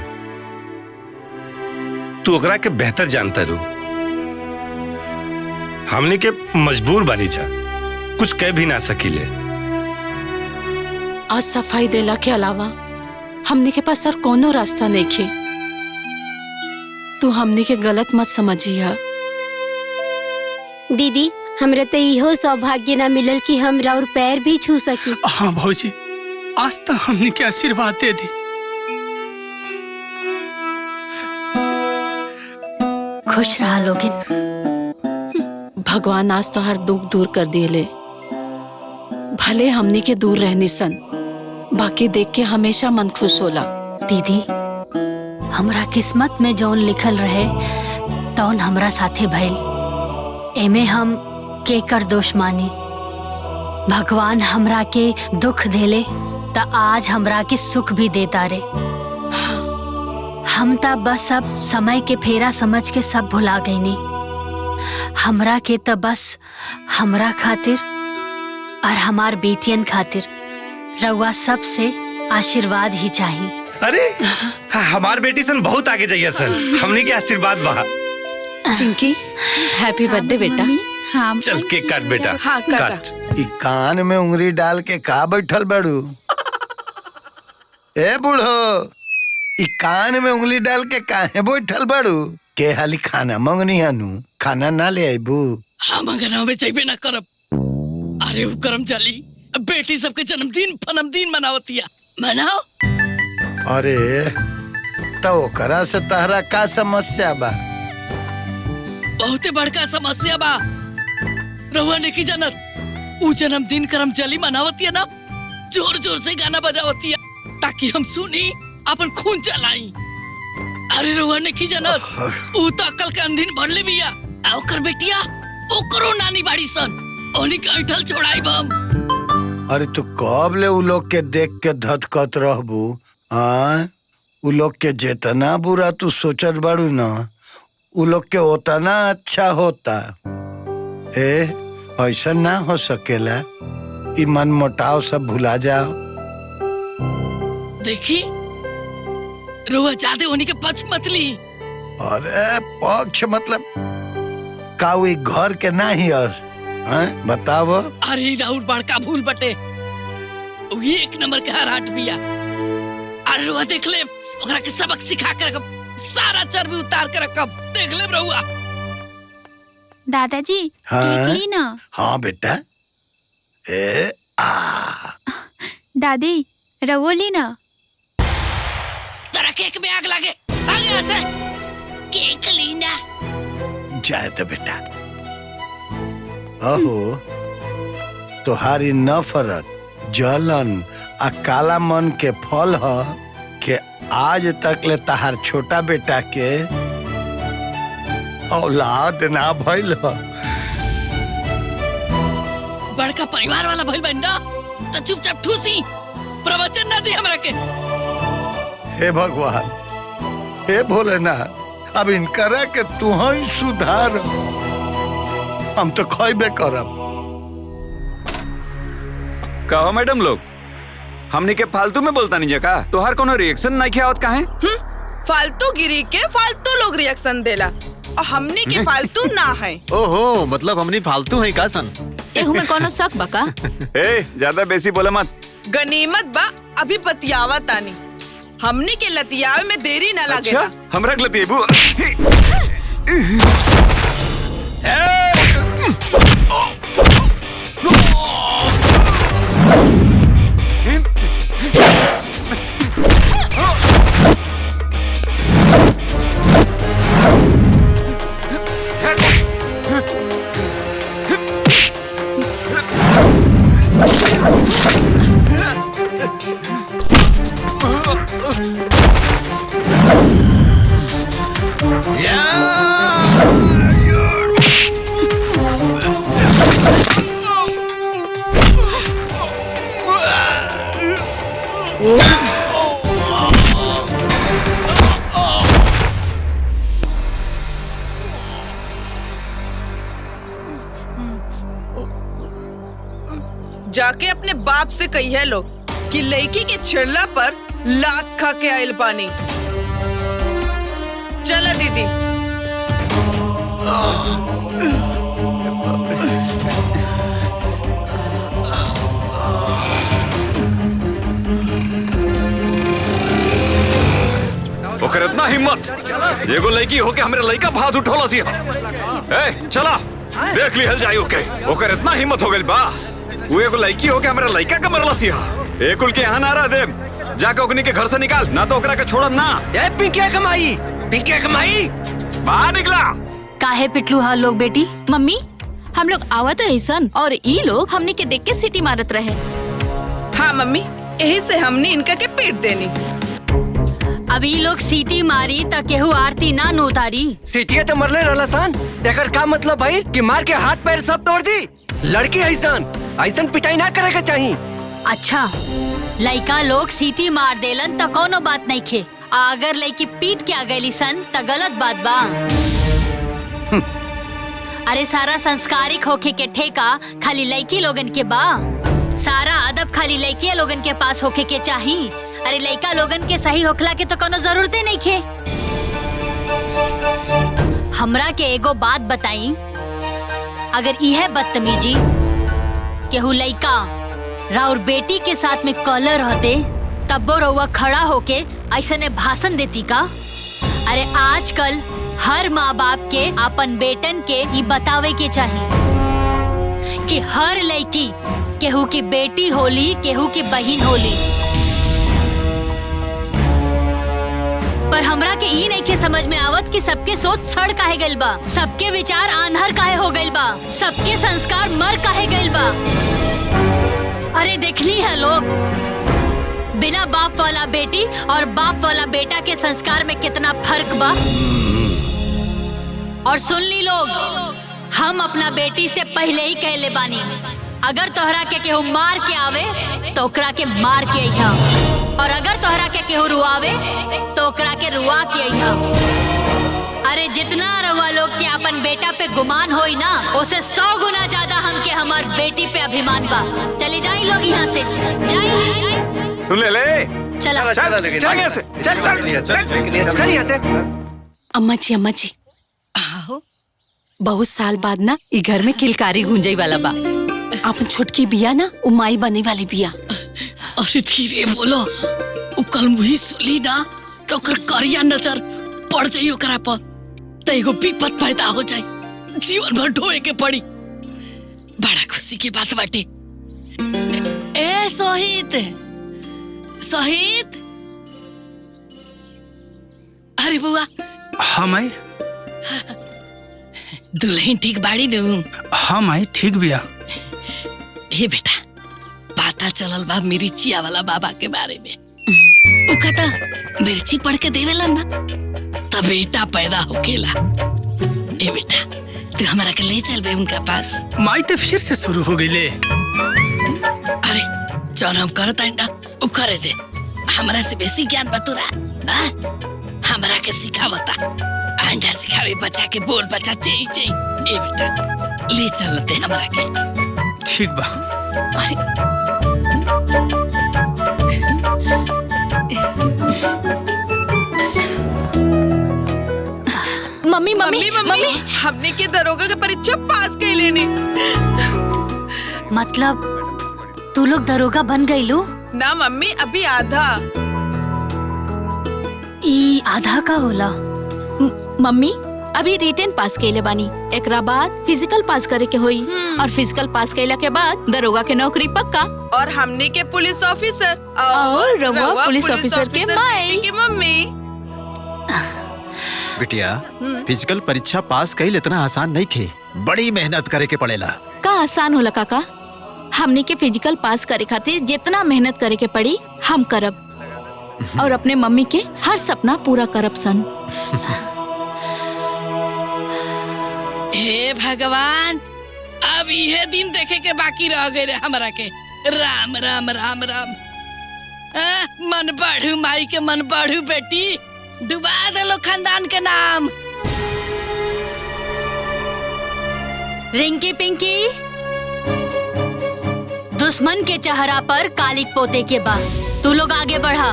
तू ओकरा के बेहतर जानता रू। हमने के मजबूर बानी जा, कुछ कह भी ना सकीले। आज सफाई देला के अलावा हमने के पास और कोनो रास्ता नहीं खे। तू हमने के गलत मत समझिया। दीदी, हमरे तो इहो सौभाग्य ना मिलल कि हम राउर पैर भी छू सकी। हाँ भौजी, आज तक हमने के आशीर्वाद दे दी। खुश रहा लोगिन। भगवान आज तो हर दुख दूर कर दिए। भले हमने के दूर रहनी सन, बाकी देख के हमेशा मन खुश होला। दीदी, हमरा किस्मत में जौन लिखल रहे तौन हमरा साथे भइल। एमे हम के कर दोष मानी। भगवान हमरा के दुख देले त आज हमरा के सुख भी देता रे। हम त बस अब समय के फेरा समझ के सब भुला गईनी। हमरा के त बस हमरा खातिर और हमार बेटियन खातिर रउआ सब से आशीर्वाद ही चाहिए। अरे हमार बेटी सन बहुत आगे जाइए सन, हमने के आशीर्वाद बहा। चिंकी, हैप्पी बर्थडे बेटा। हाँ, चल केक काट बेटा। हाँ, काट। ई कान में उंगली डाल के का बैठल बड़ू? ए बूढ़ो, ई कान में उंगली डाल के काहे बैठल बड़ू? के हाली खाना मंगनी हनु, खाना ना ले आईबू? हम अंगना में चाहिए ना करब। अरे वो करम चली, बेटी सबके जन्मदिन फनमदिन मनावतिया, मनाओ। अरे तो ओकरा से तहरा का समस्या बा? बहुते बड़का समस्या बा। रहुआ ने की जनत ऊ जन्मदिन करम जली मनावती है ना, जोर जोर से गाना बजावती है ताकि हम सुनी अपन खून चलाई। अरे रहुआ ने की जनत ऊ तो अक्ल के अंधीन भरले बिया। आ ओकर बेटिया ओकरो नानी बाड़ी सन, ओनी के ऐठल छोड़ाई बम। अरे तू कब ले उ लोग के देख के धधकत रहबू? हाँ, उ लोग के जितना बुरा तू सोचत बाड़ू ना, उ लोग के उतना अच्छा होता। ऐसा ना हो सकेला। ई मन मोटाव सब भुला जाओ। देखी रुआ जादे होने के पक्ष मत ली। अरे पक्ष मतलब का उ घर के ना ही और बताव। अरे राउर बड़का भूल बटे, वही एक नंबर के हराट बिया। अरे रुआ देख ले, ओकरा के सबक सिखा कर रखब, सारा चर्बी उतार कर रखब। देख ले रुआ। दादाजी हाँ? केक ली ना। हाँ बेटा। दादी रवो ली ना। तेरा केक में आग लगे, भाग यहाँ से। केक ली ना। जाए तो बेटा। अहो तुहारी नफरत, जलन आ काला मन के फल ह के आज तक ले तहार छोटा बेटा के औलाद ना भइल ह। बड़का परिवार वाला भइल बंदा तो चुपचाप ठूसी, प्रवचन ना दी हमरा के। हे भगवान, हे भोलेनाथ, अब इनकरा के तू ही सुधार। हम तो खइबे करब। कहो मैडम लोग, हमने के फालतू में बोलता नहीं जका, तो हर कोनो रिएक्शन नहीं किया होत काहे? फालतू गिरी के फालतू लोग रिएक्शन देला और हमने के फालतू ना है। ओहो, मतलब हमनी फालतू है का सन? एहू में कोनो शक बका? ए ज्यादा बेसी बोला मत। गनीमत बा अभी बतियावा तानी, हमने के लतियावे में देरी ना लगेगा। अच्छा, हमरा के लतियबू। जाके अपने बाप से कही है लोग कि लड़की के छिड़ला पर लात खा के आयल पानी। चला दीदी। ओकर इतना हिम्मत, एगो लड़की होके हमरे लड़का भात उठोला सी। ए चला देख ली हल जाई। ओकर इतना हिम्मत हो गइल बा, वो एगो लड़की होके हमरा लड़का का मरला सी। एकुल के यहाँ ना रह दे, जाके ओकनी के घर से निकाल, ना तो ओकरा के छोड़म ना। ए पिंकी कमाई, पिंकी कमाई बाहर निकला। काहे पिटलू हा लोग बेटी? मम्मी हम लोग आवत रही सन और ई लोग हमने के देख के सीटी मारत रहे। हाँ मम्मी, यही से हमने इनका के पीट देनी। अब ई लोग सीटी मारी त केहू आरती ना नो उतारी। सीटिया तो मरले रहला सन, एकर का मतलब भाई कि मार के हाथ पैर सब तोड़ दी? लड़की ऐसन पिटाई ना करे के चाहिए। अच्छा, लड़का लोग सीटी मार देलन त कोनो बात नहीं खे, अगर लड़की पीट के आ गईली सन त गलत बात बा। अरे सारा संस्कारिक होके के ठेका खाली लड़की लोगन के बा, सारा अदब खाली लड़किया लोगन के पास होके के चाही। अरे लड़का लोगन के सही होखला के तो कोनो जरूरते नहीं खे। हमरा के एगो बात बताई, अगर यह बदतमीजी केहू लड़का राउर बेटी के साथ में कॉलर रहते तब वो रउआ खड़ा होके ऐसा ने भाषण देती का? अरे आजकल हर माँ बाप के अपन बेटन के ये बतावे के चाहिए कि हर लड़की केहू की बेटी होली, केहू की बहन होली। पर हमरा के ई नहीं के समझ में आवत कि सबके सोच सड़ काहे गइल बा, सबके विचार आंधर काहे हो गइल बा, सबके संस्कार मर काहे गइल बा। अरे देखली है लोग, बिना बाप वाला बेटी और बाप वाला बेटा के संस्कार में कितना फर्क बा। और सुन ली लोग, हम अपना बेटी से पहले ही कहले बानी, अगर तोहरा के केहू मार के आवे तो ओकरा के मार के अइहा, और अगर तोहरा के केहू रुआवे तो ओकरा के रुआ के अइहा। अरे जितना रउआ लोग के अपन बेटा पे गुमान होई ना, उसे 100 गुना ज्यादा हमके हमार बेटी पे अभिमान बा। चले जाई लोग यहाँ से, जाई। सुन ले चला चल यहाँ से, चल यहाँ से। अम्मा जी बहुत साल बाद ना ई घर में किलकारी गूंजे वाला बा। अपन छोटकी बिया ना उ माई बने वाली बिया। अरे धीरे बोलो, उ कल मुही सुली ना तो ओकर करिया नजर पड़ जाई ओकरा पर, त एगो विपत पैदा हो जाई, जीवन भर ढोए के पड़ी। बड़ा खुशी की बात बाटे। ए शहीद, शहीद, अरे बुआ। हाँ माई। दुल्हन ठीक बाड़ी नू? हाँ माई ठीक बिया। हे बेटा, पता चलल बा मिर्चिया वाला बाबा के बारे में। उ कहता मिर्ची पढ़ के देवेला ना तब बेटा पैदा होकेला। ए बेटा, तू हमारा के ले चल बे उनका पास। माई तो फिर से शुरू हो गई ले। अरे चल हम करता ना, उ करे दे। हमरा से बेसी ज्ञान बतुरा, हमरा के सिखावता। अंडा सिखावे बच्चा के, बोल बच्चा चई चई। ए बेटा ले चलते हमरा के। ठीक बा। अरे मम्मी मम्मी मम्मी हमने के दरोगा के परीक्षा पास कर लेनी। मतलब तू लोग दरोगा बन गई लो? ना मम्मी, अभी आधा। ई आधा का होला? मम्मी अभी रिटेन पास कैले बानी, एकरा बाद फिजिकल पास करे के होई, और फिजिकल पास कैला के बाद दरोगा के नौकरी पक्का। और हमने के पुलिस ऑफिसर, और रउआ पुलिस ऑफिसर के माई के मम्मी। बिटिया, फिजिकल परीक्षा पास कईल इतना आसान नहीं थे, बड़ी मेहनत करे के पड़ेला। का आसान होला काका? हमने के फिजिकल पास करे खातिर जितना मेहनत करे के पड़ी हम करब, और अपने मम्मी के हर सपना पूरा करब सन। हे भगवान, अब यह दिन देखे के बाकी रह गए रे हमरा के। राम राम राम राम। मन बढ़ू माई के, मन बढ़ू बेटी, डुबा दलो खानदान के नाम। रिंकी पिंकी, दुश्मन के चेहरा पर कालिक पोते के बाद तू लोग आगे बढ़ा,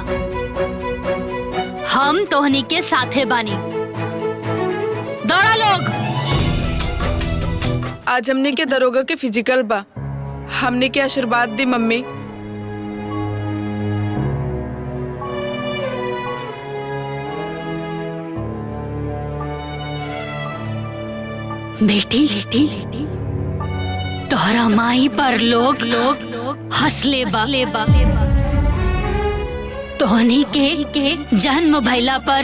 हम तोहनी के साथे बानी। दौड़ा लोग। आज हमने के दरोगा के फिजिकल बा, हमने के आशीर्वाद दी मम्मी। बेटी तोहरा माई पर लोग हंसले बा, तोहनी के जन्म भइला पर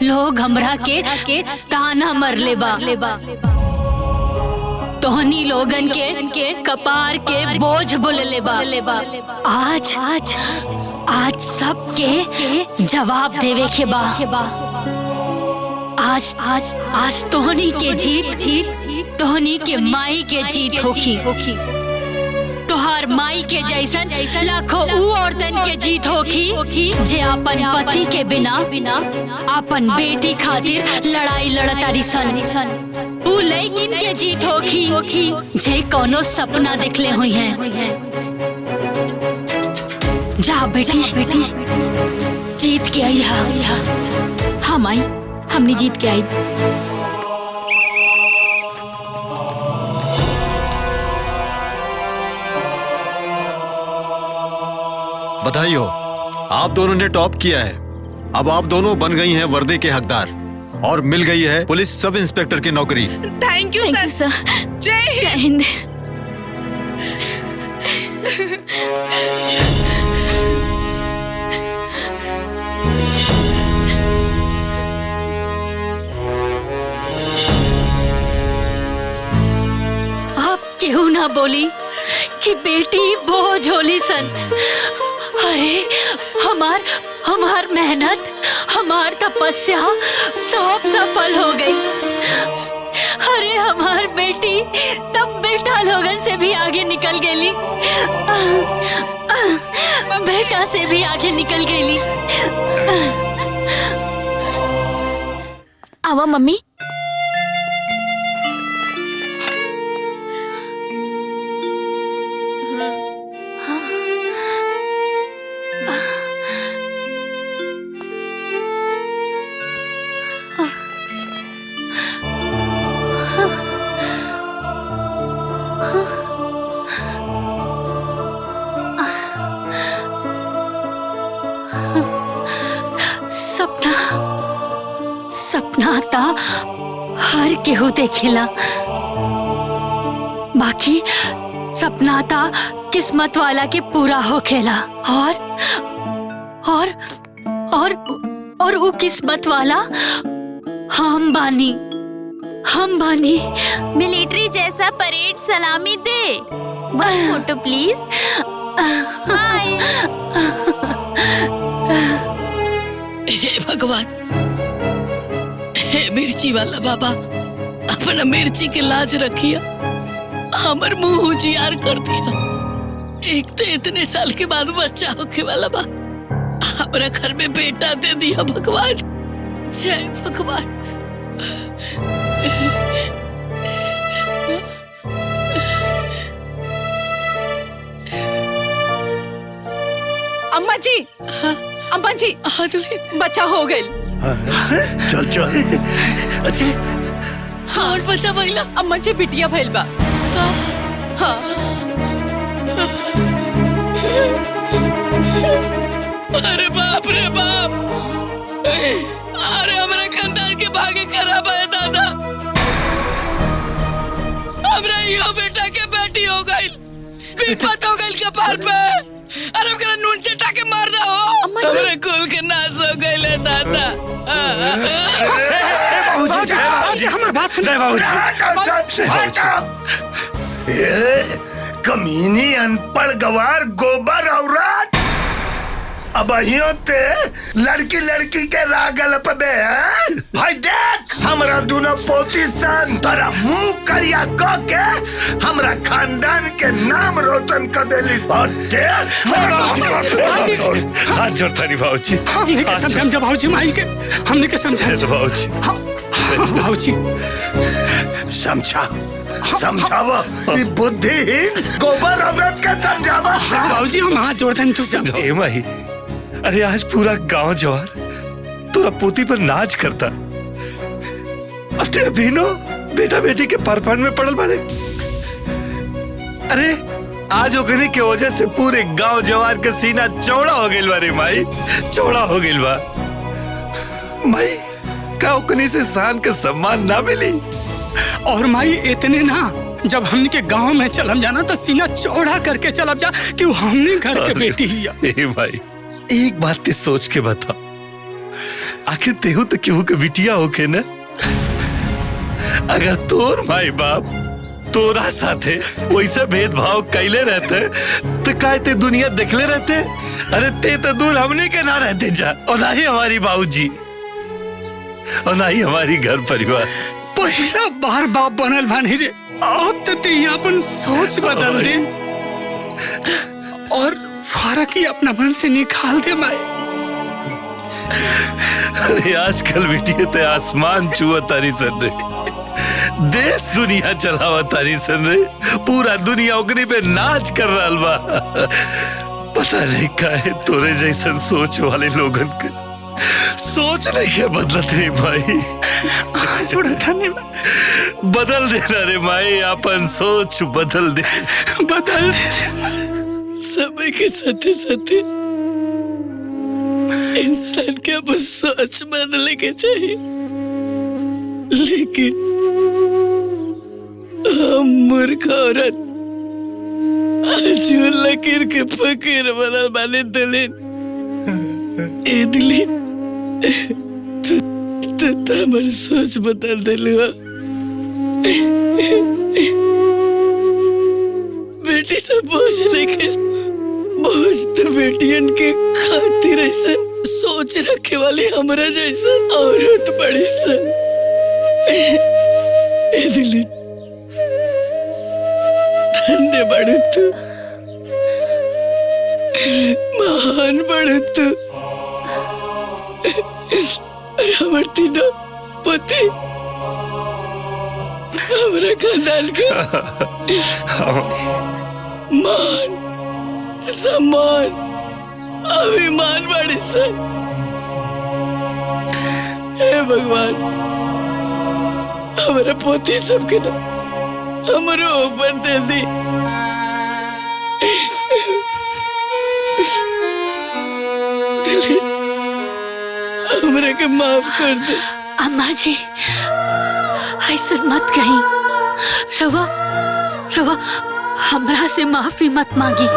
लोग हमरा के ताना मरले बा, तोहनी लोगन के कपार के बोझ बोलले बा। आज सबके जवाब देवे के बा। आज तोहनी के जीत तोहनी के माई के जीत होखी। तोहार माई के जैसन लाखों ऊ औरतन के जीत होखी जे अपन पति के बिना अपन बेटी खातिर लड़ाई लड़तारी सन। ऊ लइकिन के जीत होखी जे कोनो सपना देखले हुई हैं। जा बेटी जीत के आई। हाँ माई, हमने जीत के आई। बधाई हो, आप दोनों ने टॉप किया है। अब आप दोनों बन गई हैं वर्दी के हकदार, और मिल गई है पुलिस सब इंस्पेक्टर की नौकरी। थैंक यू सर। जय हिंद। ना बोली कि बेटी बोझ होली सन। अरे हमार मेहनत, हमार तपस्या सब सफल हो गई। अरे हमार बेटी तब बेटा लोगन से भी आगे निकल गई, बेटा से भी आगे निकल गई। आवा मम्मी। सपना ता हर केहू देखेला, बाकी सपना ता किस्मत वाला के पूरा होखेला। और वो किस्मत वाला हम बानी। मिलिट्री जैसा परेड सलामी दे। वन फोटो प्लीज। स्माइल। हे भगवान, हे मिर्ची वाला बाबा, अपना मिर्ची के लाज रखिया, हमर मुंह उजियार कर दिया। एक तो इतने साल के बाद बच्चा होके वाला बा, हमरा घर में बेटा दे दिया भगवान। जय भगवान। अम्मा जी, अम्मा जी, बच्चा हो गई। चल चल। अच्छा और बच्चा भइला? अम्मा जी बिटिया भइल बा। हाँ। अरे बाप रे बाप, अरे हमारे खानदान के भाग्य खराब है दादा। हमरा यो बेटा के बेटी हो गई, विपत हो गई कपार पे। अरे हमरा नून चटा के मार दो, हमारे कुल के नाश हो गई ले दादा। बाबूजी, हमारी बात सुन। कमीनी अनपढ़ गवार गोबर औरत, अब ते लड़की के रागल पे। हाय देख, हमरा दोनों पोती सन तोरा मुंह करिया क के हमरा खानदान के नाम रोशन कर देली। हाथ जोड़ता नहीं बाबूजी। हमने के समझा बाबूजी, माई के हमने के समझा बाबूजी। बाबूजी समझावा बुद्धिहीन गोबर औरत का समझावा। बाबूजी हम हाथ जोड़ते हैं। तू माही, अरे आज पूरा गांव जवार तोरा पोती पर नाच करता। अब भीनो बेटा बेटी के परपन में पड़ल बारे। अरे आज ओकनी के वजह से पूरे गांव जवार के सीना चौड़ा हो गइल बारे माई, चौड़ा हो गइल बा। माई का ओकनी से शान के सम्मान ना मिली। और माई इतने ना, जब हमने के गांव में चलम जाना तो सीना चौड़ा करके चलब जा कि वो हमने घर के बेटी ही है। भाई एक बात ते सोच के बता, आखिर तेहू तो केहू के बिटिया होके न। अगर तोर माई बाप तोरा साथे वैसे भेदभाव कैले रहते तो काय ते दुनिया देखले रहते। अरे ते तो दूर हमने के ना रहते जा, और ना ही हमारी बाबूजी, और ना ही हमारी घर परिवार। पहला बार बाप बनल बानी रे, अब तो ते अपन सोच बदल दे और फर्क ही अपना मन से निकाल दे माई। अरे आजकल बेटी ते आसमान छुआ तारी सन रे, देश दुनिया चलावा तारी सन रे, पूरा दुनिया ओकनी पे नाच कर रहा बा। पता नहीं काहे तोरे जैसन सोच वाले लोगन के सोच नहीं के बदलत रे भाई। बदल देना रे माई, अपन सोच बदल दे, बदल दे। समय के साथे साथे इंसान के अब सोच बदलने के चाहिए, लेकिन हम मूर्ख औरत आज लकीर के फकीर बनल बाने दिलीन। ए दिलीन तो हमारी सोच बदल दिलू। बेटी सब बोझ लेके बोझ तो बेटियन के खातिर ऐसा सोच रखे वाली हमरा जैसा औरत बड़ी सन। ए दिली धन्य बड़ तू, महान बड़ तू। और हमर तीनों पति हमरा खानदान का मान सम्मान अभिमान बड़ी सन। हे भगवान हमारा पोती सबके ना हमरो ऊपर दे दी। हमरा के माफ कर दे। अम्मा जी ऐसा मत कहीं। रवा रवा हमरा से माफी मत मांगी।